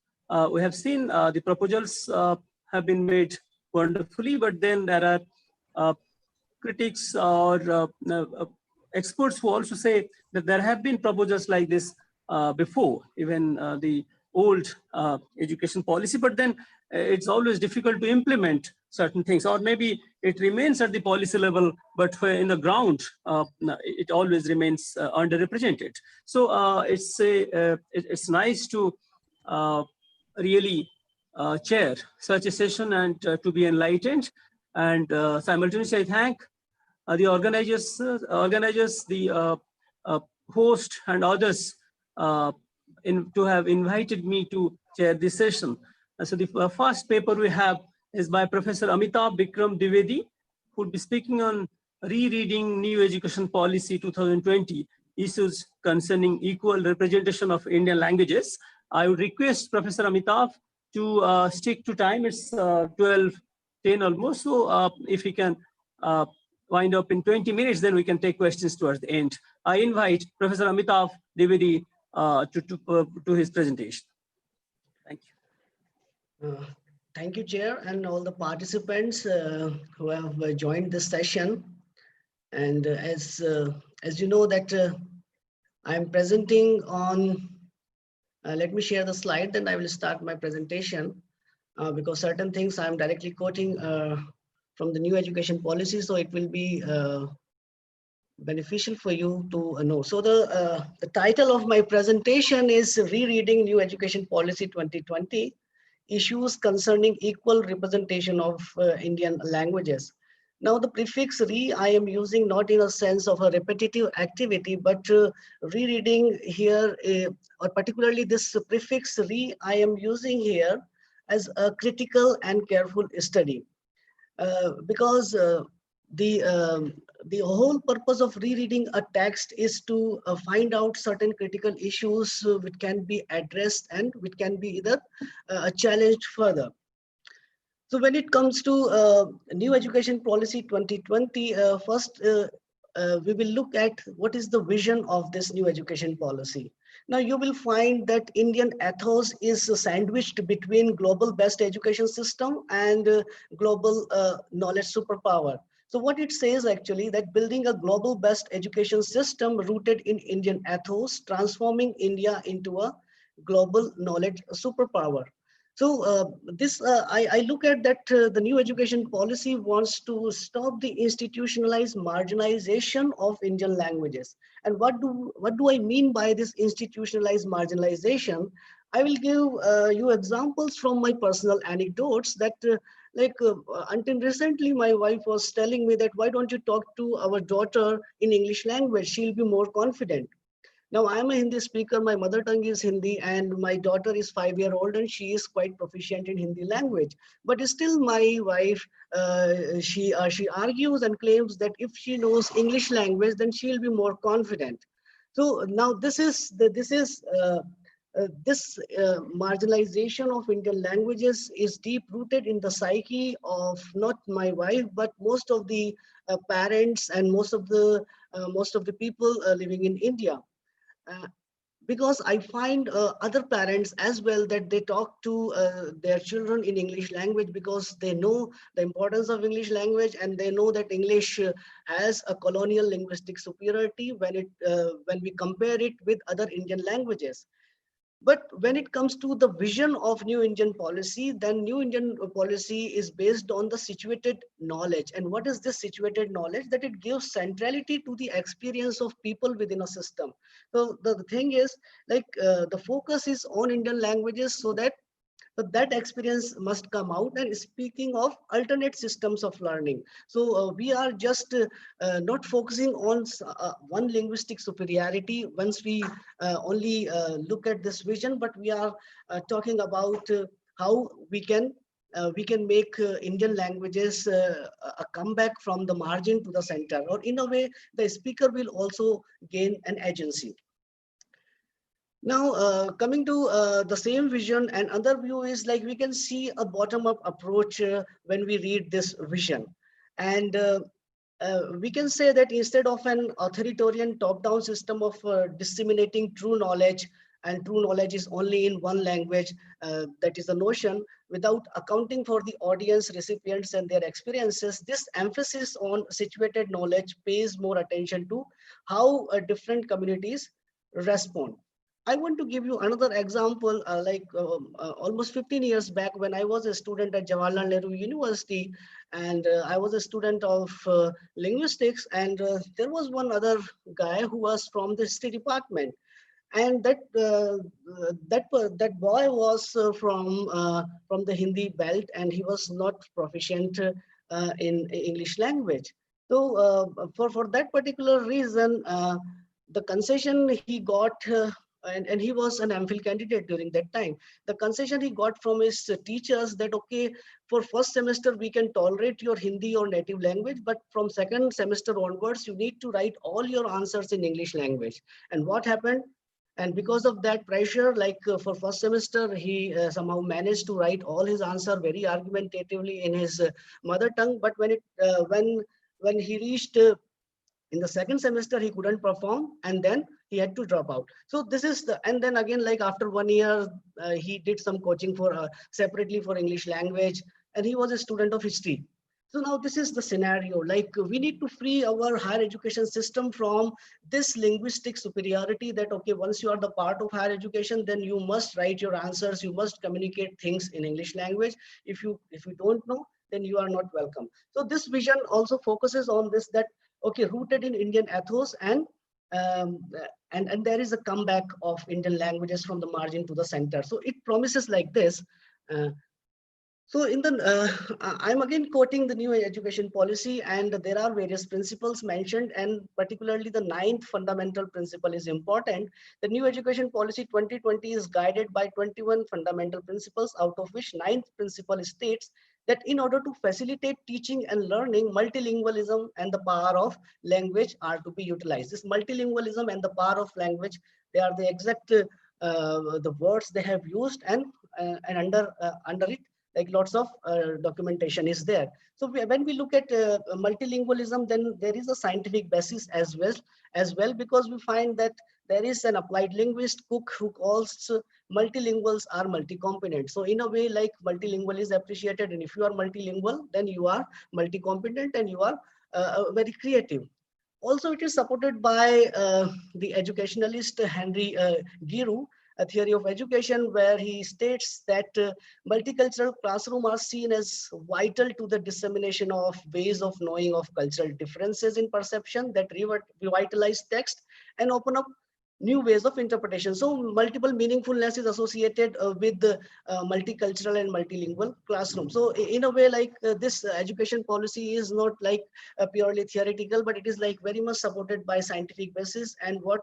We have seen the proposals have been made wonderfully, but then there are critics or experts who also say that there have been proposals like this before, even the old education policy, but then it's always difficult to implement certain things, or maybe it remains at the policy level, but in the ground, it always remains underrepresented. So it's nice to really chair such a session and to be enlightened. And simultaneously, I thank the organizers, the host, and others to have invited me to chair this session. So the first paper we have is by Professor Amitabh Bikram Dwivedi, who will be speaking on rereading New Education Policy 2020, issues concerning equal representation of Indian languages. I would request Professor Amitabh to stick to time. It's 12:10 almost. So if he can wind up in 20 minutes, then we can take questions towards the end. I invite Professor Amitabh Dwivedi to his presentation. Thank you. Thank you, Chair, and all the participants who have joined this session. And as you know that I'm presenting on, let me share the slide, then I will start my presentation because certain things I'm directly quoting from the new education policy, so it will be beneficial for you to know. So the title of my presentation is Rereading New Education Policy 2020, Issues Concerning Equal Representation of Indian Languages. Now the prefix re I am using not in a sense of a repetitive activity, but rereading here, or particularly this prefix re I am using here as a critical and careful study. Because the whole purpose of rereading a text is to find out certain critical issues which can be addressed and which can be either challenged further. So when it comes to New Education Policy 2020, first we will look at what is the vision of this new education policy. Now you will find that Indian ethos is sandwiched between global best education system and global knowledge superpower. So what it says actually that building a global best education system rooted in Indian ethos, transforming India into a global knowledge superpower. So I look at that the new education policy wants to stop the institutionalized marginalization of Indian languages. And what do I mean by this institutionalized marginalization? I will give you examples from my personal anecdotes that until recently, my wife was telling me that why don't you talk to our daughter in English language? She'll be more confident. Now I'm a Hindi speaker, my mother tongue is Hindi, and my daughter is 5-year-old and she is quite proficient in Hindi language. But still my wife, she argues and claims that if she knows English language, then she'll be more confident. So now this marginalization of Indian languages is deep rooted in the psyche of not my wife, but most of the parents and most of the people living in India. Uh, because I find other parents as well that they talk to their children in English language because they know the importance of English language, and they know that English has a colonial linguistic superiority when we compare it with other Indian languages. But when it comes to the vision of New Indian policy, then New Indian policy is based on the situated knowledge. And what is this situated knowledge? That it gives centrality to the experience of people within a system. So the thing is, like the focus is on Indian languages so that that experience must come out. And speaking of alternate systems of learning, so we are just not focusing on one linguistic superiority once we only look at this vision, but we are talking about how we can make Indian languages a comeback from the margin to the center, or in a way the speaker will also gain an agency. Now, coming to the same vision, and other view is like we can see a bottom-up approach when we read this vision. And we can say that instead of an authoritarian top-down system of disseminating true knowledge, and true knowledge is only in one language, that is the notion, without accounting for the audience, recipients, and their experiences, this emphasis on situated knowledge pays more attention to how different communities respond. I want to give you another example, almost 15 years back when I was a student at Jawaharlal Nehru University, and I was a student of linguistics, and there was one other guy who was from the history department, and that boy was from the Hindi belt, and he was not proficient in English language. So for that particular reason, the concession he got, and he was an MPhil candidate during that time. The concession he got from his teachers that, okay, for first semester, we can tolerate your Hindi or native language, but from second semester onwards, you need to write all your answers in English language. And what happened? And because of that pressure, like for first semester, he somehow managed to write all his answer very argumentatively in his mother tongue. But when he reached in the second semester, he couldn't perform, and then he had to drop out. So this is and then again, like after 1 year, he did some coaching for separately for English language, and he was a student of history. So now this is the scenario, like we need to free our higher education system from this linguistic superiority that, okay, once you are the part of higher education, then you must write your answers, you must communicate things in English language. If you don't know, then you are not welcome. So this vision also focuses on this, that, okay, rooted in Indian ethos, and there is a comeback of Indian languages from the margin to the center. So it promises like this. So I'm again quoting the new education policy, and there are various principles mentioned, and particularly the 9th fundamental principle is important. The new education policy 2020 is guided by 21 fundamental principles, out of which 9th principle states that in order to facilitate teaching and learning, multilingualism and the power of language are to be utilized. This multilingualism and the power of language, they are the exact the words they have used, and under it, like lots of documentation is there. So when we look at multilingualism, then there is a scientific basis as well, because we find that there is an applied linguist, Cook, who calls multilinguals are multi-competent. So in a way, like multilingual is appreciated, and if you are multilingual, then you are multi-competent and you are very creative. Also, it is supported by the educationalist Henry Giroux, A Theory of Education, where he states that multicultural classrooms are seen as vital to the dissemination of ways of knowing of cultural differences in perception that revitalize text and open up new ways of interpretation. So multiple meaningfulness is associated with the multicultural and multilingual classroom. So in a way, like this education policy is not like purely theoretical, but it is like very much supported by scientific basis and what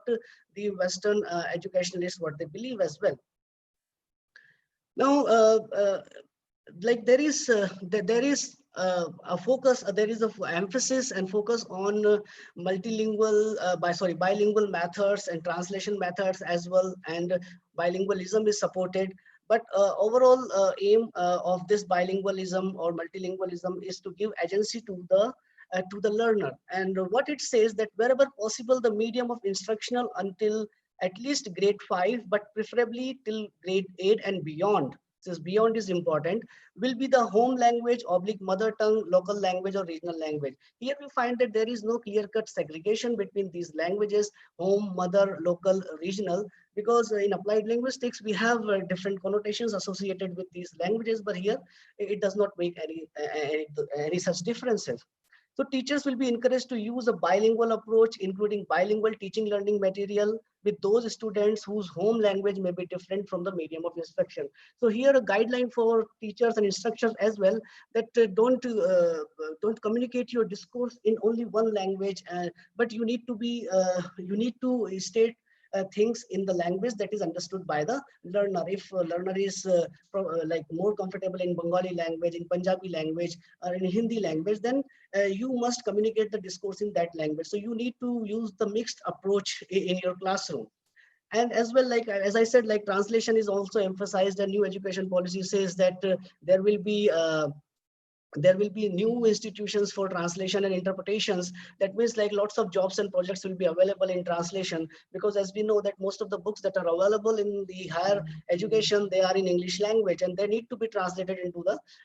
the Western educationalists, what they believe as well. Now, like there is a focus, there is a emphasis and focus on bilingual methods and translation methods as well, and bilingualism is supported. But overall aim of this bilingualism or multilingualism is to give agency to the learner. And what it says that wherever possible, the medium of instructional until at least grade 5, but preferably till grade 8 and beyond. Since beyond is important, will be the home language / mother tongue, local language or regional language. Here we find that there is no clear-cut segregation between these languages, home, mother, local, regional, because in applied linguistics, we have different connotations associated with these languages, but here it does not make any such differences. So teachers will be encouraged to use a bilingual approach, including bilingual teaching learning material with those students whose home language may be different from the medium of instruction. So here a guideline for teachers and instructors as well, that don't communicate your discourse in only one language, but you need to state things in the language that is understood by the learner. If a learner is like more comfortable in Bengali language, in Punjabi language, or in Hindi language, then you must communicate the discourse in that language. So you need to use the mixed approach in your classroom. And as well, like as I said, like translation is also emphasized. A new education policy says that there will be new institutions for translation and interpretations. That means like lots of jobs and projects will be available in translation, because as we know that most of the books that are available in the higher education, they are in English language and they need to be translated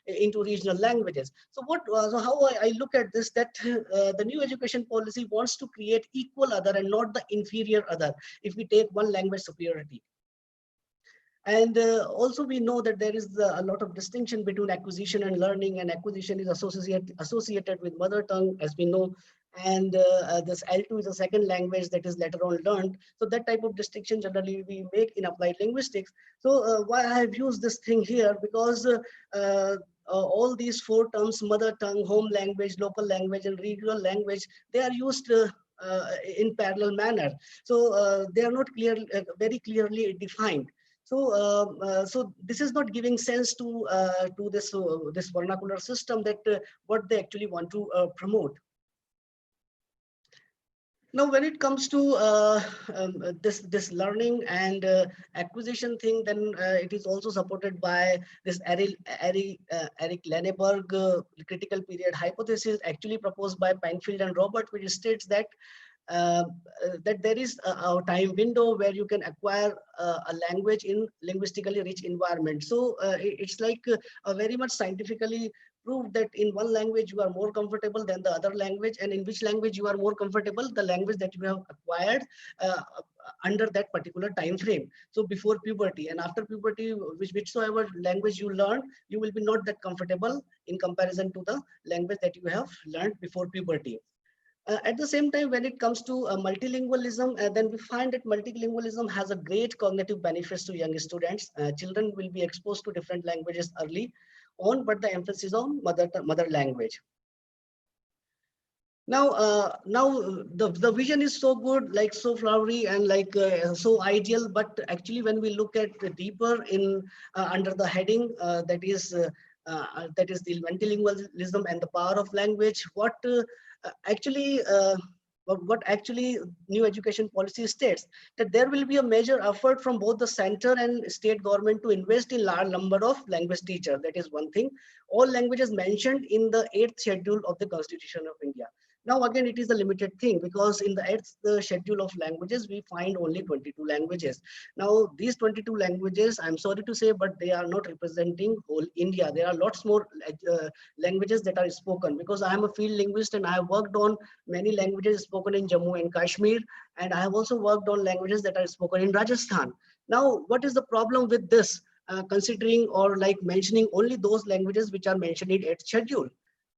into regional languages. So how I look at this, that the new education policy wants to create equal other and not the inferior other, if we take one language superiority. And also we know that there is a lot of distinction between acquisition and learning, and acquisition is associated with mother tongue, as we know, and this L2 is a second language that is later on learned. So that type of distinction generally we make in applied linguistics. So why I have used this thing here, because all these 4 terms, mother tongue, home language, local language, and regional language, they are used in parallel manner. So they are not very clearly defined. So this is not giving sense to this vernacular system, that what they actually want to promote. Now, when it comes to this learning and acquisition thing, then it is also supported by this Eric Laniberg critical period hypothesis, actually proposed by Penfield and Robert, which states that that there is a time window where you can acquire a language in linguistically rich environment. So it's like very much scientifically proved that in one language you are more comfortable than the other language, and in which language you are more comfortable, the language that you have acquired under that particular time frame. So before puberty and after puberty, whichsoever language you learn, you will be not that comfortable in comparison to the language that you have learned before puberty. At the same time, when it comes to multilingualism, then we find that multilingualism has a great cognitive benefits to young students. Children will be exposed to different languages early on, but the emphasis on mother language. Now, the vision is so good, like so flowery and like so ideal, but actually when we look at deeper in under the heading that is the multilingualism and the power of language, what actually new education policy states that there will be a major effort from both the center and state government to invest in large number of language teachers. That is one thing. All languages mentioned in the 8th schedule of the Constitution of India. Now, again, it is a limited thing, because in the 8th schedule of languages, we find only 22 languages. Now, these 22 languages, I'm sorry to say, but they are not representing whole India. There are lots more languages that are spoken, because I am a field linguist and I have worked on many languages spoken in Jammu and Kashmir. And I have also worked on languages that are spoken in Rajasthan. Now, what is the problem with this, considering or like mentioning only those languages which are mentioned in 8th schedule?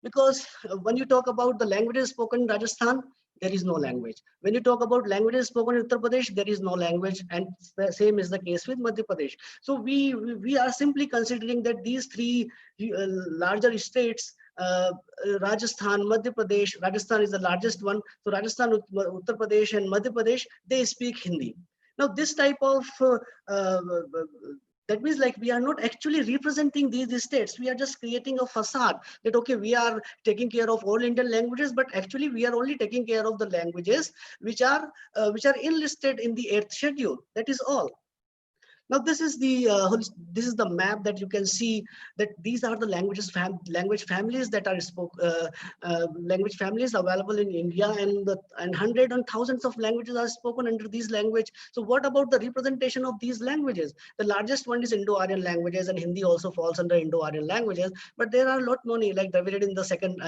Because when you talk about the languages spoken in Rajasthan, there is no language. When you talk about languages spoken in Uttar Pradesh, there is no language, and the same is the case with Madhya Pradesh. So we are simply considering that these three larger states, Rajasthan, Madhya Pradesh, Rajasthan is the largest one. So Rajasthan, Uttar Pradesh, and Madhya Pradesh, they speak Hindi. Now, this type of that means like we are not actually representing these states. We are just creating a facade that, okay, we are taking care of all Indian languages, but actually we are only taking care of the languages which are enlisted in the 8th schedule. That is all. Now, this is the map that you can see, that these are the language families that are language families available in India, and hundreds and thousands of languages are spoken under these language. So what about the representation of these languages? The largest one is Indo-Aryan languages, and Hindi also falls under Indo-Aryan languages, but there are a lot many, like Dravidian in the second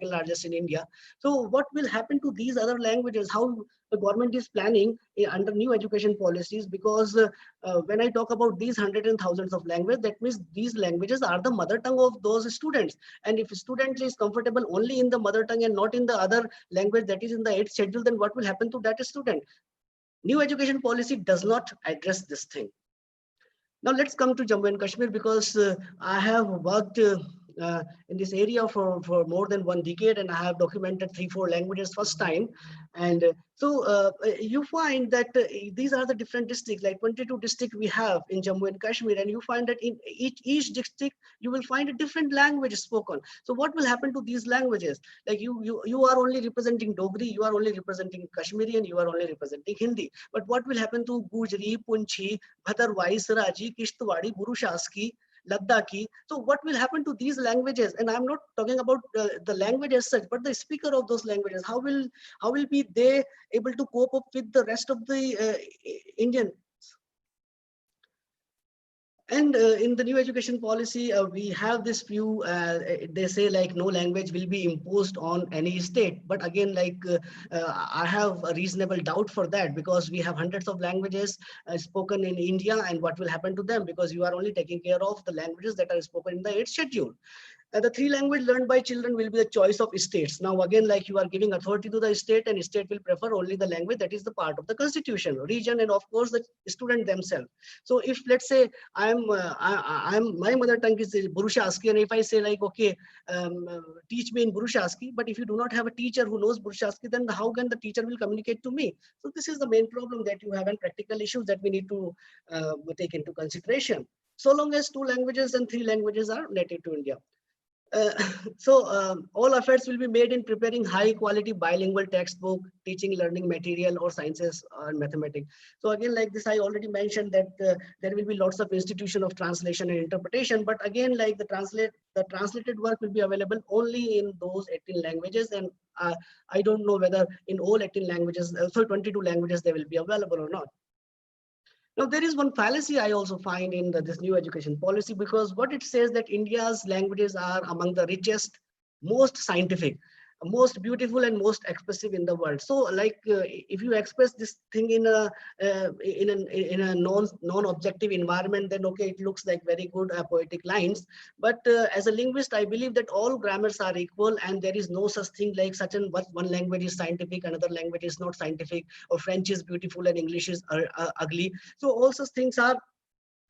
largest in India. So what will happen to these other languages? How the government is planning under new education policies? Because when I talk about these hundreds and thousands of languages, that means these languages are the mother tongue of those students. And if a student is comfortable only in the mother tongue and not in the other language that is in the 8th schedule, then what will happen to that student? New education policy does not address this thing. Now let's come to Jammu and Kashmir, because I have worked in this area for more than 1 decade, and I have documented 3-4 languages first time. And so you find that these are the different districts, like 22 districts we have in Jammu and Kashmir, and you find that in each district you will find a different language spoken. So what will happen to these languages? Like you are only representing Dogri, you are only representing Kashmiri, and you are only representing Hindi. But what will happen to Gujri, Punchi, Bhadarwai, Siraji, Kishtwadi, Burushaski, Ladakhi? So what will happen to these languages? And I'm not talking about the language as such, but the speaker of those languages. How will be they able to cope up with the rest of the Indian? And in the new education policy, we have this view, they say like no language will be imposed on any state. But again, like I have a reasonable doubt for that, because we have hundreds of languages spoken in India, and what will happen to them? Because you are only taking care of the languages that are spoken in the 8th schedule. The 3 languages learned by children will be the choice of states. Now, again, like you are giving authority to the state, and state will prefer only the language that is the part of the constitution, region, and of course the student themselves. So if let's say I'm my mother tongue is Burushaski, and if I say like, okay, teach me in Burushaski, but if you do not have a teacher who knows Burushaski, then how can the teacher will communicate to me? So this is the main problem that you have, and practical issues that we need to take into consideration. So long as 2 languages and 3 languages are native to India. So all efforts will be made in preparing high quality bilingual textbook, teaching learning material, or sciences and mathematics. So again, like this, I already mentioned that there will be lots of institution of translation and interpretation, but again, like the translated work will be available only in those 18 languages. And I don't know whether in all 18 languages, so 22 languages, they will be available or not. Now, there is one fallacy I also find in this new education policy, because what it says that India's languages are among the richest, most scientific, most beautiful, and most expressive in the world. So like if you express this thing in a non-objective environment, then okay, it looks like very good poetic lines. But as a linguist, I believe that all grammars are equal, and there is no such thing like one language is scientific, another language is not scientific, or French is beautiful and English is ugly. So all such things are,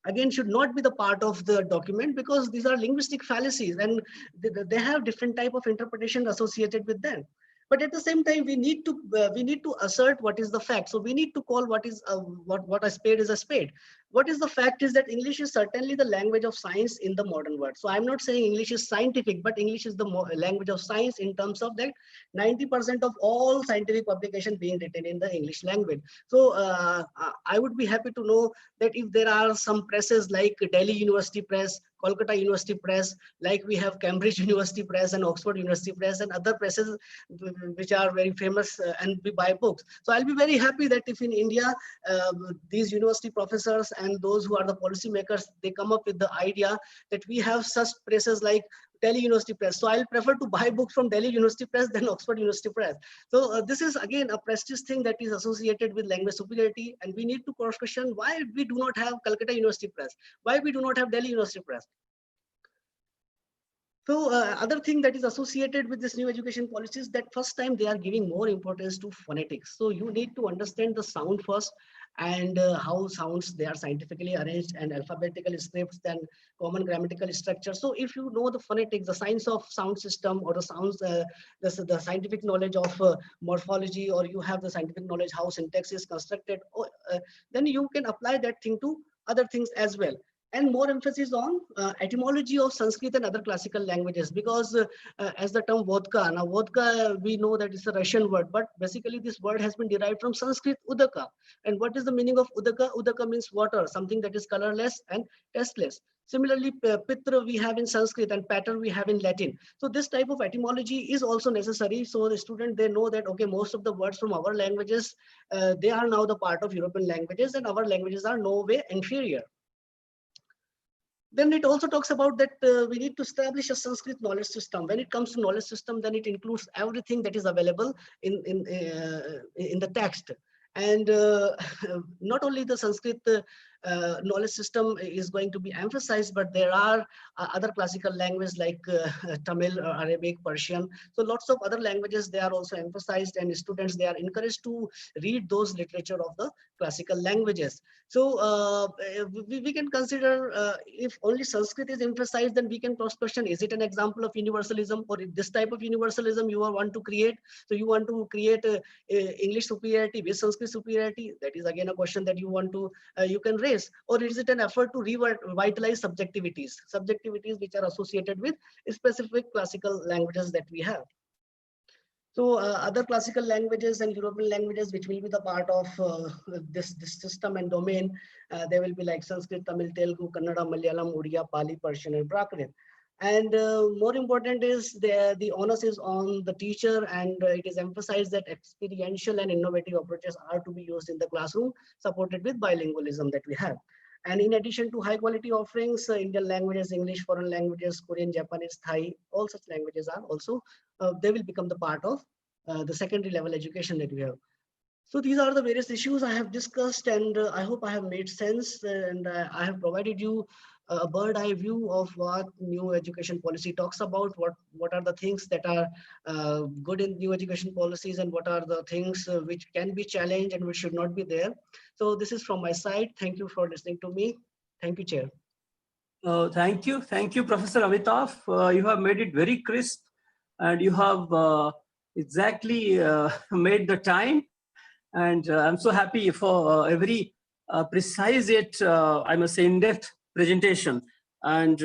again, should not be the part of the document, because these are linguistic fallacies, and they have different type of interpretation associated with them. But at the same time, we need to assert what is the fact. So we need to call what is what a spade is a spade. What is the fact is that English is certainly the language of science in the modern world. So I'm not saying English is scientific, but English is the language of science in terms of that 90% of all scientific publication being written in the English language. So I would be happy to know that if there are some presses like Delhi University Press, Kolkata University Press, like we have Cambridge University Press and Oxford University Press and other presses which are very famous and we buy books. So I'll be very happy that if in India, these university professors and those who are the policymakers, they come up with the idea that we have such presses like Delhi University Press. So I'll prefer to buy books from Delhi University Press than Oxford University Press. So this is again a prestige thing that is associated with language superiority, and we need to cross question why we do not have Calcutta University Press, why we do not have Delhi University Press. So other thing that is associated with this new education policy is that first time they are giving more importance to phonetics. So you need to understand the sound first, and how sounds they are scientifically arranged and alphabetical scripts, then common grammatical structure. So if you know the phonetics, the science of sound system, or the sounds, the scientific knowledge of morphology, or you have the scientific knowledge how syntax is constructed, then you can apply that thing to other things as well. And more emphasis on etymology of Sanskrit and other classical languages, because as the term vodka, now vodka, we know that it's a Russian word, but basically this word has been derived from Sanskrit udaka. And what is the meaning of udaka? Udaka means water, something that is colorless and tasteless. Similarly, pitra we have in Sanskrit, and pater we have in Latin. So this type of etymology is also necessary. So the student, they know that, okay, most of the words from our languages, they are now the part of European languages, and our languages are no way inferior. Then it also talks about that we need to establish a Sanskrit knowledge system. When it comes to knowledge system, then it includes everything that is available in the text. And not only the Sanskrit knowledge system is going to be emphasized, but there are other classical languages like Tamil, Arabic, Persian. So lots of other languages, they are also emphasized, and students, they are encouraged to read those literature of the classical languages. So we can consider if only Sanskrit is emphasized, then we can cross question, is it an example of universalism, or if this type of universalism you want to create? So you want to create English superiority with Sanskrit superiority? That is again a question that you want to, you can raise. Or is it an effort to revitalize subjectivities which are associated with specific classical languages that we have? So other classical languages and European languages which will be the part of this system and domain, they will be like Sanskrit, Tamil, Telugu, Kannada, Malayalam, Odia, Pali, Persian, and Prakrit. And more important is the onus is on the teacher, and it is emphasized that experiential and innovative approaches are to be used in the classroom, supported with bilingualism that we have. And in addition to high quality offerings, Indian languages, English, foreign languages, Korean, Japanese, Thai, all such languages are also, they will become the part of the secondary level education that we have. So these are the various issues I have discussed, and I hope I have made sense, and I have provided you a bird eye view of what new education policy talks about, what are the things that are good in new education policies, and what are the things which can be challenged and which should not be there. So this is from my side. Thank you for listening to me. Thank you, Chair. Thank you, Professor Amitav. You have made it very crisp, and you have exactly made the time. And I'm so happy for a very precise yet, I must say, in-depth presentation. And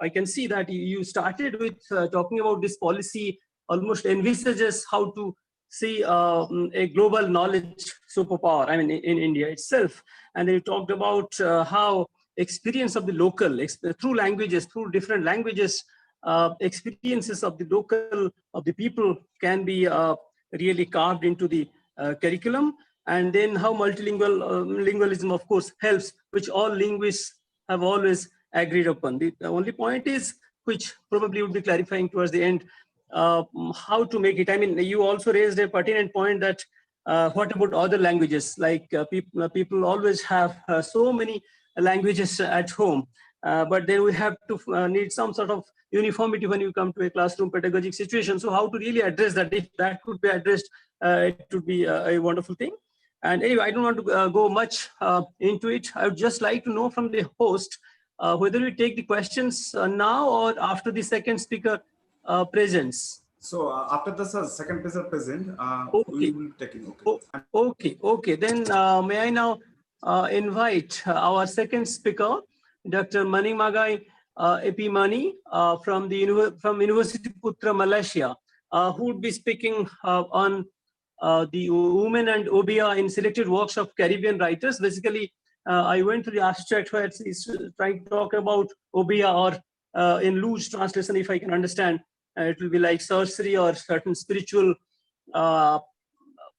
I can see that you started with talking about this policy almost envisages how to see a global knowledge superpower, I mean, in India itself. And then you talked about how experience of the local, through languages, through different languages, experiences of the local, of the people can be really carved into the curriculum. And then how lingualism, of course, helps, which all linguists have always agreed upon. The only point is, which probably would be clarifying towards the end, how to make it. I mean, you also raised a pertinent point that what about other languages? Like people always have so many languages at home, but then we have to need some sort of uniformity when you come to a classroom pedagogic situation. So how to really address that? If that could be addressed, it would be a wonderful thing. And anyway, I don't want to go much into it. I would just like to know from the host whether we take the questions now or after the second speaker presents. So after the second speaker present, okay. We will take it. Okay. Then may I now invite our second speaker, Dr. Manimagai Epimani from University Putra, Malaysia, who would be speaking on the women and Obia in selected works of Caribbean writers. Basically, I went to the abstract where it's trying to talk about Obia, or in loose translation, if I can understand, it will be like sorcery or certain spiritual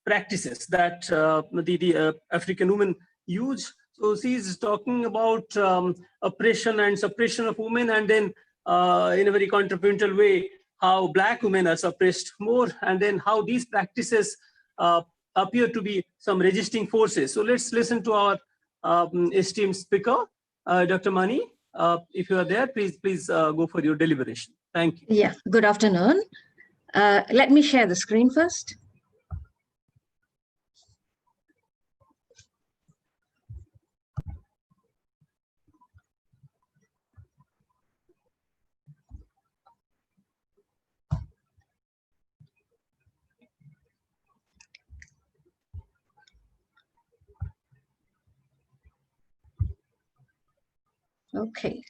practices that the African women use. So she's talking about oppression and suppression of women, and then in a very contrapuntal way, how Black women are suppressed more, and then how these practices appear to be some resisting forces. So let's listen to our esteemed speaker, Dr. Mani. If you are there, please go for your deliberation. Thank you. Yeah, good afternoon. Let me share the screen first. Okay.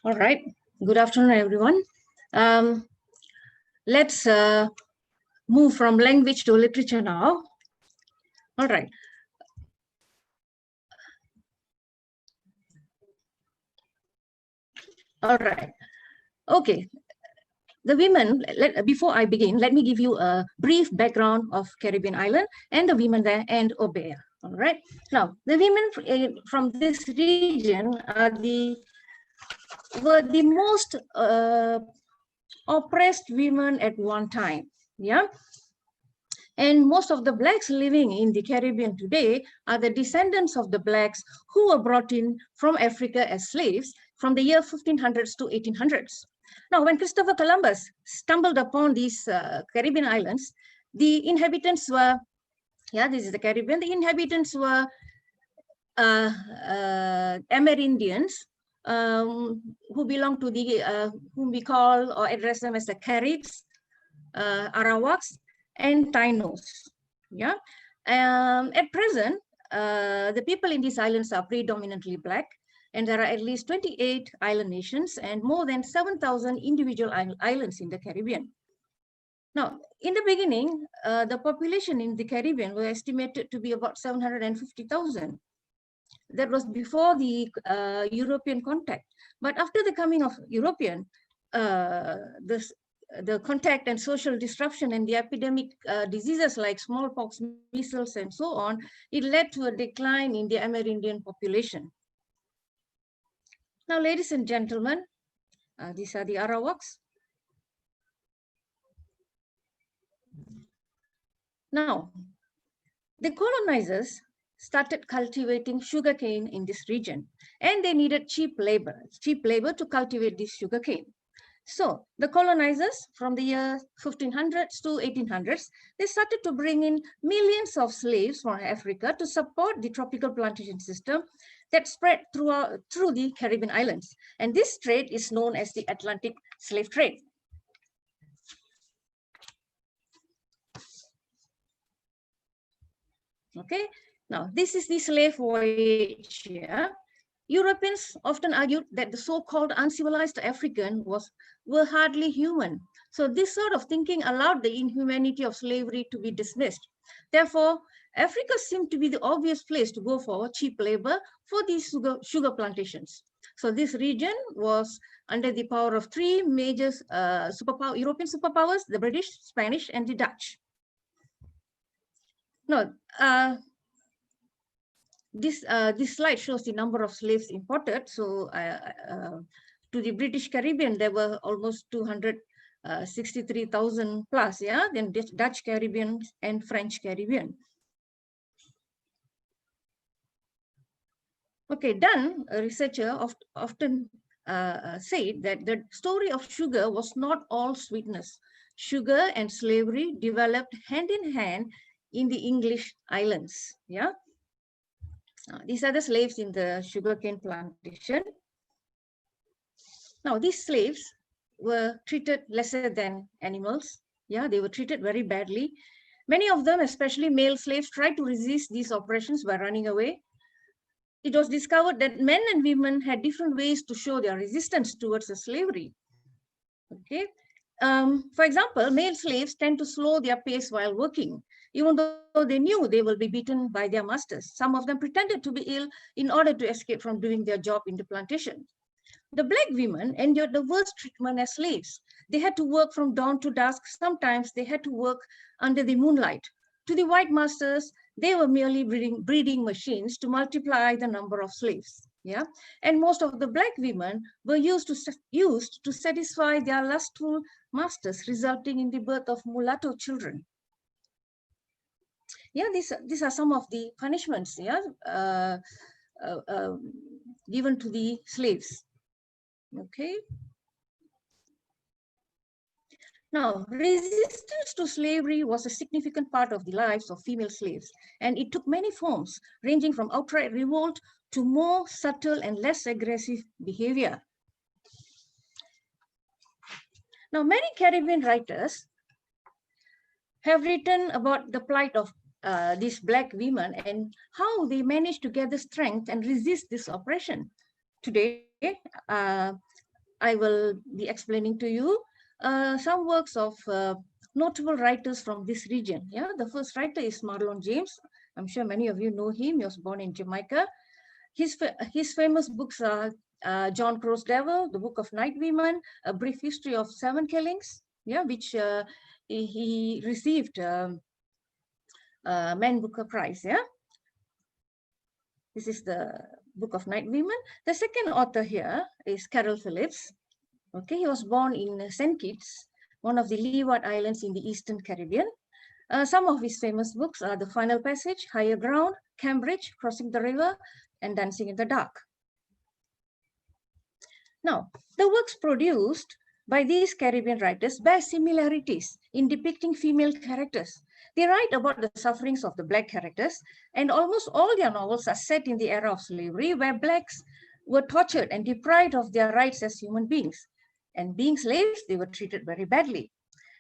All right. Good afternoon, everyone. Let's move from language to literature now. All right. All right. Okay. The women, before I begin, let me give you a brief background of Caribbean island and the women there and Obeah. All right. Now, the women from this region were the most oppressed women at one time. Yeah. And most of the Blacks living in the Caribbean today are the descendants of the Blacks who were brought in from Africa as slaves from the year 1500s to 1800s. Now, when Christopher Columbus stumbled upon these Caribbean islands, the inhabitants were, yeah, this is the Caribbean, the inhabitants were Amerindians, who belong to the, whom we call or address them as the Caribs, Arawaks, and Tainos. Yeah. At present, the people in these islands are predominantly Black, and there are at least 28 island nations and more than 7,000 individual islands in the Caribbean. Now, in the beginning, the population in the Caribbean was estimated to be about 750,000. That was before the European contact. But after the coming of European, the contact and social disruption and the epidemic diseases like smallpox, measles, and so on, it led to a decline in the Amerindian population. Now, ladies and gentlemen, these are the Arawaks. Now, the colonizers started cultivating sugarcane in this region, and they needed cheap labor to cultivate this sugarcane. So the colonizers from the year 1500s to 1800s, they started to bring in millions of slaves from Africa to support the tropical plantation system that spread through the Caribbean islands. And this trade is known as the Atlantic slave trade. Okay, now this is the slave voyage here. Europeans often argued that the so-called uncivilized African were hardly human. So this sort of thinking allowed the inhumanity of slavery to be dismissed. Therefore, Africa seemed to be the obvious place to go for cheap labor for these sugar plantations. So this region was under the power of three major European superpowers, the British, Spanish, and the Dutch. Now, this slide shows the number of slaves imported. So to the British Caribbean, there were almost 263,000 plus, yeah, then Dutch Caribbean and French Caribbean. Okay, Dunn, a researcher, often said that the story of sugar was not all sweetness. Sugar and slavery developed hand in hand in the English islands, yeah. These are the slaves in the sugarcane plantation. Now, these slaves were treated lesser than animals. Yeah, they were treated very badly. Many of them, especially male slaves, tried to resist these oppressions by running away. It was discovered that men and women had different ways to show their resistance towards the slavery. Okay. For example, male slaves tend to slow their pace while working, even though they knew they will be beaten by their masters. Some of them pretended to be ill in order to escape from doing their job in the plantation. The Black women endured the worst treatment as slaves. They had to work from dawn to dusk. Sometimes they had to work under the moonlight. To the white masters, they were merely breeding machines to multiply the number of slaves. Yeah, and most of the Black women were used to satisfy their lustful masters, resulting in the birth of mulatto children. Yeah, these are some of the punishments, yeah, given to the slaves. Okay. Now, resistance to slavery was a significant part of the lives of female slaves, and it took many forms, ranging from outright revolt to more subtle and less aggressive behavior. Now, many Caribbean writers have written about the plight of these Black women and how they managed to gather strength and resist this oppression. Today, I will be explaining to you some works of notable writers from this region. Yeah, the first writer is Marlon James. I'm sure many of you know him. He was born in Jamaica. His famous books are John Crow's Devil, The Book of Night Women, A Brief History of 7 Killings, yeah, which he received Man Booker Prize. Yeah, this is the Book of Night Women. The second author here is Carol Phillips. Okay, he was born in St. Kitts, one of the Leeward Islands in the Eastern Caribbean. Some of his famous books are The Final Passage, Higher Ground, Cambridge, Crossing the River, and Dancing in the Dark. Now, the works produced by these Caribbean writers bear similarities in depicting female characters. They write about the sufferings of the Black characters, and almost all their novels are set in the era of slavery, where Blacks were tortured and deprived of their rights as human beings. And being slaves, they were treated very badly.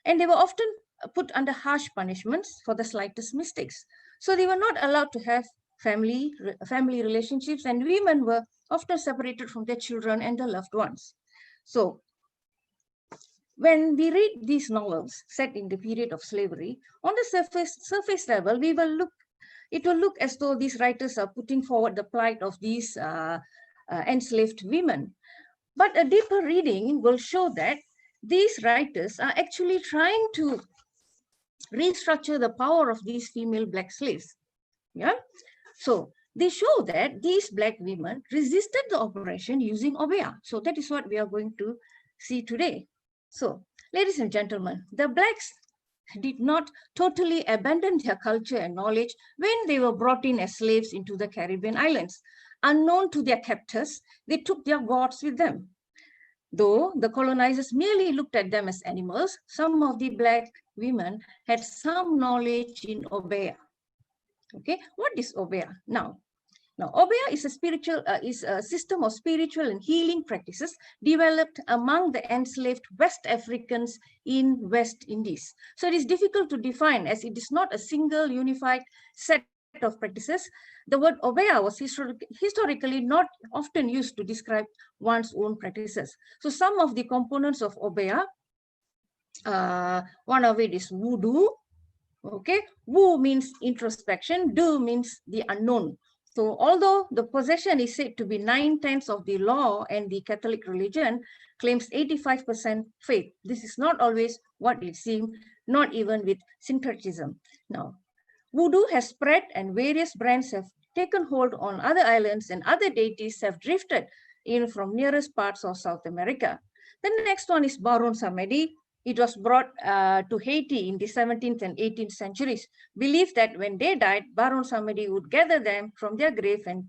And they were often put under harsh punishments for the slightest mistakes. So they were not allowed to have family relationships, and women were often separated from their children and their loved ones. So when we read these novels set in the period of slavery, on the surface level, it will look as though these writers are putting forward the plight of these enslaved women. But a deeper reading will show that these writers are actually trying to restructure the power of these female Black slaves. Yeah, so they show that these Black women resisted the oppression using obeah. So that is what we are going to see today. So, ladies and gentlemen, the Blacks did not totally abandon their culture and knowledge when they were brought in as slaves into the Caribbean islands. Unknown to their captors, they took their gods with them. Though the colonizers merely looked at them as animals, some of the Black women had some knowledge in obeah. Okay, what is obeah? Now obeah is a system of spiritual and healing practices developed among the enslaved West Africans in West Indies. So it is difficult to define, as it is not a single unified set of practices. The word obeah was historically not often used to describe one's own practices. So some of the components of obeah, one of it is voodoo. Okay, wu means introspection, do means the unknown. So although the possession is said to be 9/10 of the law, and the Catholic religion claims 85% faith, this is not always what it seems, not even with syncretism. Now, voodoo has spread, and various brands have taken hold on other islands, and other deities have drifted in from nearest parts of South America. The next one is Baron Samedi. It was brought to Haiti in the 17th and 18th centuries. Believed that when they died, Baron Samedi would gather them from their grave and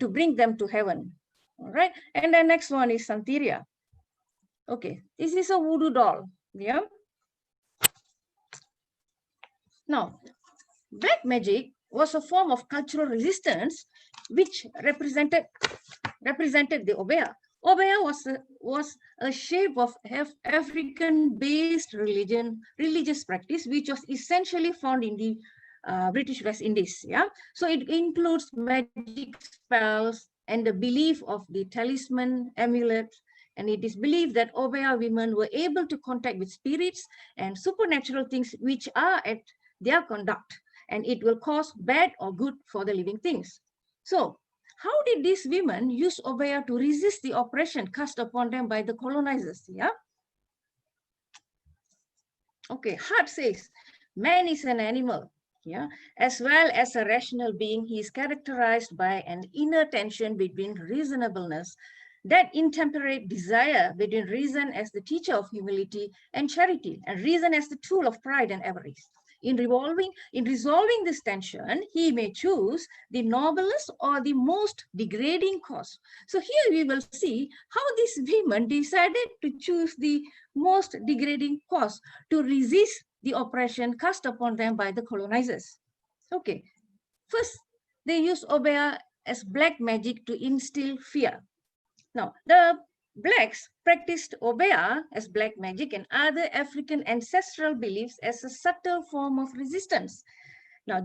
to bring them to heaven. All right. And the next one is Santeria. Okay, this is a voodoo doll. Yeah. Now, black magic was a form of cultural resistance which represented the obeah. Obeah was a shape of African-based religious practice, which was essentially found in the British West Indies. Yeah, so it includes magic spells and the belief of the talisman, amulet, and it is believed that obeah women were able to contact with spirits and supernatural things which are at their conduct, and it will cause bad or good for the living things. So, how did these women use obeah to resist the oppression cast upon them by the colonizers? Yeah. Okay, Hart says, man is an animal, yeah, as well as a rational being. He is characterized by an inner tension between reasonableness, that intemperate desire between reason as the teacher of humility and charity, and reason as the tool of pride and avarice. In resolving this tension, he may choose the noblest or the most degrading cause. So here we will see how these women decided to choose the most degrading cause to resist the oppression cast upon them by the colonizers. Okay, first, they use obeah as black magic to instill fear. Now, the blacks practiced obeah as black magic and other African ancestral beliefs as a subtle form of resistance. Now,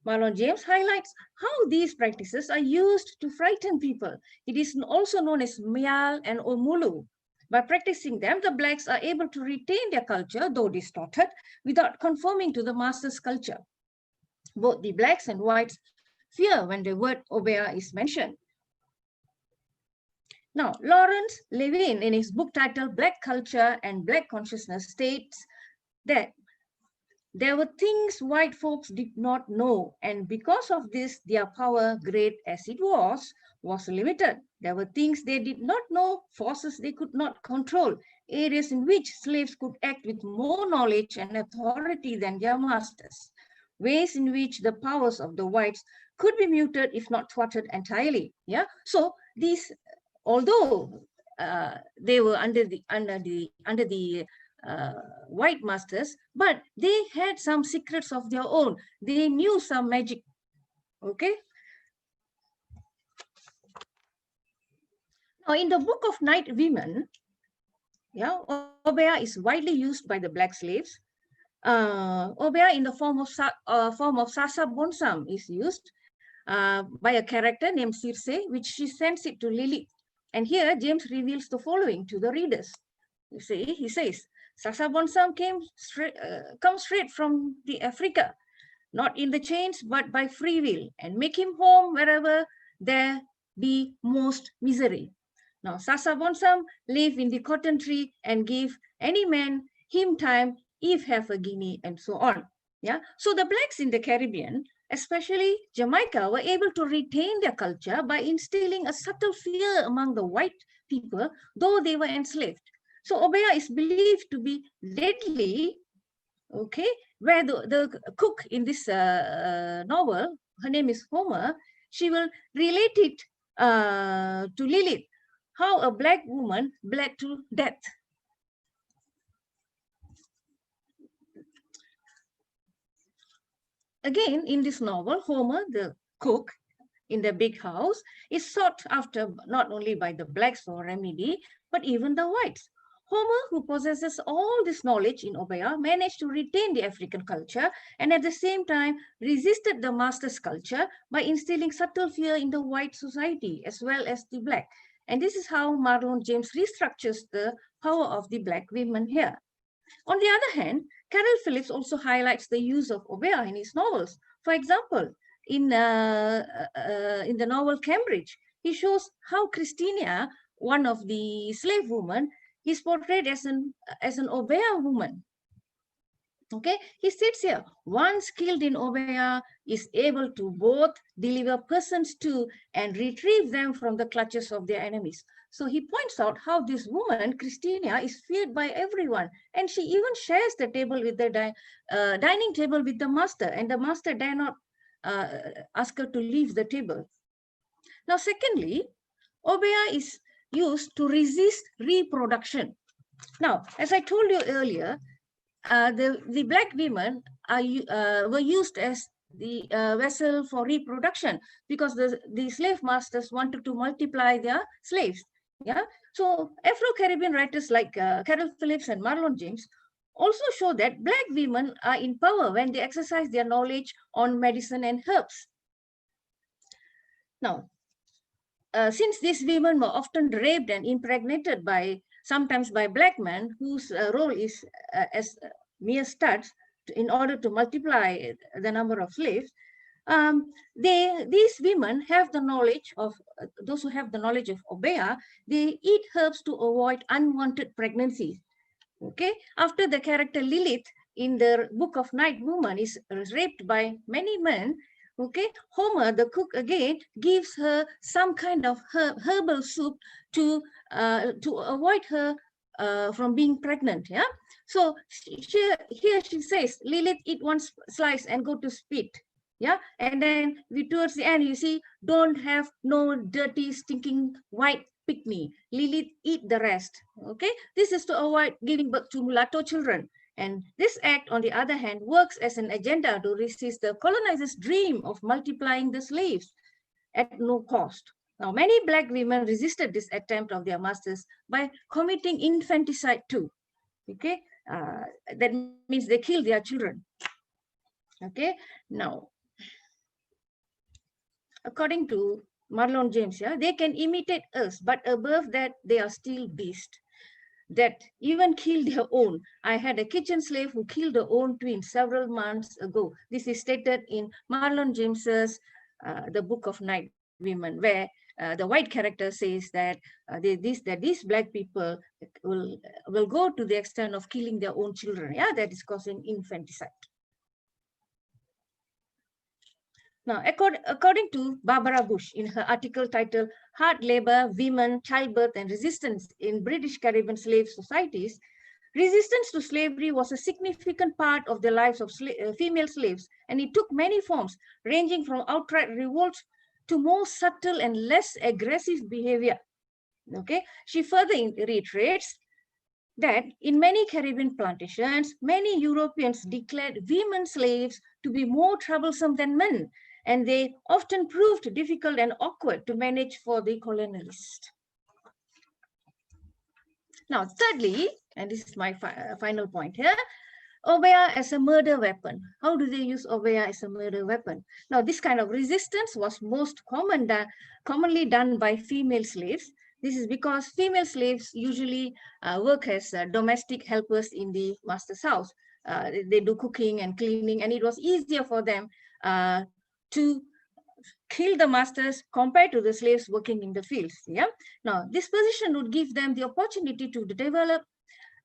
Marlon James highlights how these practices are used to frighten people. It is also known as Mial and Omulu. By practicing them, the blacks are able to retain their culture, though distorted, without conforming to the master's culture. Both the blacks and whites fear when the word obeah is mentioned. Now, Lawrence Levin, in his book titled Black Culture and Black Consciousness, states that there were things white folks did not know, and because of this, their power, great as it was limited. There were things they did not know, forces they could not control, areas in which slaves could act with more knowledge and authority than their masters, ways in which the powers of the whites could be muted, if not thwarted entirely. Yeah. So these, although they were under the white masters, but they had some secrets of their own. They knew some magic. Okay. Now, in the Book of Night Women, yeah, obeah is widely used by the black slaves. Obeah in the form of Sasa Bonsam is used by a character named Circe, which she sends it to Lilith. And here James reveals the following to the readers. You see, he says, Sasa Bonsam comes straight from the Africa, not in the chains, but by free will, and make him home wherever there be most misery. Now, Sasa Bonsam live in the cotton tree and give any man him time if have a guinea, and so on. Yeah. So the blacks in the Caribbean, especially Jamaica, were able to retain their culture by instilling a subtle fear among the white people, though they were enslaved. So obeah is believed to be deadly, okay, where the cook in this novel, her name is Homer, she will relate it to Lilith, how a black woman bled to death. Again, in this novel, Homer, the cook in the big house, is sought after not only by the blacks for remedy, but even the whites. Homer, who possesses all this knowledge in obeah, managed to retain the African culture and at the same time resisted the master's culture by instilling subtle fear in the white society as well as the black. And this is how Marlon James restructures the power of the black women here. On the other hand, Carol Phillips also highlights the use of obeah in his novels. For example, in the novel Cambridge, he shows how Christina, one of the slave women, is portrayed as an obeah woman. Okay, he states here, one skilled in obeah is able to both deliver persons to and retrieve them from the clutches of their enemies. So he points out how this woman, Christina, is feared by everyone, and she even shares the table with the dining table with the master, and the master dare not ask her to leave the table. Now, secondly, obeah is used to resist reproduction. Now, as I told you earlier, the black women were used as the vessel for reproduction because the slave masters wanted to multiply their slaves. Yeah, so Afro-Caribbean writers like Carol Phillips and Marlon James also show that black women are in power when they exercise their knowledge on medicine and herbs. Now, since these women were often raped and impregnated sometimes by black men whose role is as mere studs in order to multiply the number of slaves, these women have the knowledge of, those who have the knowledge of obeah, they eat herbs to avoid unwanted pregnancies. Okay, after the character Lilith in the Book of Night Woman is raped by many men, okay, Homer, the cook, again gives her some kind of herbal soup to avoid her from being pregnant. Yeah, So here she says, Lilith, eat one slice and go to spit. Yeah, and then towards the end, you see, don't have no dirty, stinking white picnic. Lilith, eat the rest. Okay, this is to avoid giving birth to mulatto children. And this act, on the other hand, works as an agenda to resist the colonizers' dream of multiplying the slaves at no cost. Now, many Black women resisted this attempt of their masters by committing infanticide too. Okay, that means they kill their children. Okay, now, according to Marlon James, yeah, they can imitate us, but above that, they are still beasts that even kill their own. I had a kitchen slave who killed her own twin several months ago. This is stated in Marlon James's The Book of Night Women, where the white character says that these Black people will go to the extent of killing their own children. Yeah, that is causing infanticide. Now, according to Barbara Bush, in her article titled Hard Labor, Women, Childbirth and Resistance in British Caribbean Slave Societies, resistance to slavery was a significant part of the lives of female slaves, and it took many forms, ranging from outright revolts to more subtle and less aggressive behavior. Okay, she further reiterates that in many Caribbean plantations, many Europeans declared women slaves to be more troublesome than men, and they often proved difficult and awkward to manage for the colonialist. Now, thirdly, and this is my final point here, obeah as a murder weapon. How do they use obeah as a murder weapon? Now, this kind of resistance was most commonly done by female slaves. This is because female slaves usually work as domestic helpers in the master's house. They do cooking and cleaning, and it was easier for them to kill the masters compared to the slaves working in the fields. Yeah. Now, this position would give them the opportunity to develop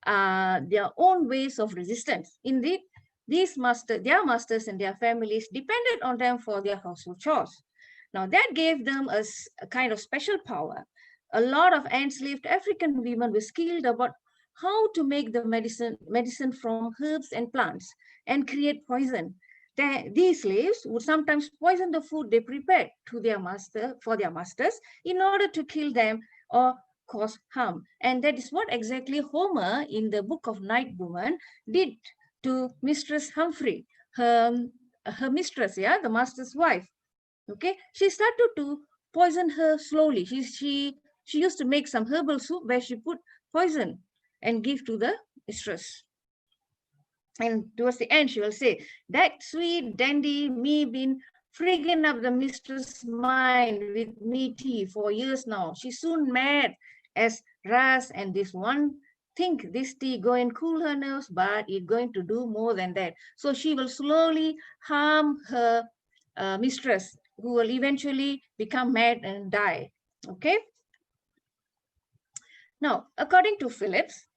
their own ways of resistance. Indeed, their masters and their families depended on them for their household chores. Now, that gave them a kind of special power. A lot of enslaved African women were skilled about how to make the medicine from herbs and plants and create poison. These slaves would sometimes poison the food they prepared for their masters in order to kill them or cause harm. And that is what exactly Homer in the Book of Night Woman did to Mistress Humphrey, her mistress, yeah, the master's wife. Okay, she started to poison her slowly. She used to make some herbal soup where she put poison and give to the mistress. And towards the end, she will say, that sweet dandy me been frigging up the mistress' mind with me tea for years now. She's soon mad as ras, and this one think this tea go and cool her nerves, but it's going to do more than that. So she will slowly harm her mistress, who will eventually become mad and die. Okay. Now, according to Phillips,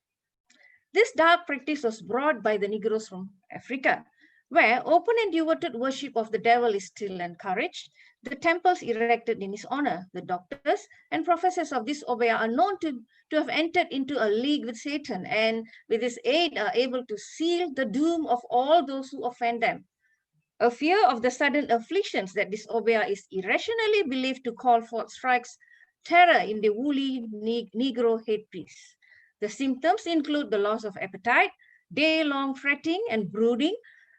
this dark practice was brought by the Negroes from Africa, where open and devoted worship of the devil is still encouraged. The temples erected in his honor, the doctors and professors of this obeah are known to have entered into a league with Satan, and with his aid are able to seal the doom of all those who offend them. A fear of the sudden afflictions that this obeah is irrationally believed to call forth strikes terror in the woolly Negro headpiece. The symptoms include the loss of appetite, day-long fretting and brooding,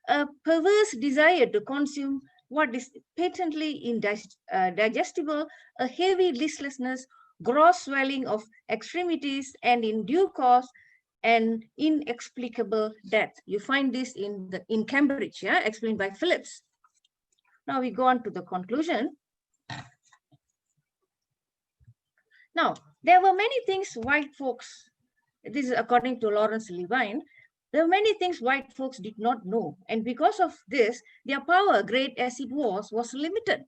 a perverse desire to consume what is patently indigestible, a heavy listlessness, gross swelling of extremities, and in due course, an inexplicable death. You find this in Cambridge, yeah, explained by Phillips. Now we go on to the conclusion. Now, there were many things white folks, this is according to Lawrence Levine, there were many things white folks did not know. And because of this, their power, great as it was limited.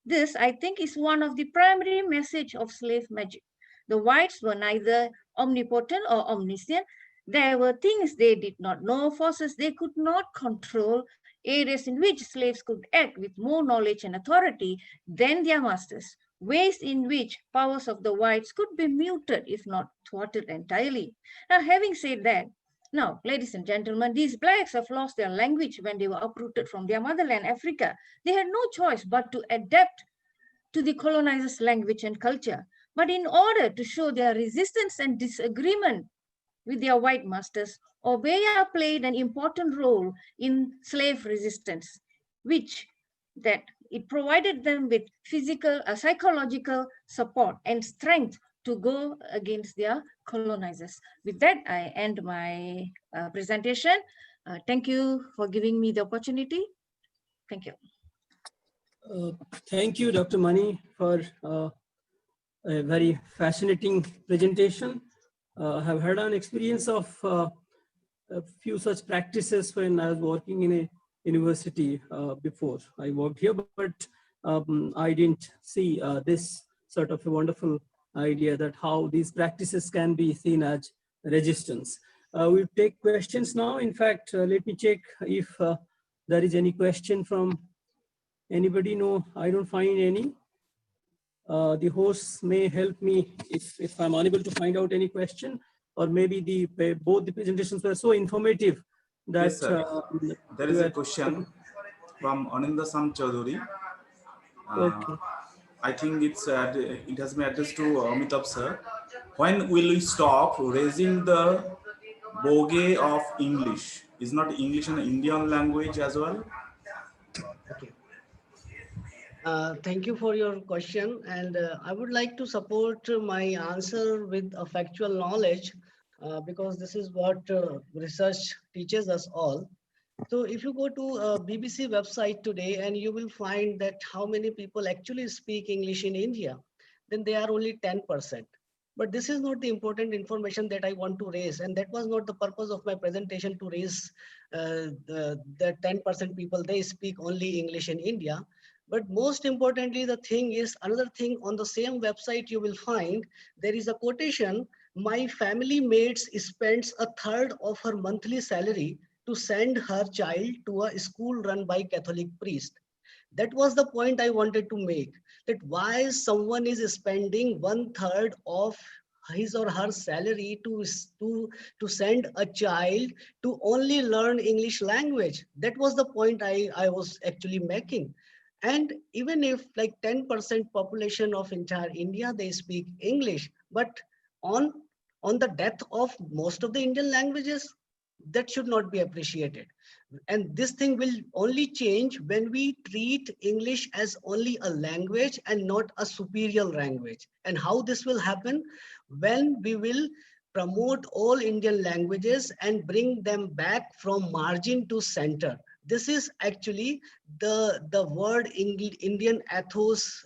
This, I think, is one of the primary message of slave magic. The whites were neither omnipotent or omniscient. There were things they did not know, forces they could not control, areas in which slaves could act with more knowledge and authority than their masters, ways in which powers of the whites could be muted, if not thwarted entirely. Now, having said that, Now, ladies and gentlemen, these blacks have lost their language when they were uprooted from their motherland, Africa. They had no choice but to adapt to the colonizers' language and culture. But in order to show their resistance and disagreement with their white masters, Obeya played an important role in slave resistance, which that it provided them with physical, psychological support and strength to go against their colonizers. With that, I end my presentation. Thank you for giving me the opportunity. Thank you. Thank you, Dr. Mani, for a very fascinating presentation. I have had an experience of a few such practices when I was working in a university before I worked here, but I didn't see this sort of a wonderful idea that how these practices can be seen as resistance. We'll take questions now. In fact, let me check if there is any question from anybody. No, I don't find any. The hosts may help me if I'm unable to find out any question, or maybe both the presentations were so informative that yes, sir. There is a question from Ananda Sam Chaudhuri. Okay. I think it has been addressed to Amitabh sir. When will we stop raising the bogey of English? Is not English an Indian language as well? Okay. Thank you for your question, and I would like to support my answer with a factual knowledge because this is what research teaches us all. So if you go to BBC website today and you will find that how many people actually speak English in India, then they are only 10%. But this is not the important information that I want to raise, and that was not the purpose of my presentation to raise the 10% people, they speak only English in India. But most importantly, the thing is, another thing on the same website you will find, there is a quotation, my family mates spends a third of her monthly salary to send her child to a school run by Catholic priest. That was the point I wanted to make, that why someone is spending 1/3 of his or her salary to send a child to only learn English language. That was the point I was actually making. And even if like 10% population of entire India, they speak English, but on the death of most of the Indian languages, that should not be appreciated. And this thing will only change when we treat English as only a language and not a superior language. And how this will happen? When we will promote all Indian languages and bring them back from margin to center. This is actually the word Indian ethos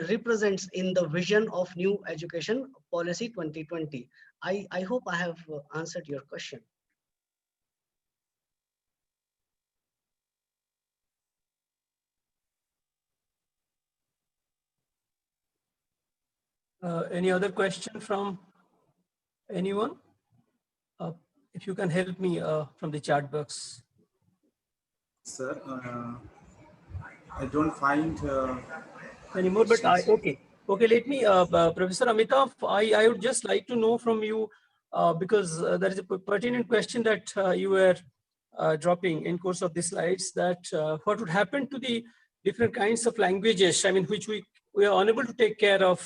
represents in the vision of New Education Policy 2020. I hope I have answered your question. Any other question from anyone? If you can help me from the chat box. Sir, I don't find anymore, but okay. Let me, Professor Amitabh, I would just like to know from you, because there is a pertinent question that you were dropping in course of the slides, that what would happen to the different kinds of languages, I mean, which we are unable to take care of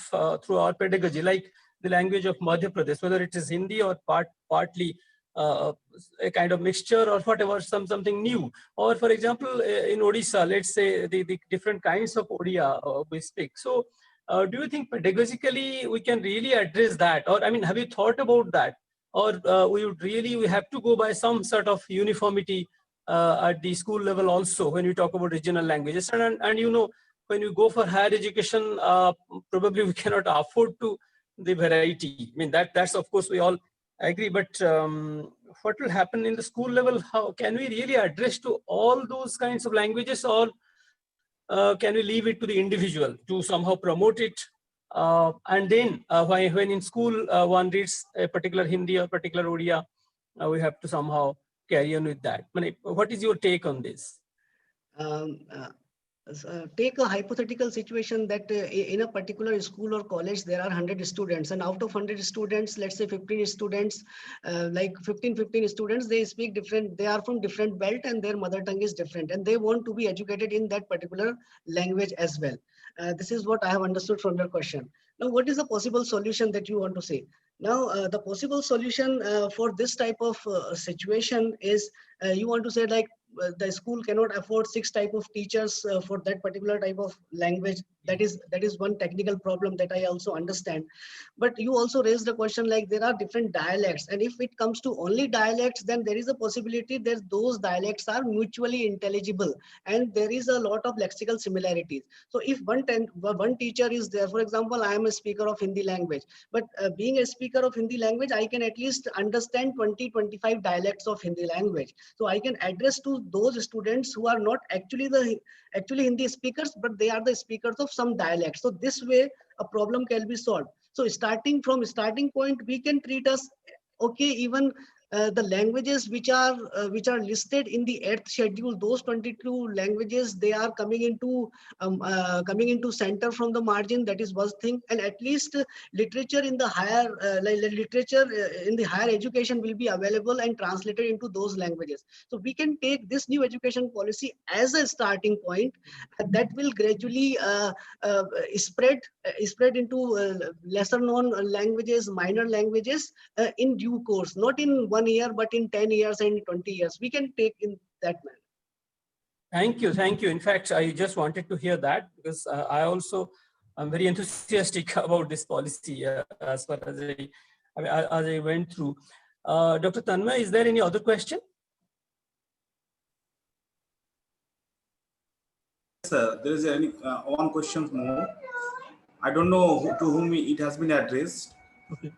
through our pedagogy, like the language of Madhya Pradesh, whether it is Hindi or partly a kind of mixture or whatever, something new. Or for example, in Odisha, let's say the different kinds of Odia we speak. So do you think pedagogically we can really address that? Or I mean, have you thought about that? Or we have to go by some sort of uniformity at the school level also when we talk about regional languages? And you know, when you go for higher education, probably we cannot afford to the variety. I mean, that's of course we all agree, but what will happen in the school level? How can we really address to all those kinds of languages, or can we leave it to the individual to somehow promote it? And then when in school one reads a particular Hindi or particular Odia, we have to somehow carry on with that. What is your take on this? Take a hypothetical situation that in a particular school or college, there are 100 students, and out of 100 students, let's say 15 students, like 15 students, they speak different, they are from different belt and their mother tongue is different, and they want to be educated in that particular language as well. This is what I have understood from your question. Now, what is the possible solution that you want to say? Now, the possible solution for this type of situation is you want to say like, the school cannot afford 6 type of teachers for that particular type of language. That is one technical problem that I also understand. But you also raised the question like there are different dialects, and if it comes to only dialects, then there is a possibility that those dialects are mutually intelligible, and there is a lot of lexical similarities. So if one teacher is there, for example, I am a speaker of Hindi language, but being a speaker of Hindi language, I can at least understand 20-25 dialects of Hindi language. So I can address to those students who are not actually Hindi speakers, but they are the speakers of some dialects. So this way a problem can be solved. So starting point, we can treat us okay, even the languages which are listed in the 8th schedule, those 22 languages, they are coming into center from the margin. That is one thing. And at least literature in the higher in the higher education will be available and translated into those languages. So we can take this new education policy as a starting point, that will gradually spread into lesser known languages, minor languages in due course, not in 1 year, but in 10 years and 20 years. We can take in that manner. Thank you. Thank you. In fact, I just wanted to hear that because I also am very enthusiastic about this policy as far as I went through. Dr. Tanmay, is there any other question? Sir, there is any one question more. I don't know to whom it has been addressed. Okay.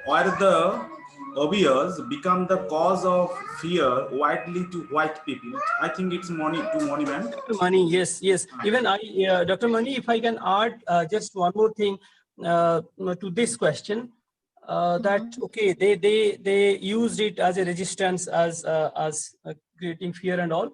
Why the obvious become the cause of fear widely to white people? I think it's money to monument. Money, yes. Even Dr. Mani, if I can add just one more thing to this question, that okay, they used it as a resistance, as creating fear and all.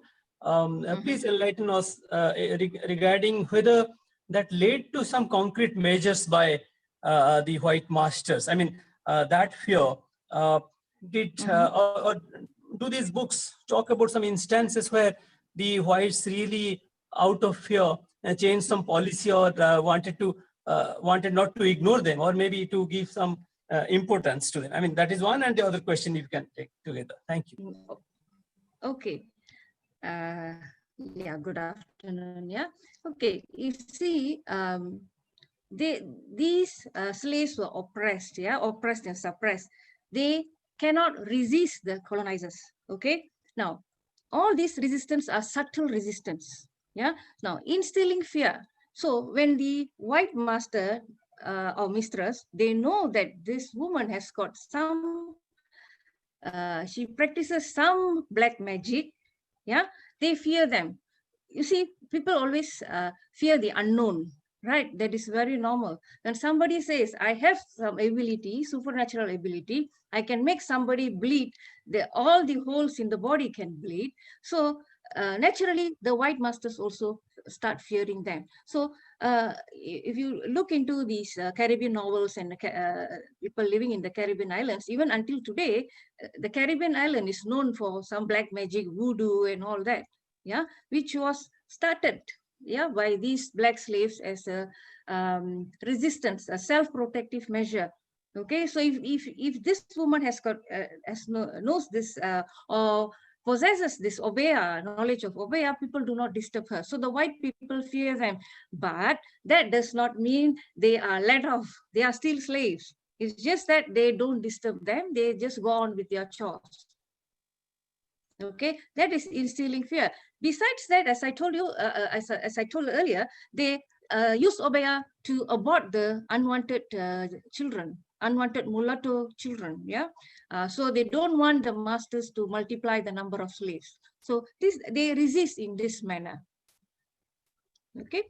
Please enlighten us regarding whether that led to some concrete measures by the white masters. I mean, that fear did or do these books talk about some instances where the whites really, out of fear, changed some policy or wanted not to ignore them, or maybe to give some importance to them? I mean, that is one, and the other question you can take together. Thank you. Okay. Yeah, good afternoon. Yeah. Okay. You see, these slaves were oppressed, oppressed and suppressed. They cannot resist the colonizers. Okay. Now, all these resistance are subtle resistance. Yeah. Now, instilling fear. So when the white master or mistress, they know that this woman has got some, she practices some black magic. Yeah, they fear them. You see, people always fear the unknown, right? That is very normal. When somebody says, I have some ability, supernatural ability, I can make somebody bleed, all the holes in the body can bleed. So naturally, the white masters also start fearing them. So if you look into these Caribbean novels and people living in the Caribbean islands, even until today, the Caribbean island is known for some black magic, voodoo and all that, yeah, which was started, yeah, by these black slaves as a resistance, a self-protective measure. Okay, so if this woman has got knows this or possesses this obeah, knowledge of obeah, people do not disturb her. So the white people fear them, but that does not mean they are let off. They are still slaves. It's just that they don't disturb them. They just go on with their chores. Okay, that is instilling fear. Besides that, as I told you, as I told earlier, they use obeah to abort the unwanted children, unwanted mulatto children. Yeah, so they don't want the masters to multiply the number of slaves. So they resist in this manner. Okay.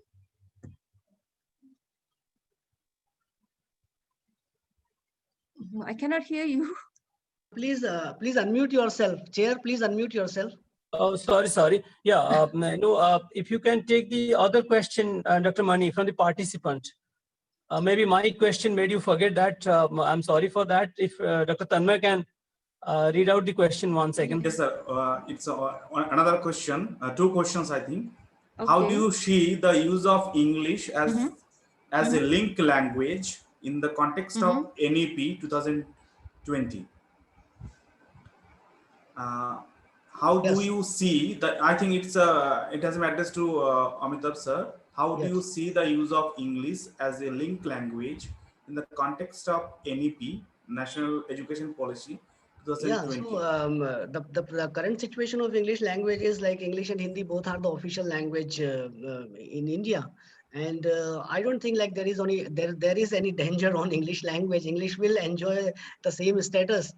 I cannot hear you. Please unmute yourself. Chair, please unmute yourself. Oh, sorry. Yeah, no, if you can take the other question, Dr. Mani, from the participant. Maybe my question made you forget that. I'm sorry for that. If Dr. Tanmay can read out the question once again. Yes, sir. It's another question. Two questions, I think. Okay. How do you see the use of English as a link language in the context of NEP 2020? How do you see that? I think it has been addressed to Amitabh sir. How do you see the use of English as a link language in the context of NEP, National Education Policy 2020? Yeah, so the current situation of English language is like English and Hindi both are the official language in India. And I don't think like there is any danger on English language. English will enjoy the same status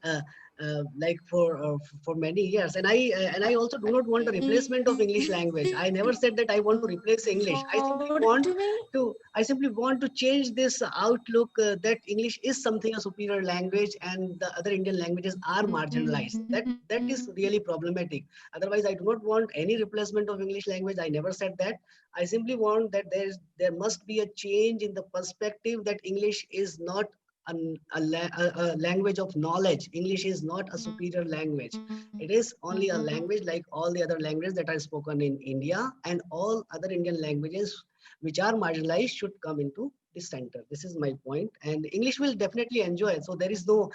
like for many years. And I also do not want the replacement of English language. I never said that I want to replace English. I simply want to change this outlook that English is something a superior language and the other Indian languages are marginalized. That is really problematic. Otherwise, I do not want any replacement of English language. I never said that. I simply want that there must be a change in the perspective that English is not a language of knowledge. English is not a superior language. It is only a language like all the other languages that are spoken in India, and all other Indian languages which are marginalized should come into the center. This is my point, and English will definitely enjoy it. So there is no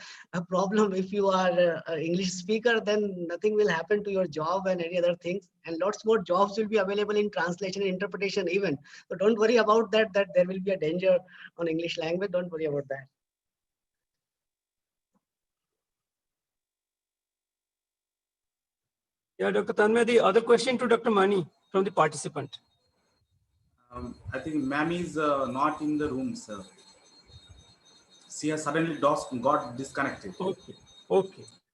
problem if you are an English speaker, then nothing will happen to your job and any other things, and lots more jobs will be available in translation and interpretation even. So don't worry about that there will be a danger on English language. Don't worry about that. Yeah, Dr. Tanmay, the other question to Dr. Mani from the participant. I think ma'am is not in the room, sir. She has suddenly got disconnected.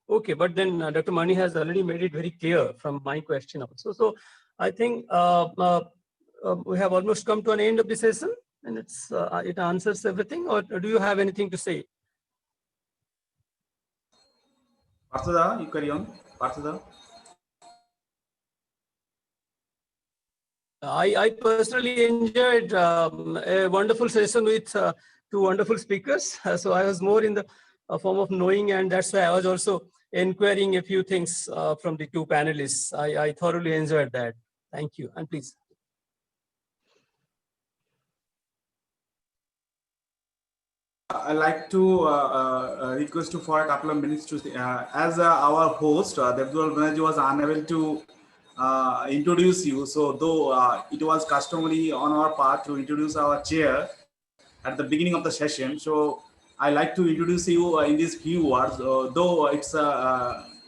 Okay. But then Dr. Mani has already made it very clear from my question also. So I think we have almost come to an end of the session, and it answers everything. Or do you have anything to say? Parthada, you carry on. Parthada. I personally enjoyed a wonderful session with two wonderful speakers. So I was more in the form of knowing, and that's why I was also inquiring a few things from the two panelists. I thoroughly enjoyed that. Thank you, and please. I'd like to request you for a couple of minutes to as our host, Devdul Banerjee was unable to introduce you. So though it was customary on our part to introduce our chair at the beginning of the session, so I like to introduce you in these few words, though it's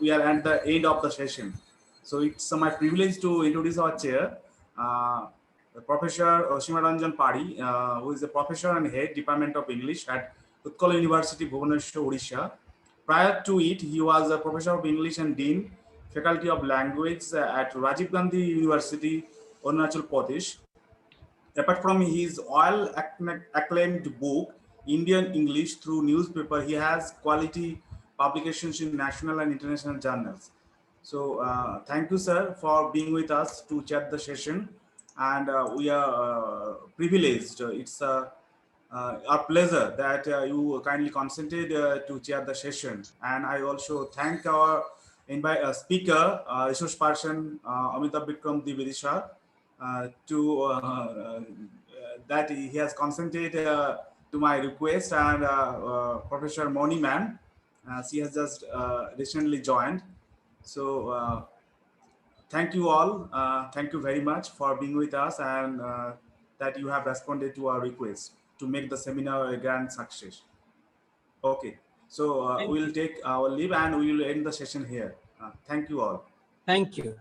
we are at the end of the session. So it's my privilege to introduce our chair, Professor Shimaranjan Pari, who is a professor and head Department of English at Postcolonial University, Bhubaneswar, Odisha. Prior to it, he was a professor of English and Dean, Faculty of Language at Rajiv Gandhi University, Arunachal Pradesh. Apart from his acclaimed book, Indian English through newspaper, he has quality publications in national and international journals. So thank you, sir, for being with us to chat the session. And we are privileged. It's our pleasure that you kindly consented to chair the session. And I also thank our speaker, resource person, Amitabh Bikram Dividishar, that he has consented to my request, and Professor Moni ma'am, she has just recently joined. So thank you all. Thank you very much for being with us, and that you have responded to our request to make the seminar a grand success. Okay, so we'll take our leave and we will end the session here. Thank you all. Thank you.